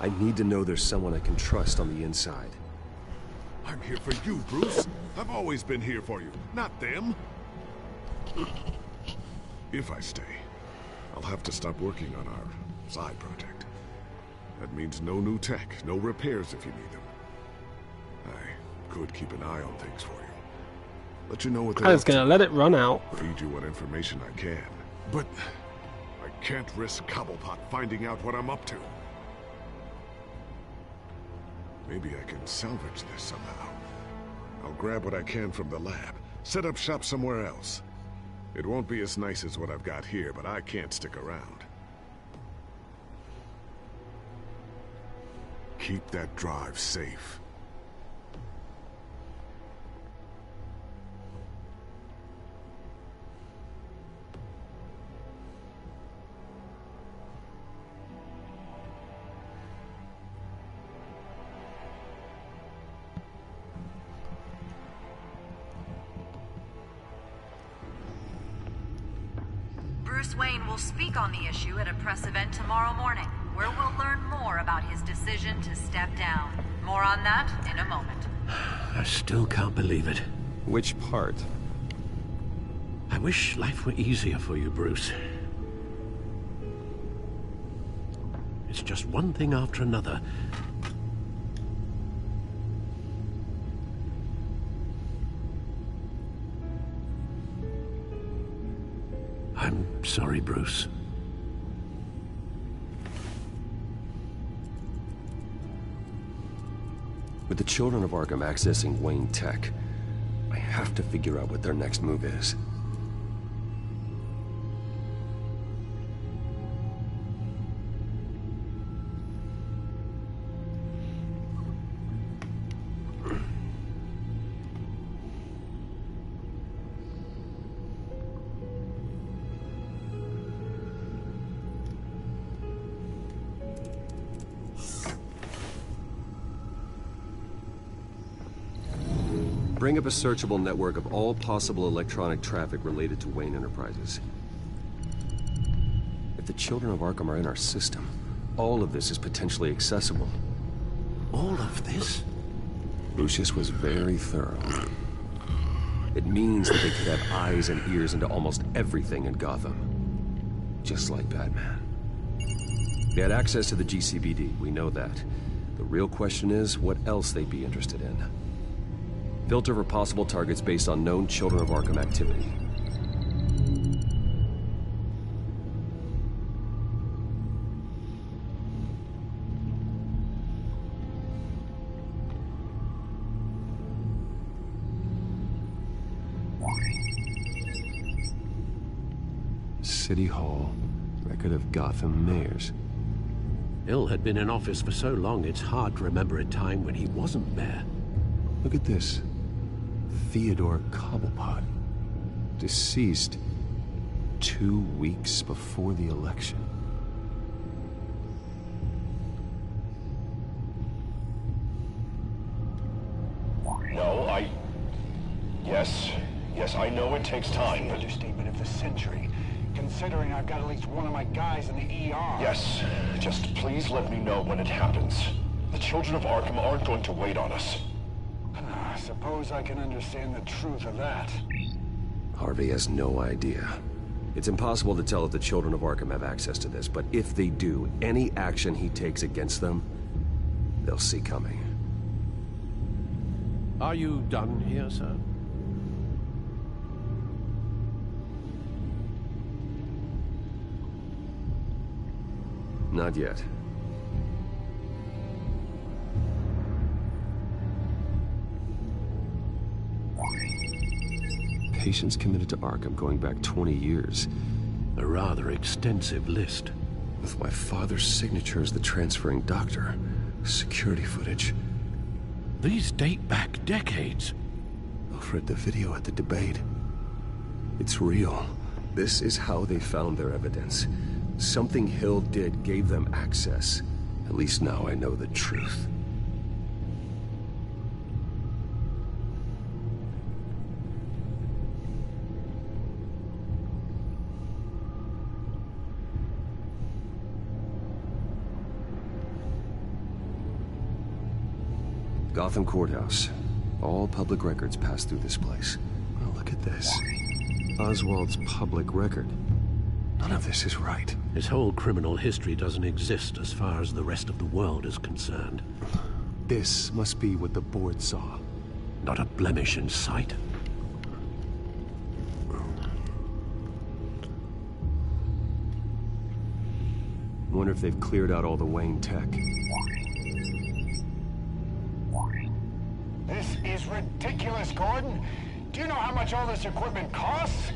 I need to know there's someone I can trust on the inside. I'm here for you, Bruce. I've always been here for you, not them. If I stay, I'll have to stop working on our side project. That means no new tech, no repairs if you need them. I could keep an eye on things for you. Let you know what they're I was gonna let it run out. Feed you what information I can. But I can't risk Cobblepot finding out what I'm up to. Maybe I can salvage this somehow. I'll grab what I can from the lab, set up shop somewhere else. It won't be as nice as what I've got here, but I can't stick around. Keep that drive safe. Bruce Wayne will speak on the issue at a press event tomorrow morning, where we'll learn more about his decision to step down. More on that in a moment. I still can't believe it. Which part? I wish life were easier for you, Bruce. It's just one thing after another. I'm sorry, Bruce. With the children of Arkham accessing Wayne Tech, I have to figure out what their next move is. Bring up a searchable network of all possible electronic traffic related to Wayne Enterprises. If the children of Arkham are in our system, all of this is potentially accessible. All of this? Lucius was very thorough. It means that they could have eyes and ears into almost everything in Gotham. Just like Batman. They had access to the GCPD, we know that. The real question is, what else they'd be interested in. Filter for possible targets based on known Children of Arkham activity. City Hall, record of Gotham mayors. Hill had been in office for so long, it's hard to remember a time when he wasn't mayor. Look at this. Theodore Cobblepot. Deceased 2 weeks before the election. No, Yes, I know it takes time, but... Understatement of the century, considering I've got at least one of my guys in the ER. Yes, just please let me know when it happens. The children of Arkham aren't going to wait on us. I suppose I can understand the truth of that. Harvey has no idea. It's impossible to tell if the children of Arkham have access to this, but if they do, any action he takes against them, they'll see coming. Are you done here, sir? Not yet. Patients committed to Arkham going back 20 years. A rather extensive list. With my father's signature as the transferring doctor. Security footage. These date back decades. Alfred, the video at the debate. It's real. This is how they found their evidence. Something Hill did gave them access. At least now I know the truth. Gotham Courthouse. All public records pass through this place. Oh, look at this. Oswald's public record. None of this is right. His whole criminal history doesn't exist as far as the rest of the world is concerned. This must be what the board saw. Not a blemish in sight. Wonder if they've cleared out all the Wayne tech. This is ridiculous, Gordon. Do you know how much all this equipment costs?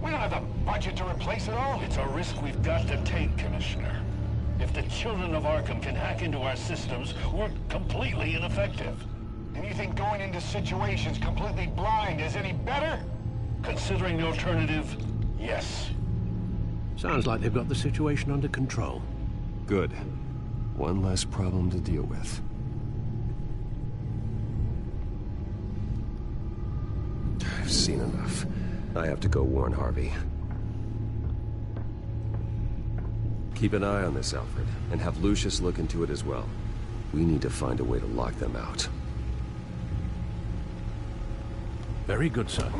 We don't have the budget to replace it all. It's a risk we've got to take, Commissioner. If the children of Arkham can hack into our systems, we're completely ineffective. And you think going into situations completely blind is any better? Considering the alternative, yes. Sounds like they've got the situation under control. Good. One less problem to deal with. I've seen enough. I have to go warn Harvey. Keep an eye on this, Alfred, and have Lucius look into it as well. We need to find a way to lock them out. Very good, sir.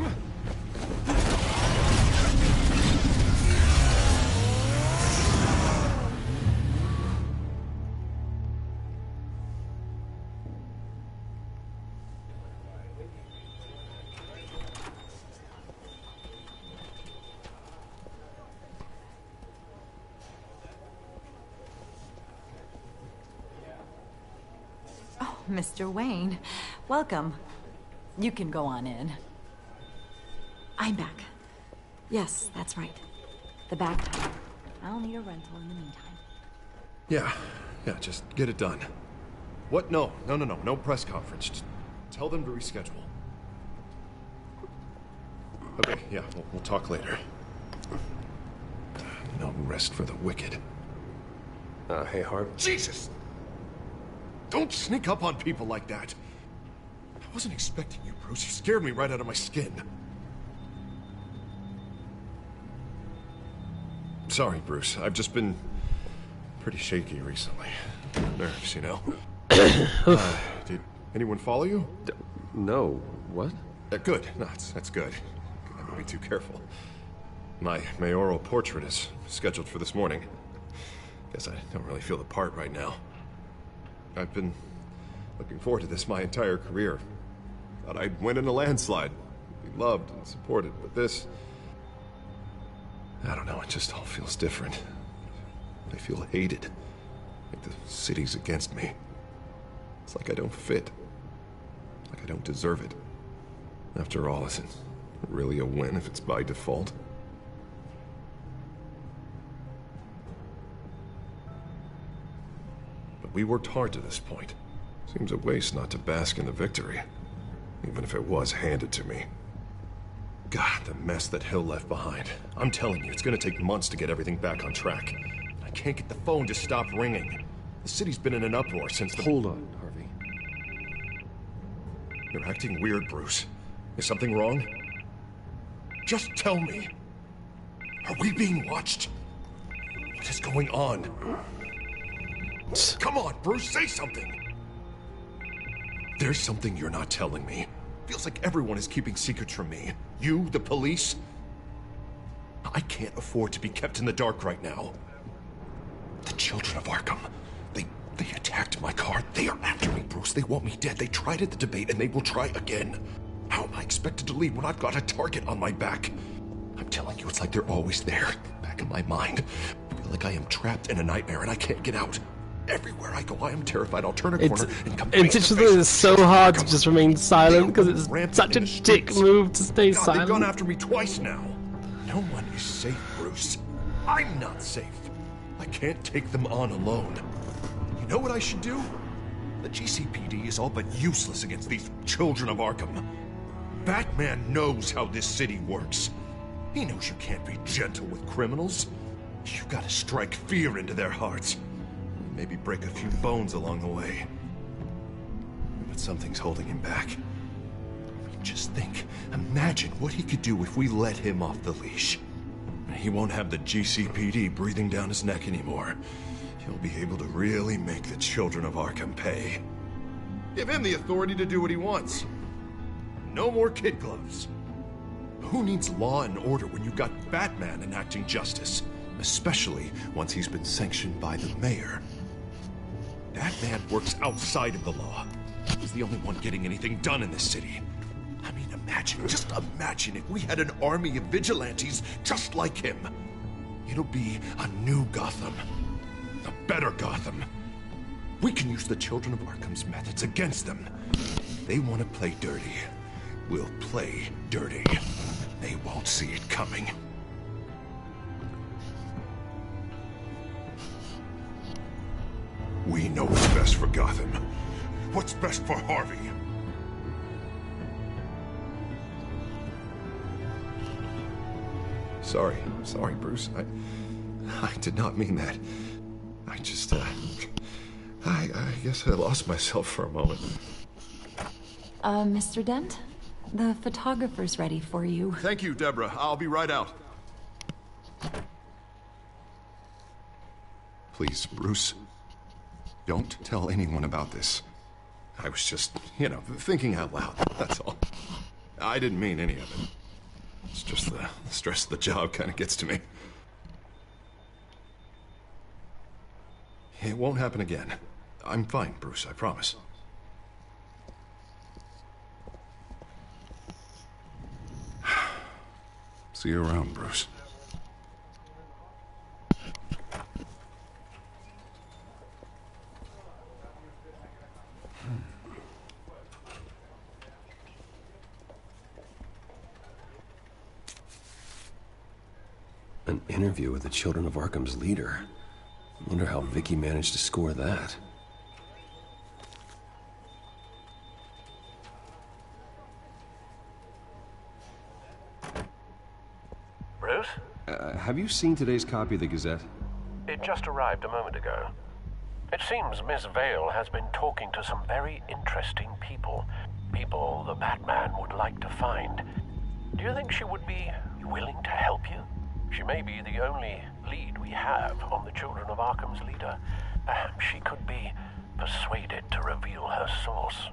Mr. Wayne, welcome. You can go on in. I'm back. Yes, that's right. The back time. I'll need a rental in the meantime. Yeah, just get it done. What? No press conference. Just tell them to reschedule. Okay, yeah, we'll talk later. No rest for the wicked. Hey, Harv. Jesus! Don't sneak up on people like that. I wasn't expecting you, Bruce. You scared me right out of my skin. Sorry, Bruce. I've just been pretty shaky recently. Nerves, you know. Did anyone follow you? No. What? Good. No, that's good. I don't be too careful. My mayoral portrait is scheduled for this morning. Guess I don't really feel the part right now. I've been looking forward to this my entire career. Thought I'd win in a landslide. Be loved and supported, but this... I don't know, it just all feels different. I feel hated. Like the city's against me. It's like I don't fit. Like I don't deserve it. After all, is it really a win if it's by default? But we worked hard to this point. Seems a waste not to bask in the victory. Even if it was handed to me. God, the mess that Hill left behind. I'm telling you, it's gonna take months to get everything back on track. I can't get the phone to stop ringing. The city's been in an uproar since the... Hold on, Harvey. You're acting weird, Bruce. Is something wrong? Just tell me. Are we being watched? What is going on? Come on, Bruce, say something! There's something you're not telling me. Feels like everyone is keeping secrets from me. You, the police. I can't afford to be kept in the dark right now. The children of Arkham. They attacked my car. They are after me, Bruce. They want me dead. They tried at the debate, and they will try again. How am I expected to leave when I've got a target on my back? I'm telling you, it's like they're always there, back in my mind. I feel like I am trapped in a nightmare, and I can't get out. Everywhere I go, I am terrified. I'll turn a corner and come face to face. It's so hard to just remain silent because it's such a dick move to stay silent. They've gone after me twice now. No one is safe, Bruce. I'm not safe. I can't take them on alone. You know what I should do? The GCPD is all but useless against these children of Arkham. Batman knows how this city works. He knows you can't be gentle with criminals. You've got to strike fear into their hearts. Maybe break a few bones along the way. But something's holding him back. Just think, imagine what he could do if we let him off the leash. He won't have the GCPD breathing down his neck anymore. He'll be able to really make the children of Arkham pay. Give him the authority to do what he wants. No more kid gloves. Who needs law and order when you've got Batman enacting justice? Especially once he's been sanctioned by the mayor. Batman works outside of the law. He's the only one getting anything done in this city. I mean, just imagine if we had an army of vigilantes just like him. It'll be a new Gotham. A better Gotham. We can use the children of Arkham's methods against them. They want to play dirty. We'll play dirty. They won't see it coming. We know what's best for Gotham. What's best for Harvey? Sorry, Bruce. I did not mean that. I just, I guess I lost myself for a moment. Mr. Dent? The photographer's ready for you. Thank you, Deborah. I'll be right out. Please, Bruce, don't tell anyone about this. I was just, thinking out loud, that's all. I didn't mean any of it. It's just the stress of the job kind of gets to me. It won't happen again. I'm fine, Bruce, I promise. See you around, Bruce. An interview with the Children of Arkham's leader. I wonder how Vicky managed to score that. Bruce? Have you seen today's copy of the Gazette? It just arrived a moment ago. It seems Miss Vale has been talking to some very interesting people. People the Batman would like to find. Do you think she would be willing to help you? She may be the only lead we have on the Children of Arkham's leader. Perhaps she could be persuaded to reveal her source.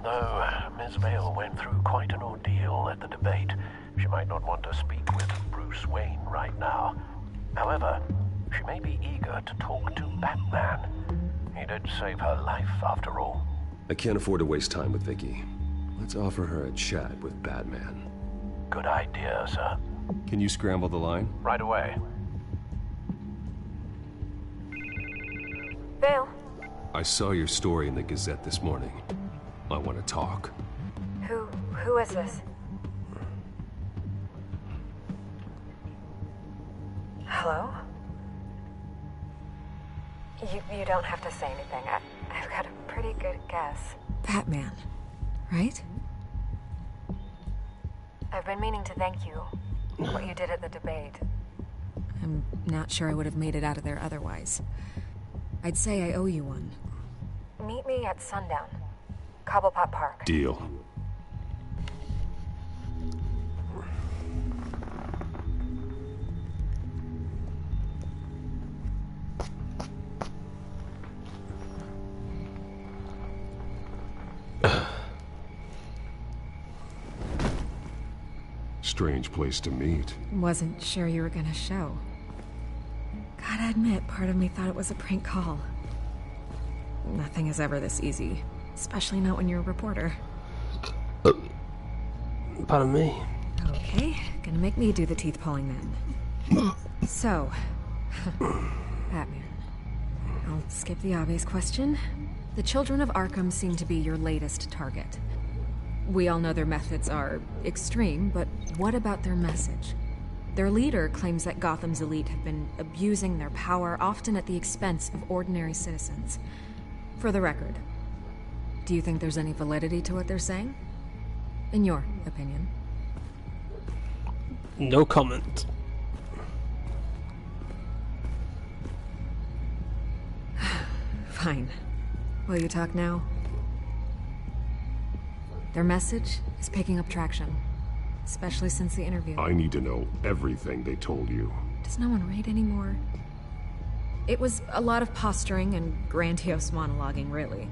Though Ms. Vale went through quite an ordeal at the debate, she might not want to speak with Bruce Wayne right now. However, she may be eager to talk to Batman. He did save her life, after all. I can't afford to waste time with Vicky. Let's offer her a chat with Batman. Good idea, sir. Can you scramble the line? Right away. Vale. I saw your story in the Gazette this morning. I want to talk. Who is this? Hello? You don't have to say anything. I've got a pretty good guess. Batman, right? I've been meaning to thank you. What you did at the debate. I'm not sure I would have made it out of there otherwise. I'd say I owe you one. Meet me at sundown. Cobblepot Park. Deal. Strange place to meet. Wasn't sure you were gonna show. Gotta admit, part of me thought it was a prank call. Nothing is ever this easy. Especially not when you're a reporter. Pardon me. Okay, gonna make me do the teeth pulling then. So, Batman. I'll skip the obvious question. The Children of Arkham seem to be your latest target. We all know their methods are extreme, but what about their message? Their leader claims that Gotham's elite have been abusing their power, often at the expense of ordinary citizens. For the record, do you think there's any validity to what they're saying? In your opinion? No comment. Fine. Will you talk now? Their message is picking up traction, especially since the interview. I need to know everything they told you. Does no one read anymore? It was a lot of posturing and grandiose monologuing, really.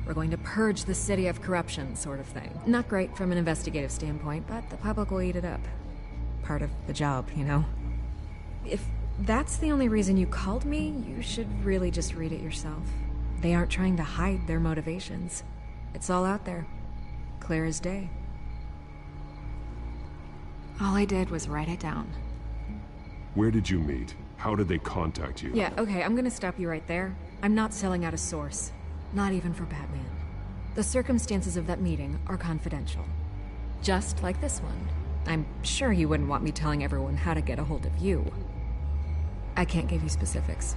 We're going to purge the city of corruption, sort of thing. Not great from an investigative standpoint, but the public will eat it up. Part of the job, you know? If that's the only reason you called me, you should really just read it yourself. They aren't trying to hide their motivations. It's all out there. Clear as day. All I did was write it down. Where did you meet? How did they contact you? Yeah, okay, I'm gonna stop you right there. I'm not selling out a source. Not even for Batman. The circumstances of that meeting are confidential. Just like this one. I'm sure you wouldn't want me telling everyone how to get a hold of you. I can't give you specifics.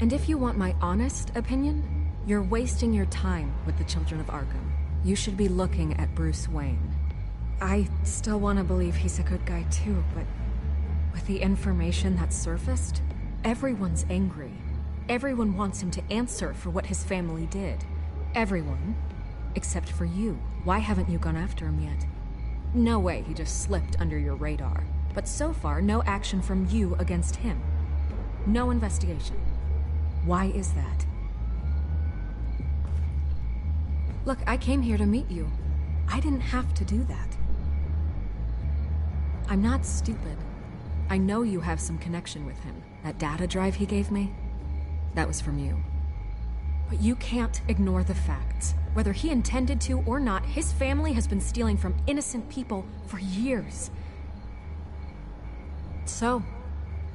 And if you want my honest opinion, you're wasting your time with the Children of Arkham. You should be looking at Bruce Wayne. I still want to believe he's a good guy too, but with the information that's surfaced, everyone's angry. Everyone wants him to answer for what his family did. Everyone, except for you. Why haven't you gone after him yet? No way he just slipped under your radar. But so far, no action from you against him. No investigation. Why is that? Look, I came here to meet you. I didn't have to do that. I'm not stupid. I know you have some connection with him. That data drive he gave me, that was from you. But you can't ignore the facts. Whether he intended to or not, his family has been stealing from innocent people for years. So,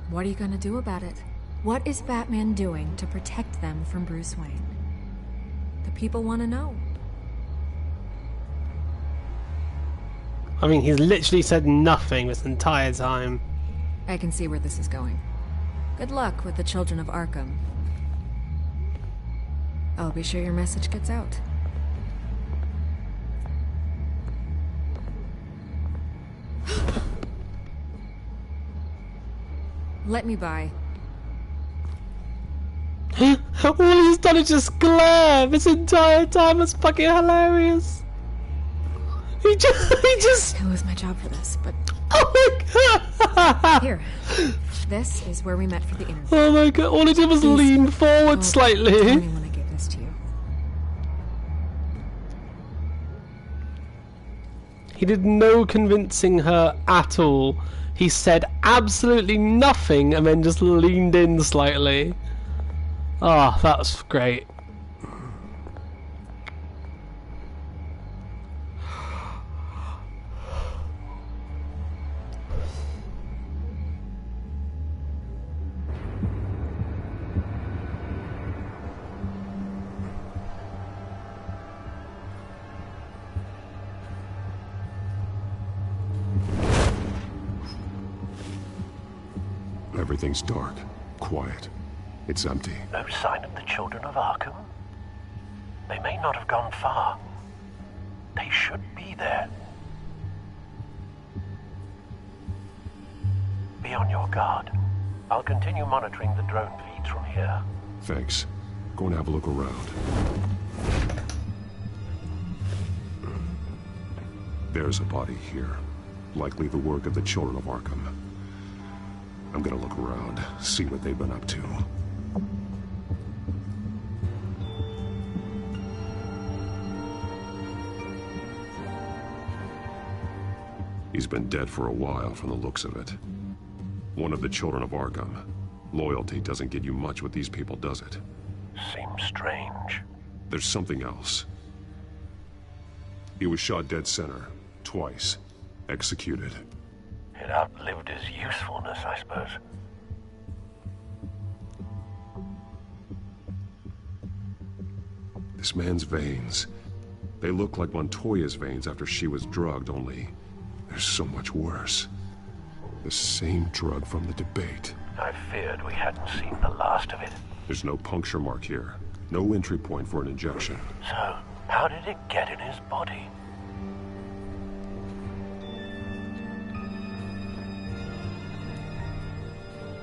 what are you gonna do about it? What is Batman doing to protect them from Bruce Wayne? The people want to know. I mean, he's literally said nothing this entire time. I can see where this is going. Good luck with the Children of Arkham. I'll be sure your message gets out. Let me by. All he's done is just glare this entire time. It's fucking hilarious. He just... I lose my job for this, but... Oh my god! Here. This is where we met for the interview. Oh my god, all he did was lean forward slightly. Tell me when I give this to you. He did no convincing her at all. He said absolutely nothing and then just leaned in slightly. Ah, that was great. Everything's dark, quiet. It's empty. No sign of the Children of Arkham? They may not have gone far. They should be there. Be on your guard. I'll continue monitoring the drone feeds from here. Thanks. Go and have a look around. There's a body here. Likely the work of the Children of Arkham. I'm gonna look around, see what they've been up to. He's been dead for a while from the looks of it. One of the Children of Arkham. Loyalty doesn't get you much with these people, does it? Seems strange. There's something else. He was shot dead center, twice. Executed. It outlived his usefulness, I suppose. This man's veins. They look like Montoya's veins after she was drugged, only they're There's so much worse. The same drug from the debate. I feared we hadn't seen the last of it. There's no puncture mark here. No entry point for an injection. So, how did it get in his body?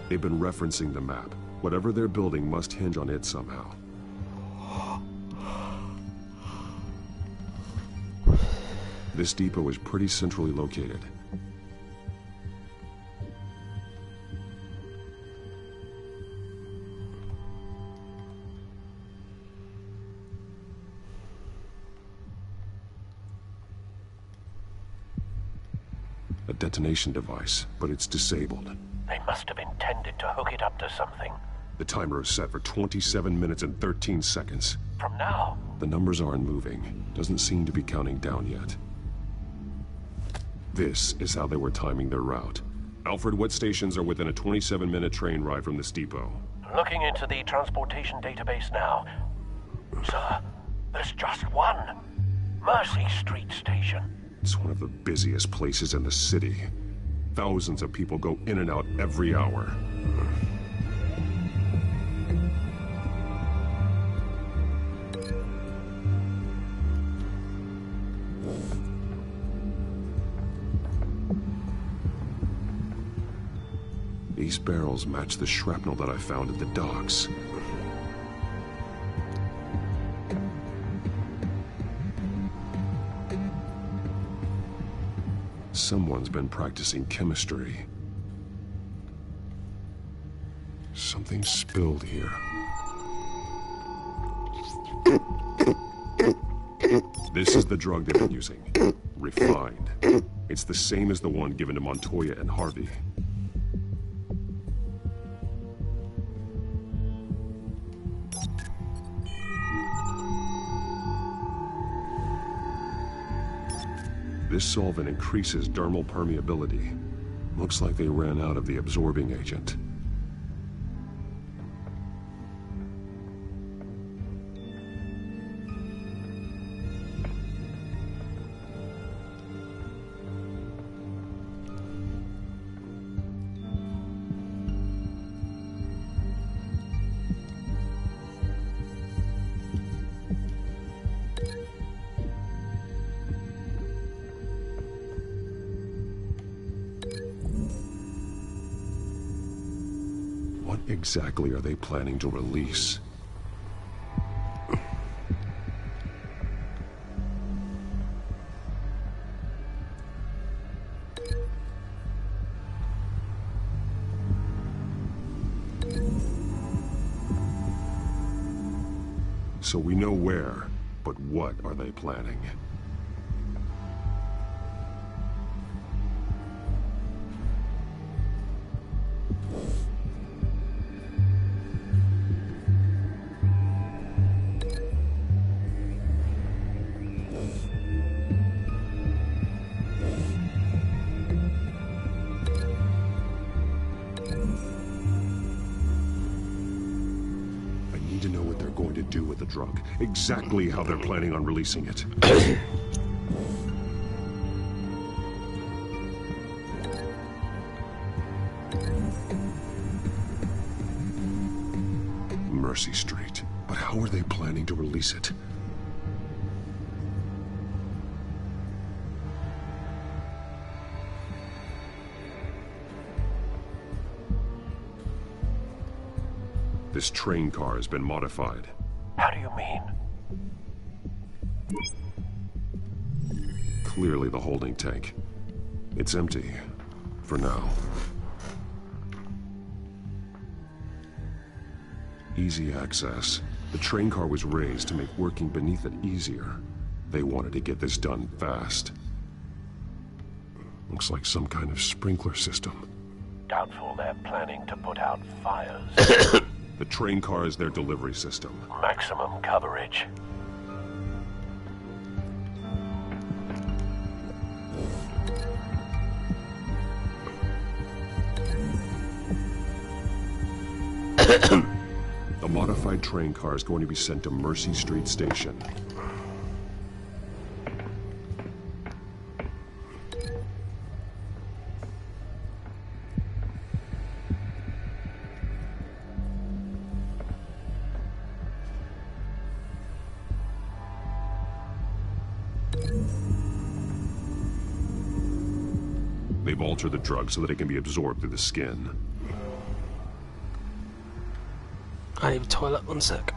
They've been referencing the map. Whatever they're building must hinge on it somehow. This depot is pretty centrally located. A detonation device, but it's disabled. They must have intended to hook it up to something. The timer is set for 27 minutes and 13 seconds. From now? The numbers aren't moving. Doesn't seem to be counting down yet. This is how they were timing their route. Alfred, what stations are within a 27-minute train ride from this depot? Looking into the transportation database now. Sir, there's just one. Mercy Street Station. It's one of the busiest places in the city. Thousands of people go in and out every hour. These barrels match the shrapnel that I found at the docks. Someone's been practicing chemistry. Something spilled here. This is the drug they've been using. Refined. It's the same as the one given to Montoya and Harvey. This solvent increases dermal permeability. Looks like they ran out of the absorbing agent. What exactly are they planning to release? So we know where, but what are they planning? To know what they're going to do with the drug. Exactly how they're planning on releasing it. Mercy Street. But how are they planning to release it? This train car has been modified. How do you mean? Clearly the holding tank. It's empty. For now. Easy access. The train car was raised to make working beneath it easier. They wanted to get this done fast. Looks like some kind of sprinkler system. Doubtful they're planning to put out fires. The train car is their delivery system. Maximum coverage. The modified train car is going to be sent to Mercy Street Station. They've altered the drug so that it can be absorbed through the skin. I need a toilet, 1 sec.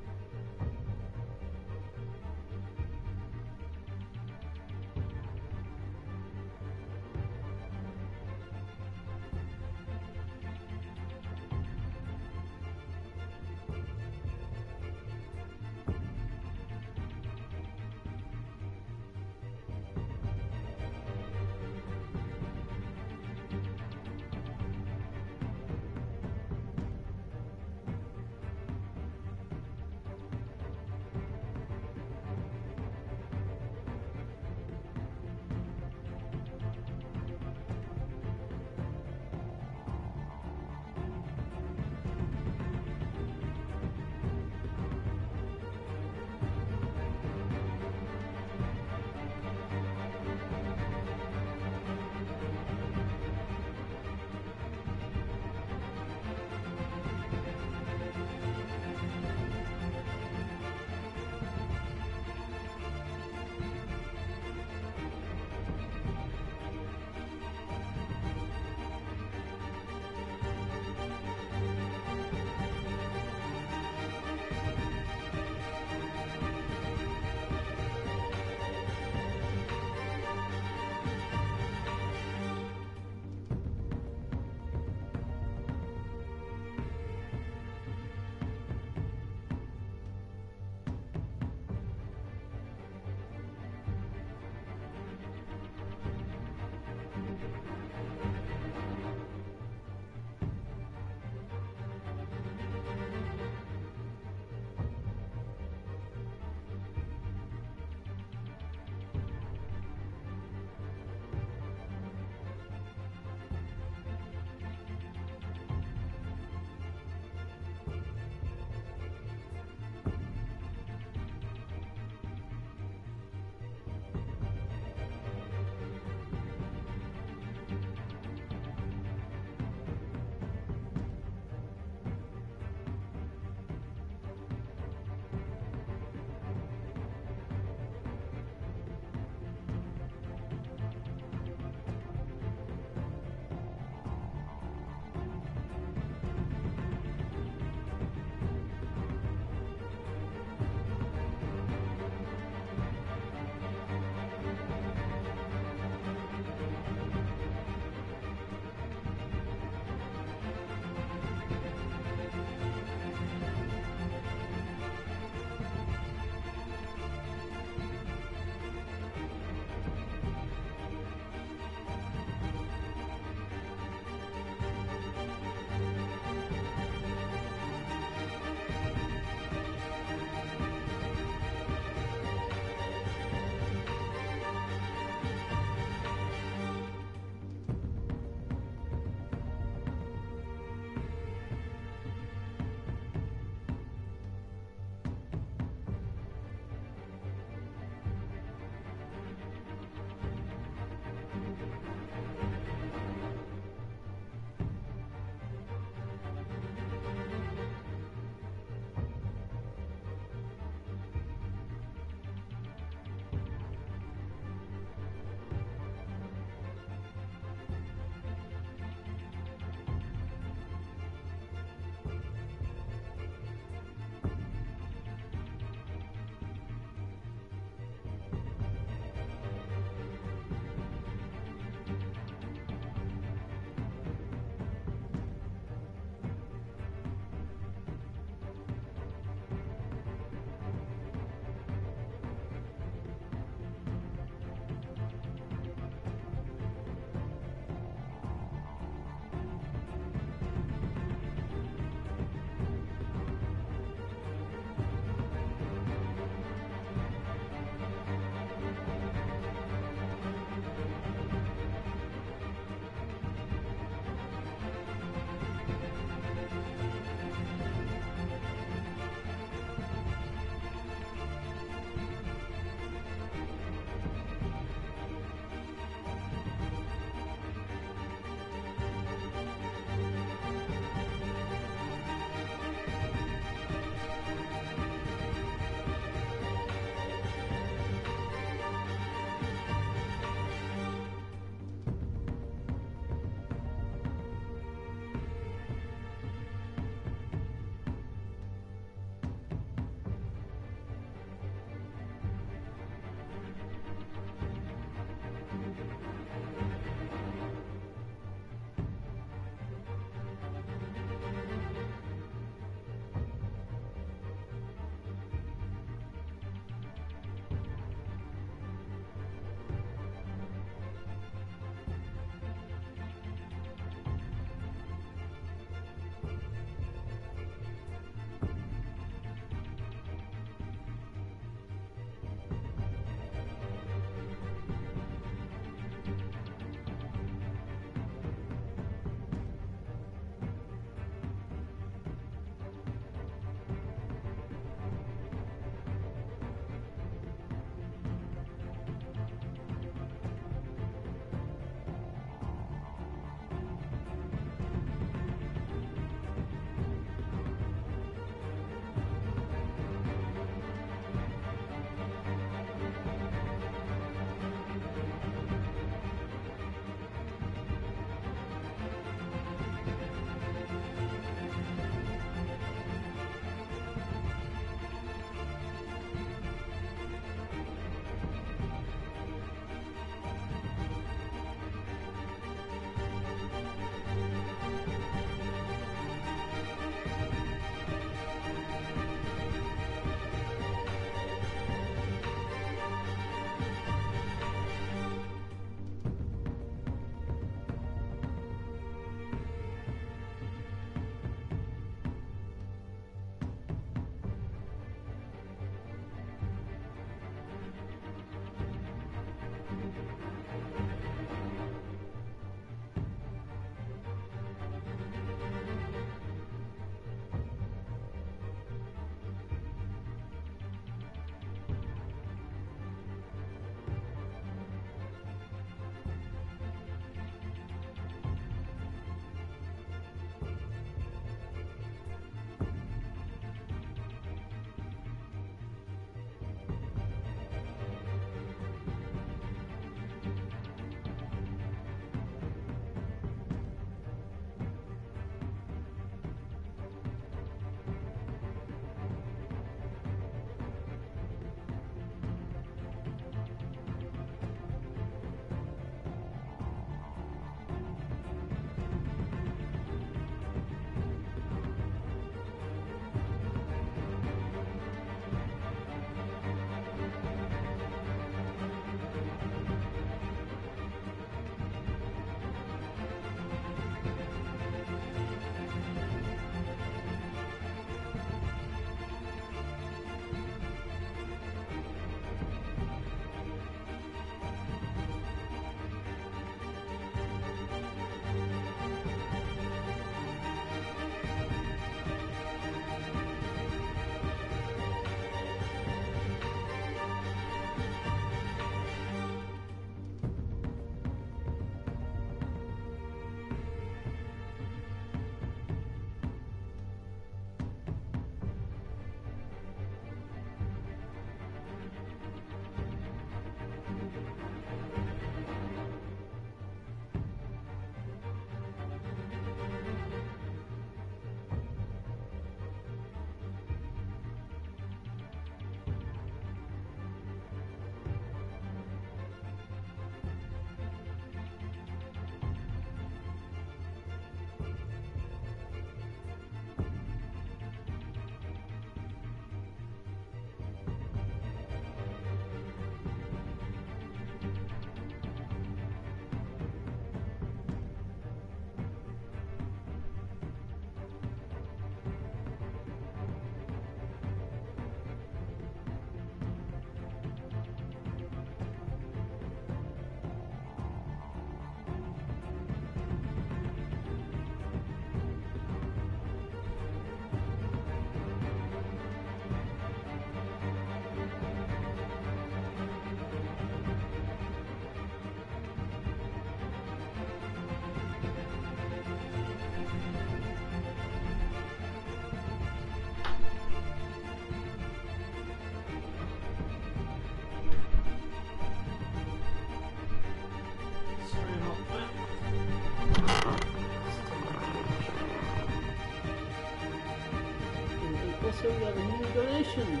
donation.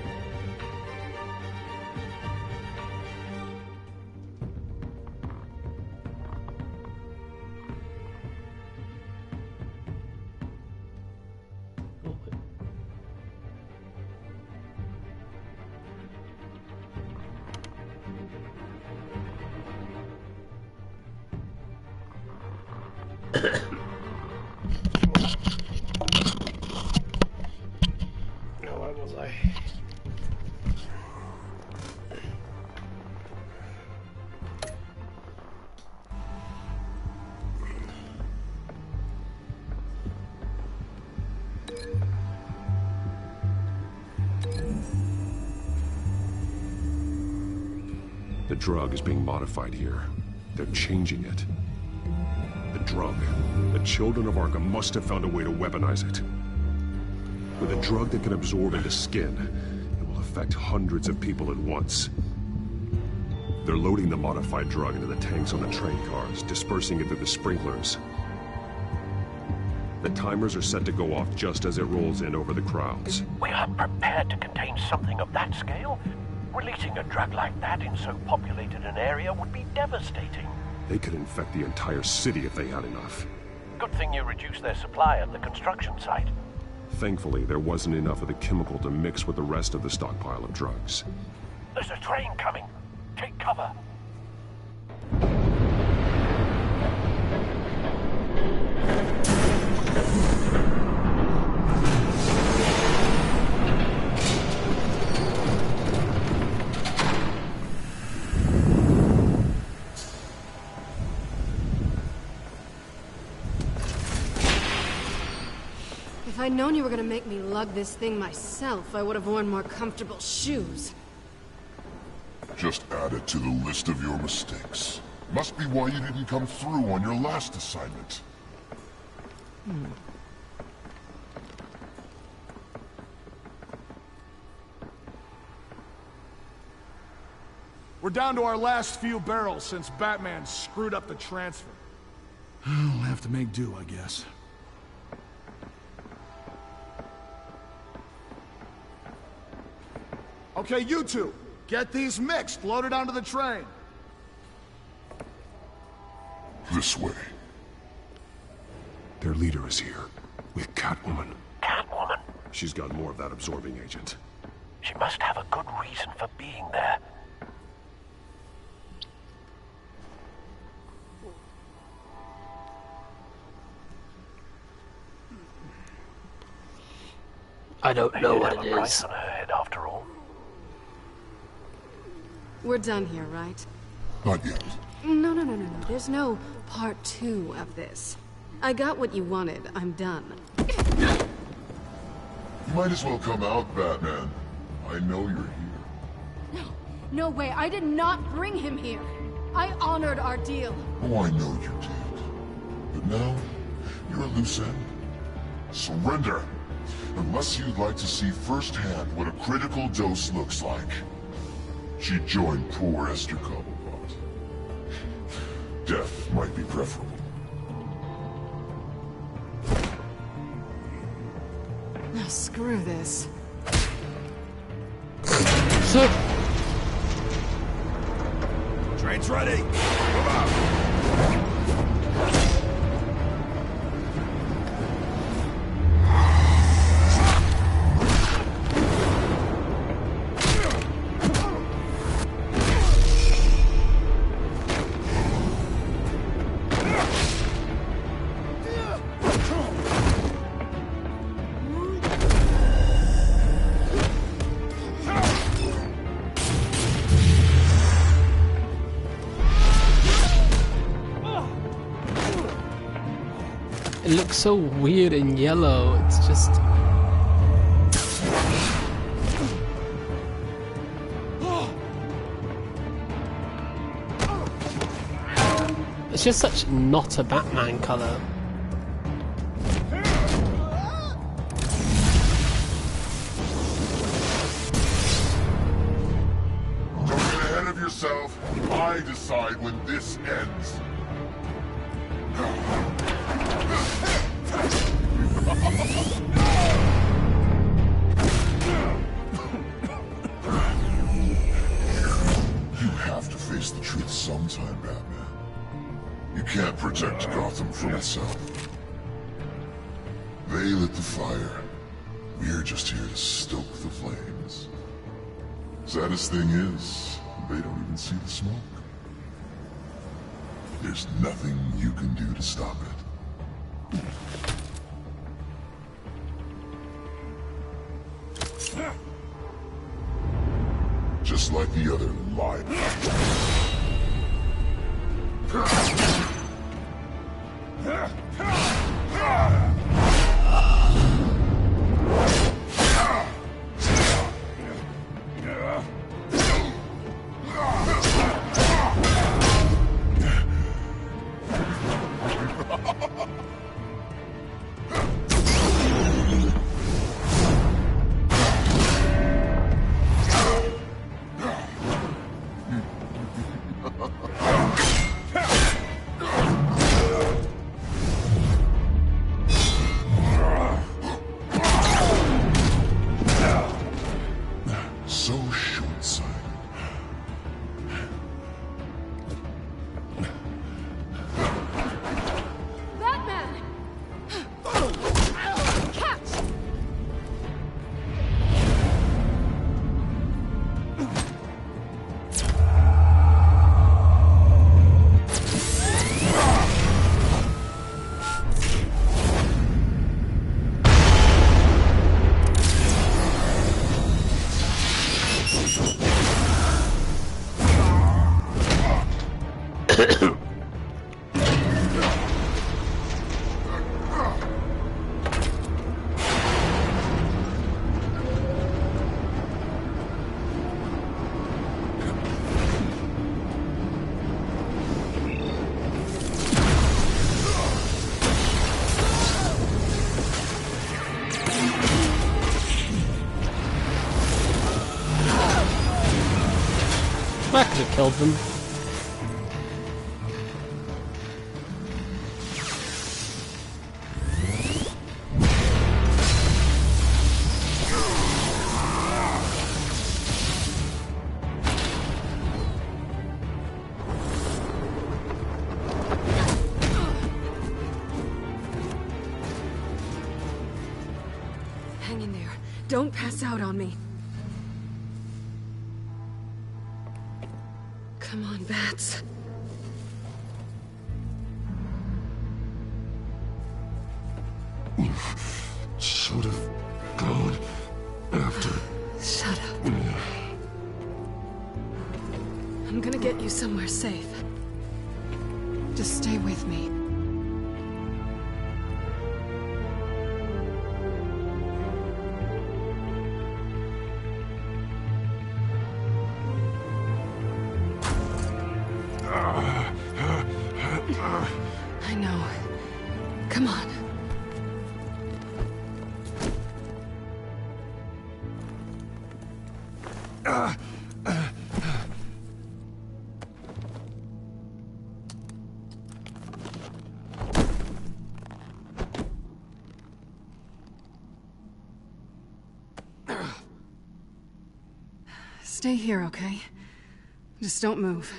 Where was I? The drug is being modified here. They're changing it. The drug. The children of Arkham must have found a way to weaponize it. With a drug that can absorb into skin, it will affect hundreds of people at once. They're loading the modified drug into the tanks on the train cars, dispersing it through the sprinklers. The timers are set to go off just as it rolls in over the crowds. We aren't prepared to contain something of that scale. Releasing a drug like that in so populated an area would be devastating. They could infect the entire city if they had enough. Good thing you reduced their supply at the construction site. Thankfully, there wasn't enough of the chemical to mix with the rest of the stockpile of drugs. There's a train coming. Take cover. If I'd known you were gonna make me lug this thing myself, I would have worn more comfortable shoes. Just add it to the list of your mistakes. Must be why you didn't come through on your last assignment. We're down to our last few barrels since Batman screwed up the transfer. We'll have to make do, I guess. Okay, you two, get these mixed, loaded onto the train. This way. Their leader is here, with Catwoman. Catwoman? She's got more of that absorbing agent. She must have a good reason for being there. I don't know what it Have a price is. on her head after all. We're done here, right? Not yet. No. There's no part 2 of this. I got what you wanted. I'm done. You might as well come out, Batman. I know you're here. No way. I did not bring him here. I honored our deal. Oh, I know you did. But now, you're a loose end. Surrender! Unless you'd like to see firsthand what a critical dose looks like. She joined poor Esther Cobblepot. Death might be preferable. Now screw this. Train's ready. Move out. It looks so weird in yellow. It's just... It's just such not a Batman colour. Don't get ahead of yourself. I decide when this ends. sometime, Batman. You can't protect Gotham from itself. They lit the fire. We're just here to stoke the flames. Saddest thing is, they don't even see the smoke. There's nothing you can do to stop it. Just like the other lied. That could have killed them. Hang in there. Don't pass out on me. Come on, Bats. You should have gone after. Shut up. I'm gonna get you somewhere safe. Just stay with me. I know. Come on. Stay here, okay? Just don't move.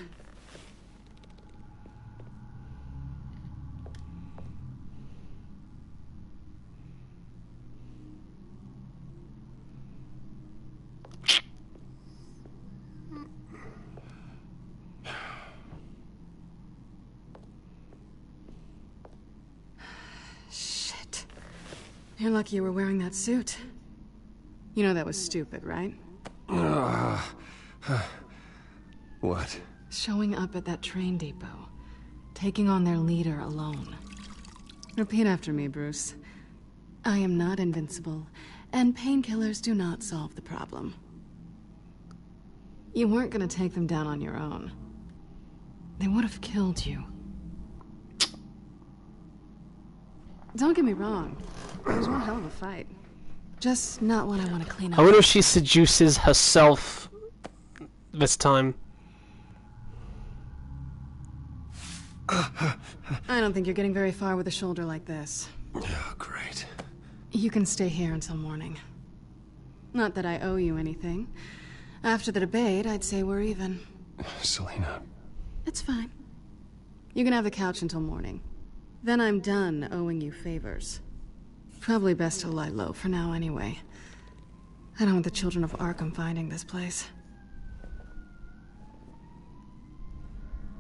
Shit. You're lucky you were wearing that suit. You know that was stupid, right? What? Showing up at that train depot. Taking on their leader alone. Repeat after me, Bruce. I am not invincible, and painkillers do not solve the problem. You weren't gonna take them down on your own. They would have killed you. Don't get me wrong. It was one hell of a fight. Just not one I want to clean up. I wonder if she seduces herself this time. I don't think you're getting very far with a shoulder like this. Oh, great. You can stay here until morning. Not that I owe you anything. After the debate, I'd say we're even. Selena. It's fine. You can have the couch until morning. Then I'm done owing you favors. Probably best to lie low for now anyway. I don't want the children of Arkham finding this place.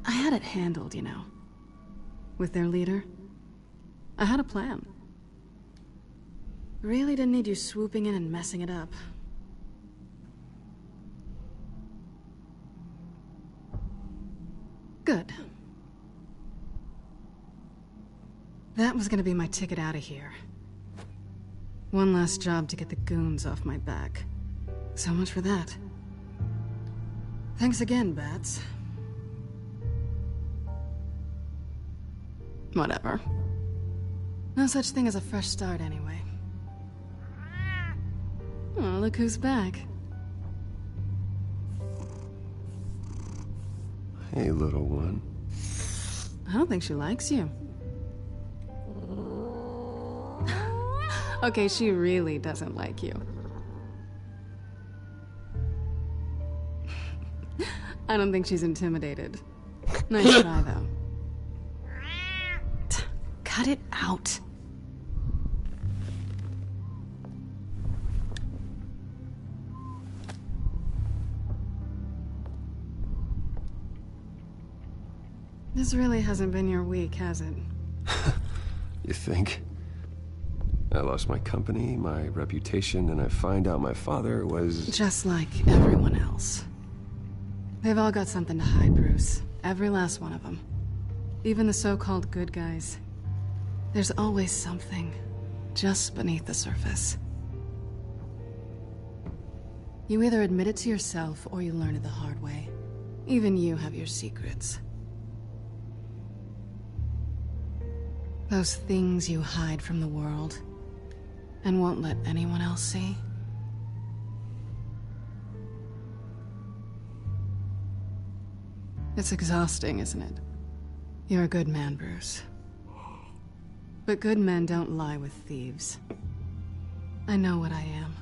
I had it handled, you know. With their leader. I had a plan. Really didn't need you swooping in and messing it up. Good. That was gonna be my ticket out of here. One last job to get the goons off my back. So much for that. Thanks again, Bats. Whatever. No such thing as a fresh start anyway. Oh, look who's back. Hey, little one. I don't think she likes you. Okay, she really doesn't like you. I don't think she's intimidated. Nice try, though. Cut it out. This really hasn't been your week, has it? You think? I lost my company, my reputation, and I find out my father was... Just like everyone else. They've all got something to hide, Bruce. Every last one of them. Even the so-called good guys. There's always something just beneath the surface. You either admit it to yourself or you learn it the hard way. Even you have your secrets. Those things you hide from the world and won't let anyone else see. It's exhausting, isn't it? You're a good man, Bruce. But good men don't lie with thieves. I know what I am.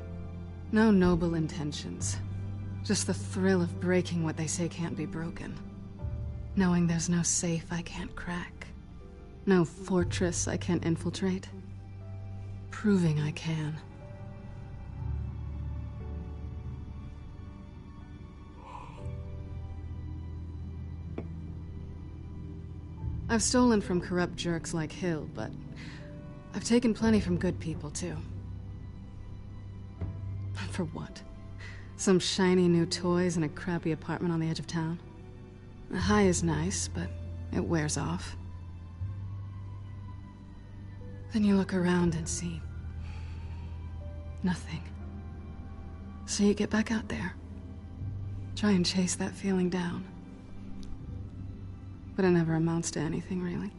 No noble intentions. Just the thrill of breaking what they say can't be broken. Knowing there's no safe I can't crack. No fortress I can't infiltrate. Proving I can. I've stolen from corrupt jerks like Hill, but I've taken plenty from good people, too. For what? Some shiny new toys and a crappy apartment on the edge of town? The high is nice, but it wears off. Then you look around and see nothing. So you get back out there. Try and chase that feeling down. But it never amounts to anything, really.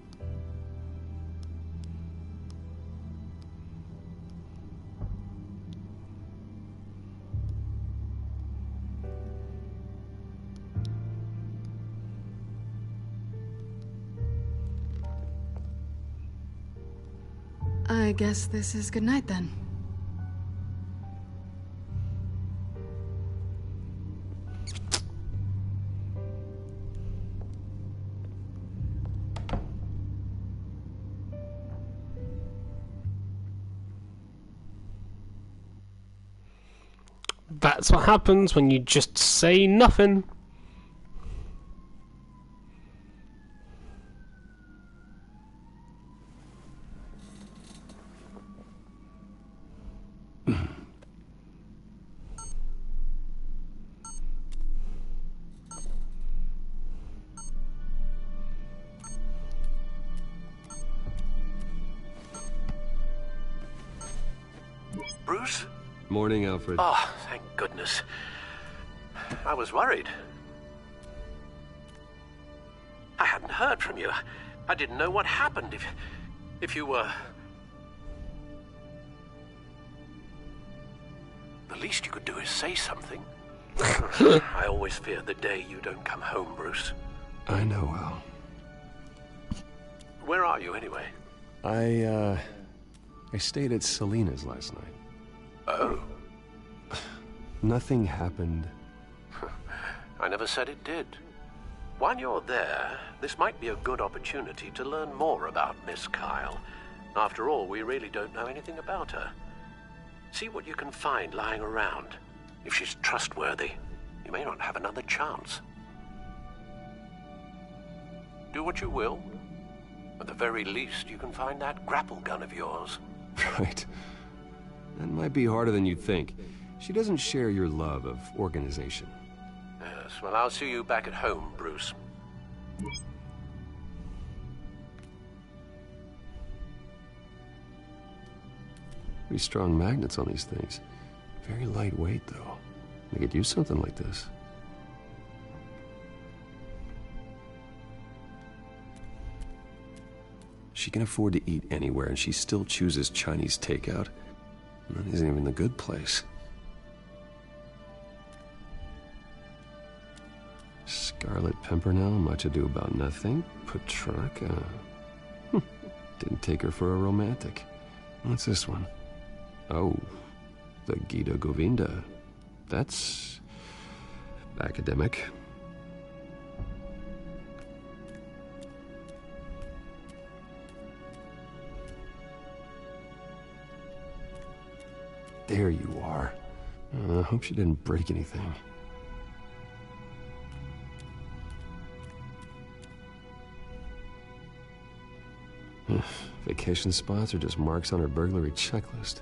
I guess this is good night then. That's what happens when you just say nothing. Bruce? Morning, Alfred. Oh, thank goodness. I was worried. I hadn't heard from you. I didn't know what happened if you were... The least you could do is say something. I always fear the day you don't come home, Bruce. I know, Al. Where are you, anyway? I stayed at Selena's last night. Oh. Nothing happened. I never said it did. While you're there, this might be a good opportunity to learn more about Miss Kyle. After all, we really don't know anything about her. See what you can find lying around. If she's trustworthy, you may not have another chance. Do what you will. At the very least, you can find that grapple gun of yours. Right. That might be harder than you'd think. She doesn't share your love of organization. Yes, well, I'll see you back at home, Bruce. Pretty strong magnets on these things. Very lightweight, though. They could use something like this. She can afford to eat anywhere, and she still chooses Chinese takeout. That isn't even the good place. Scarlet Pimpernel, Much Ado About Nothing, Petrarca. Didn't take her for a romantic. What's this one? Oh, the Gita Govinda. That's academic. There you are. I hope she didn't break anything. Vacation spots are just marks on her burglary checklist.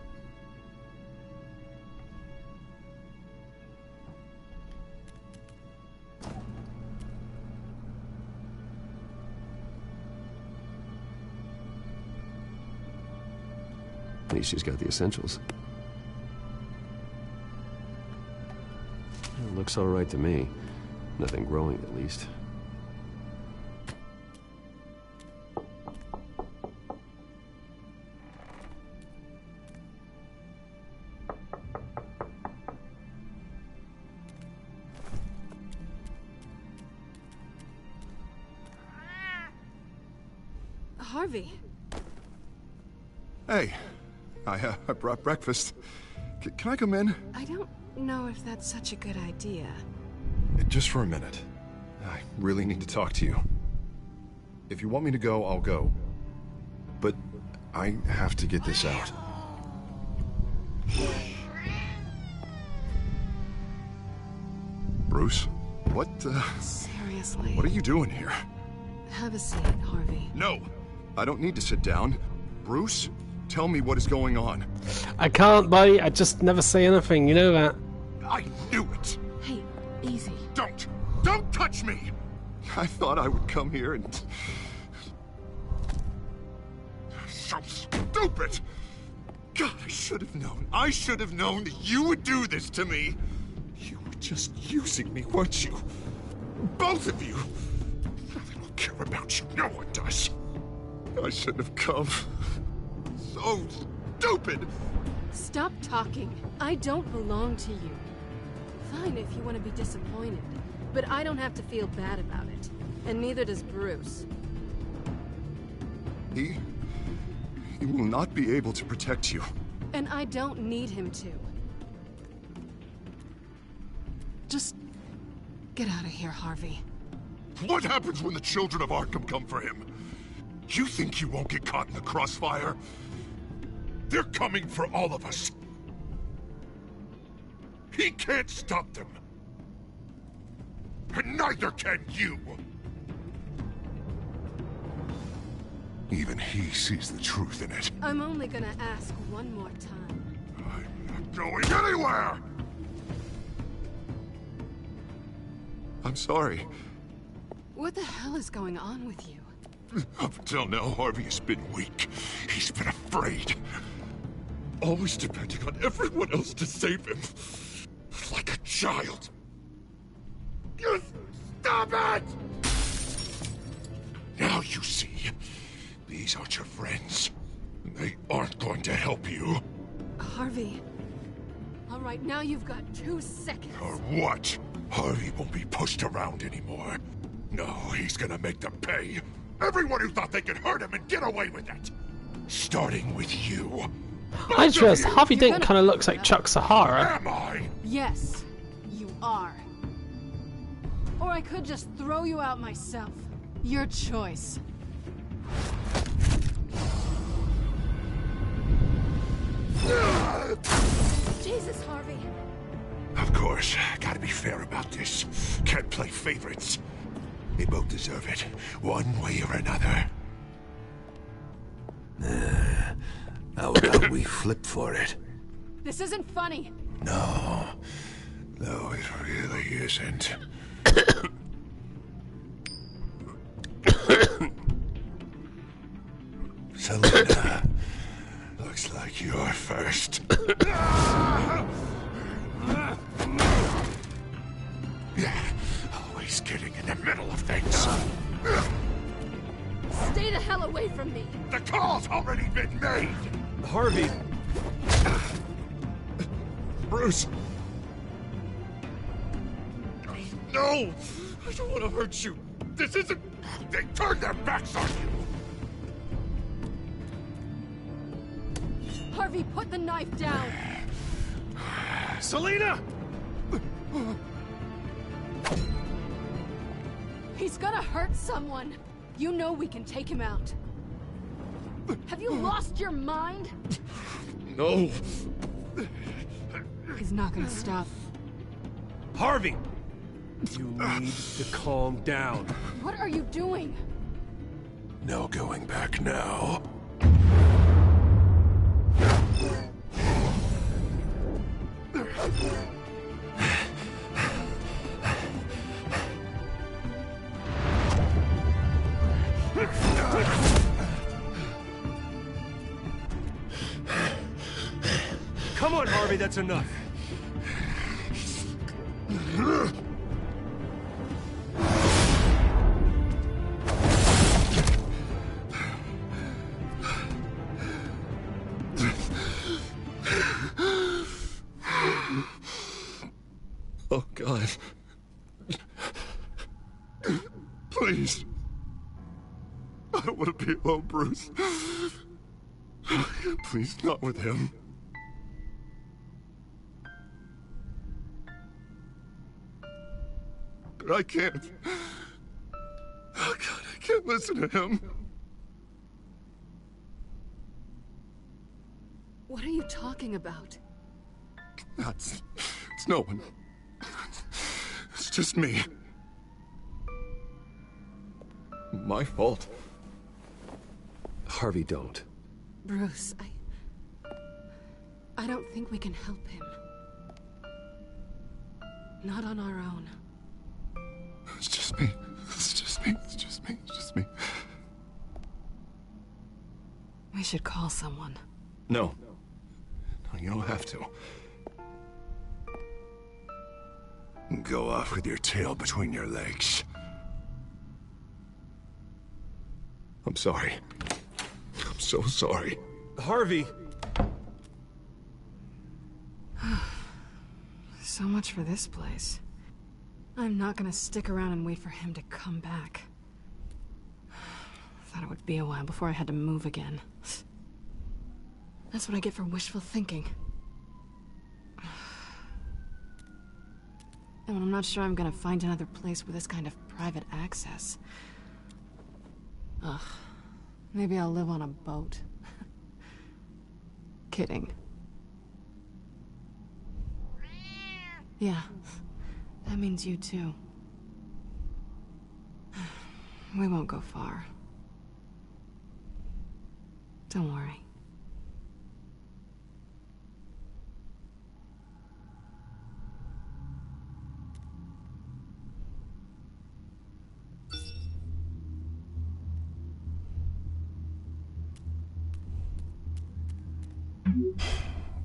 At least she's got the essentials. It looks all right to me. Nothing growing, at least. Harvey. Hey, I brought breakfast. Can I come in? I don't know if that's such a good idea. Just for a minute. I really need to talk to you. If you want me to go, I'll go. But I have to get this out. Bruce? What, Seriously? What are you doing here? Have a seat, Harvey. No! I don't need to sit down. Bruce, tell me what is going on. I can't, buddy. I just never say anything. You know that. I knew it! Hey, easy. Don't! Don't touch me! I thought I would come here and... So stupid! God, I should have known. I should have known that you would do this to me. You were just using me, weren't you? Both of you! I don't care about you. No one does. I shouldn't have come. So stupid! Stop talking. I don't belong to you. Fine if you want to be disappointed, but I don't have to feel bad about it. And neither does Bruce. He will not be able to protect you. And I don't need him to. Just get out of here, Harvey. What happens when the children of Arkham come for him? You think you won't get caught in the crossfire? They're coming for all of us. He can't stop them. And neither can you. Even he sees the truth in it. I'm only gonna ask one more time. I'm not going anywhere! I'm sorry. What the hell is going on with you? Up until now, Harvey has been weak. He's been afraid. Always depending on everyone else to save him. Like a child. You stop it! Now you see. These aren't your friends. They aren't going to help you. Harvey. All right, now you've got 2 seconds. Or what? Harvey won't be pushed around anymore. No, he's gonna make them pay. Everyone who thought they could hurt him and get away with it. Starting with you. I just Harvey Dent kind of looks like Chuck Sahara. Am I? Yes, you are. Or I could just throw you out myself. Your choice. Jesus, Harvey. Of course, gotta be fair about this. Can't play favorites. They both deserve it, one way or another. How about we flip for it? This isn't funny. No, it really isn't. Selena, looks like you're first. Always getting in the middle of things. Stay the hell away from me. The call's already been made. Harvey. Bruce. No! I don't want to hurt you. This isn't... They turned their backs on you. Harvey, put the knife down. Selena! He's gonna hurt someone. You know we can take him out. Have you lost your mind? No. He's not gonna stop. Harvey! You need to calm down. What are you doing? No going back now. Come on, Harvey, that's enough. Oh, God. Please. I don't want to be alone, Bruce. Please, not with him. But I can't. Oh, God, I can't listen to him. What are you talking about? It's no one. It's just me. My fault. Harvey, don't. Bruce, I don't think we can help him. Not on our own. It's just me. It's just me. It's just me. It's just me. We should call someone. No. No, you don't have to. Go off with your tail between your legs. I'm sorry. I'm so sorry. Harvey! So much for this place. I'm not gonna stick around and wait for him to come back. Thought it would be a while before I had to move again. That's what I get for wishful thinking. And I'm not sure I'm gonna find another place with this kind of private access. Ugh. Maybe I'll live on a boat. Kidding. Yeah. That means you too. We won't go far. Don't worry.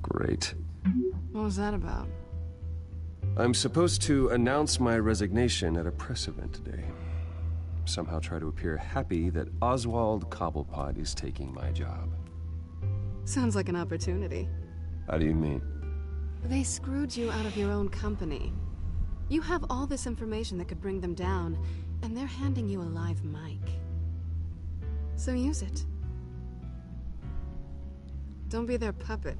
Great. What was that about? I'm supposed to announce my resignation at a press event today. Somehow try to appear happy that Oswald Cobblepot is taking my job. Sounds like an opportunity. How do you mean? They screwed you out of your own company. You have all this information that could bring them down, and they're handing you a live mic. So use it. Don't be their puppet.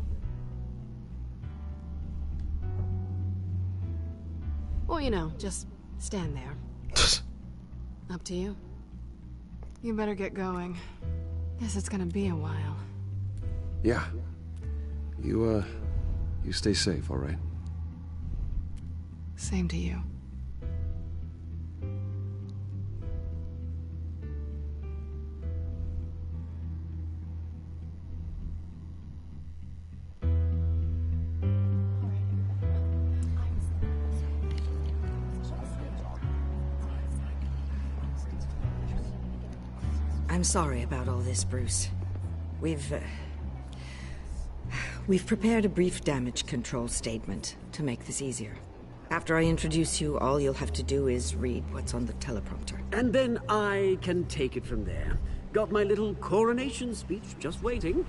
Well, you know, just Stand there. Up to you. You better get going. Guess it's gonna be a while. Yeah. You stay safe, all right? Same to you. I'm sorry about all this, Bruce. We've prepared a brief damage control statement to make this easier. After I introduce you, all you'll have to do is read what's on the teleprompter. And then I can take it from there. Got my little coronation speech just waiting.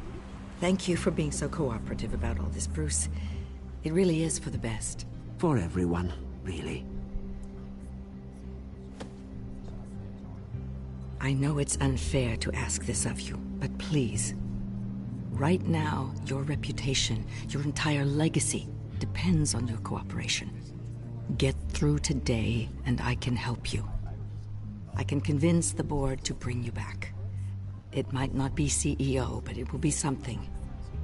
Thank you for being so cooperative about all this, Bruce. It really is for the best. For everyone, really. I know it's unfair to ask this of you, but please. Right now, your reputation, your entire legacy, depends on your cooperation. Get through today, and I can help you. I can convince the board to bring you back. It might not be CEO, but it will be something.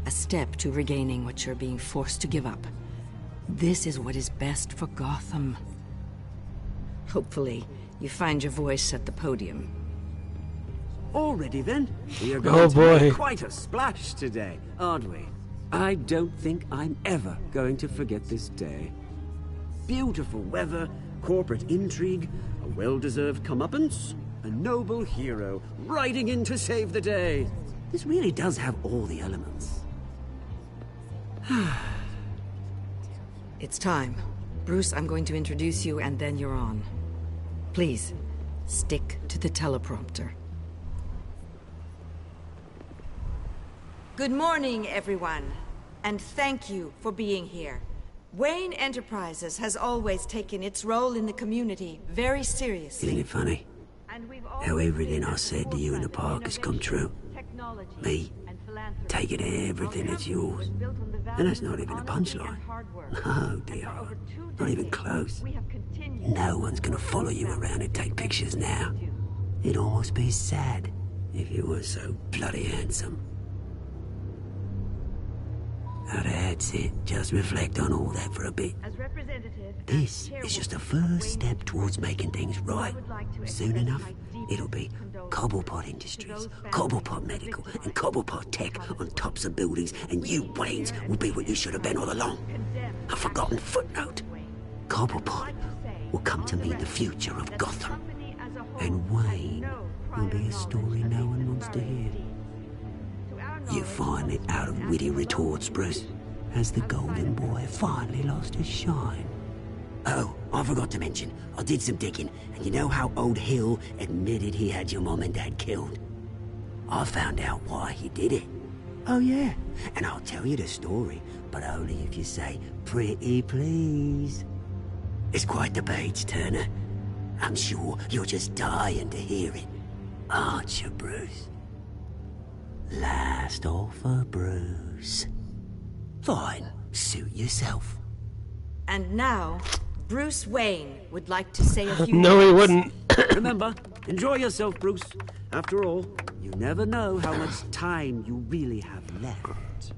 A step to regaining what you're being forced to give up. This is what is best for Gotham. Hopefully, you find your voice at the podium. Already then, we are going to boy. make quite a splash today, aren't we? I don't think I'm ever going to forget this day. Beautiful weather, corporate intrigue, a well-deserved comeuppance, a noble hero riding in to save the day. This really does have all the elements. It's time. Bruce, I'm going to introduce you and then you're on. Please, stick to the teleprompter. Good morning, everyone, and thank you for being here. Wayne Enterprises has always taken its role in the community very seriously. Isn't it funny? How everything I said to you in the park has come true. Me, taking everything that's yours. And that's not even a punchline. No, dear. Not even close. No one's gonna follow you around and take pictures now. It'd almost be sad if you were so bloody handsome. Now that's it. Just reflect on all that for a bit. This is just the first step towards making things right. Soon enough, it'll be Cobblepot Industries, Cobblepot Medical, and Cobblepot Tech on tops of buildings, and you, Waynes, will be what you should have been all along. A forgotten footnote. Cobblepot will come to mean the future of Gotham. And Wayne will be a story no one wants to hear. You finally out of witty retorts, Bruce. Has the golden boy finally lost his shine? Oh, I forgot to mention, I did some digging, and you know how old Hill admitted he had your mom and dad killed? I found out why he did it. Oh yeah, and I'll tell you the story, but only if you say, pretty please. It's quite the page turner. I'm sure you're just dying to hear it. Aren't you, Bruce? Last offer, Bruce. Fine, suit yourself. And now, Bruce Wayne would like to say a few No, words. he wouldn't. Remember, enjoy yourself, Bruce. After all, you never know how much time you really have left.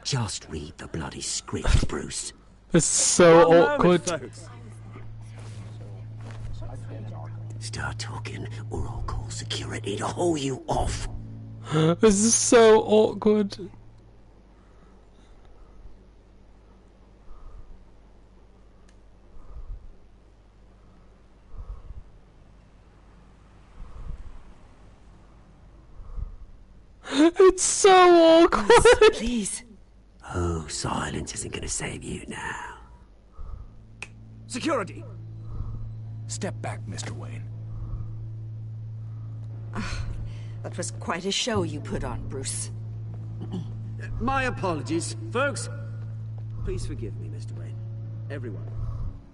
Just read the bloody script, Bruce. It's so awkward. Start talking, or I'll call security to haul you off. This is so awkward. It's so awkward. Please. Oh, silence isn't gonna save you now. Security! Step back, Mr. Wayne. That was quite a show you put on, Bruce. My apologies, folks. Please forgive me, Mr. Wayne. Everyone.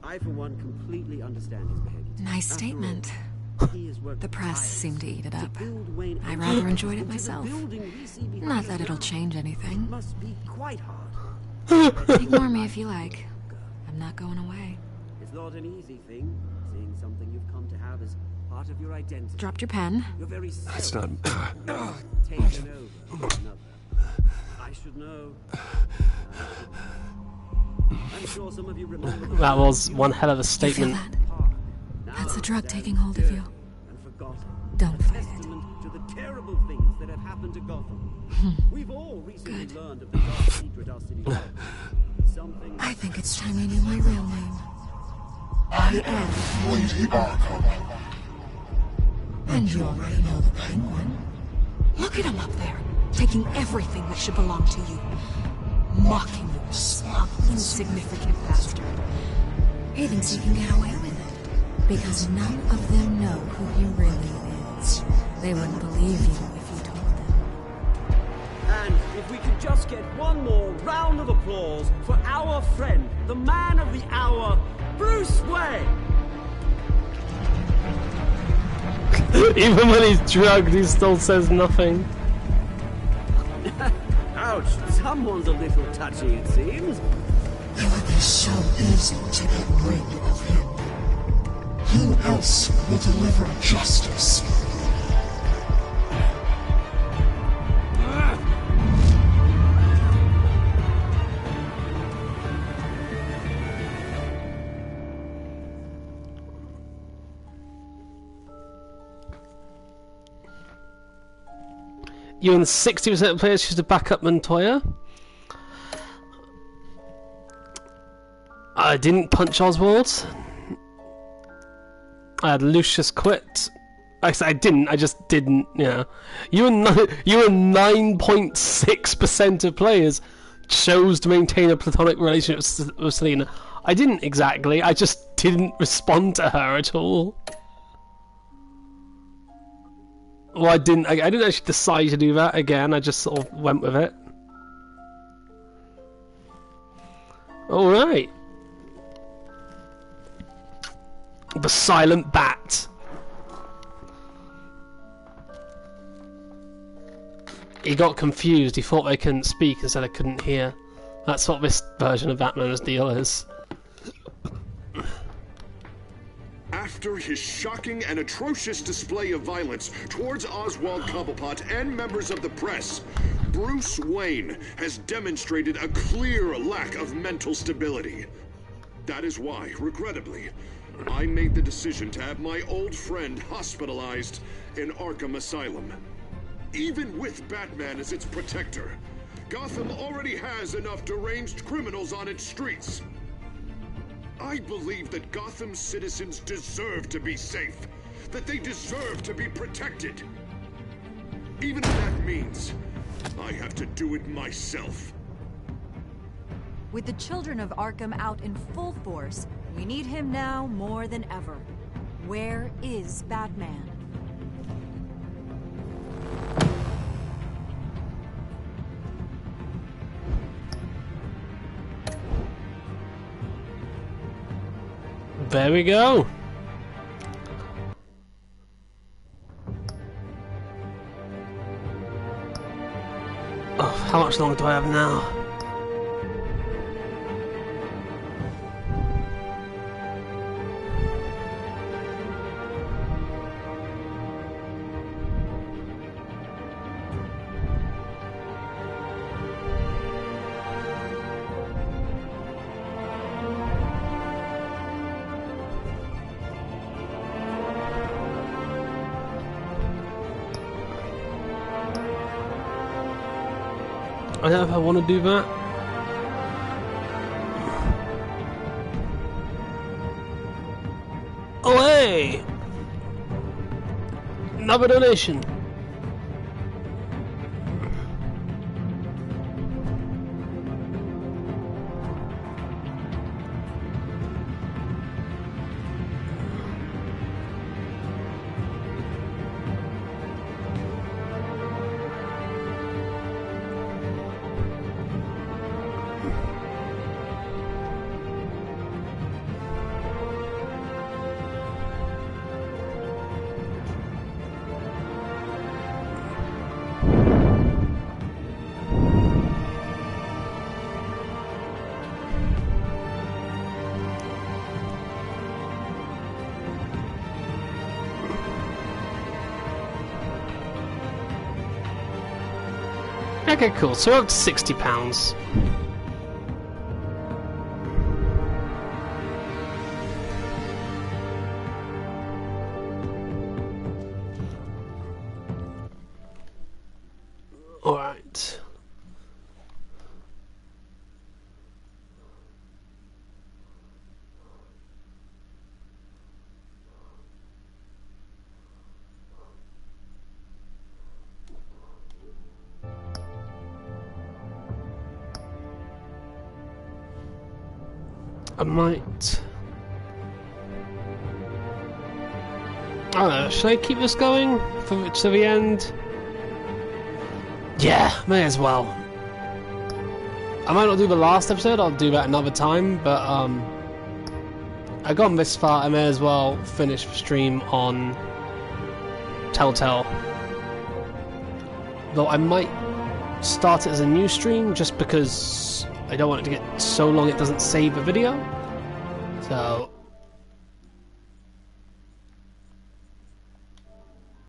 I, for one, completely understand his behavior. Nice After statement. all, he has worked The press tirelessly seemed to eat it to up. build Wayne I into rather enjoyed it the myself. building we see behind Not us that it'll now. change anything. It must be quite hard. Ignore me if you like. I'm not going away. It's not an easy thing, seeing something you've come to have as part of your identity. Dropped your pen. You're very That's not... taken over by another. I should know. I'm sure some of you remember That was one hell of a statement. You feel that? That's the drug taking hold of you. and forgotten. Don't fight it. Testament to the terrible things that have happened to Gotham. We've all recently learned of the dark secret our city holds. Something I think it's time you knew my real name. I am Lady Arkham. And you already know the Penguin. Look at him up there, taking everything that should belong to you. Mocking you, smug, insignificant bastard. He thinks he can get away with it. Because none of them know who he really is. They wouldn't believe you if you told them. And if we could just get one more round of applause for our friend, the man of the hour, Bruce Wayne. Even when he's drugged, he still says nothing. Ouch, someone's a little touchy, it seems. It would be so easy to get rid of him. Who else will deliver justice? You and 60% of players choose to back up Montoya. I didn't punch Oswald. I had Lucius quit. I said I didn't. I just didn't. Yeah. You and 9.6% of players chose to maintain a platonic relationship with Selena. I didn't exactly. I just didn't respond to her at all. Well, I didn't actually decide to do that again. I just sort of went with it. All right. The silent bat. He got confused. He thought they couldn't speak and said they couldn't hear. That's what this version of Batman's deal is. After his shocking and atrocious display of violence towards Oswald Cobblepot and members of the press, Bruce Wayne has demonstrated a clear lack of mental stability. That is why, regrettably, I made the decision to have my old friend hospitalized in Arkham Asylum. Even with Batman as its protector, Gotham already has enough deranged criminals on its streets. I believe that Gotham's citizens deserve to be safe, that they deserve to be protected. Even if that means I have to do it myself. With the children of Arkham out in full force, we need him now more than ever. Where is Batman? There we go. Oh, how much longer do I have now? I don't know if I want to do that. Oh hey! Another donation. Okay, cool. So we're up to £60. Alright. I might... I don't know, should I keep this going to the end? Yeah, may as well. I might not do the last episode, I'll do that another time, but I got this far, I may as well finish the stream on Telltale. Though I might start it as a new stream, just because I don't want it to get so long it doesn't save the video. So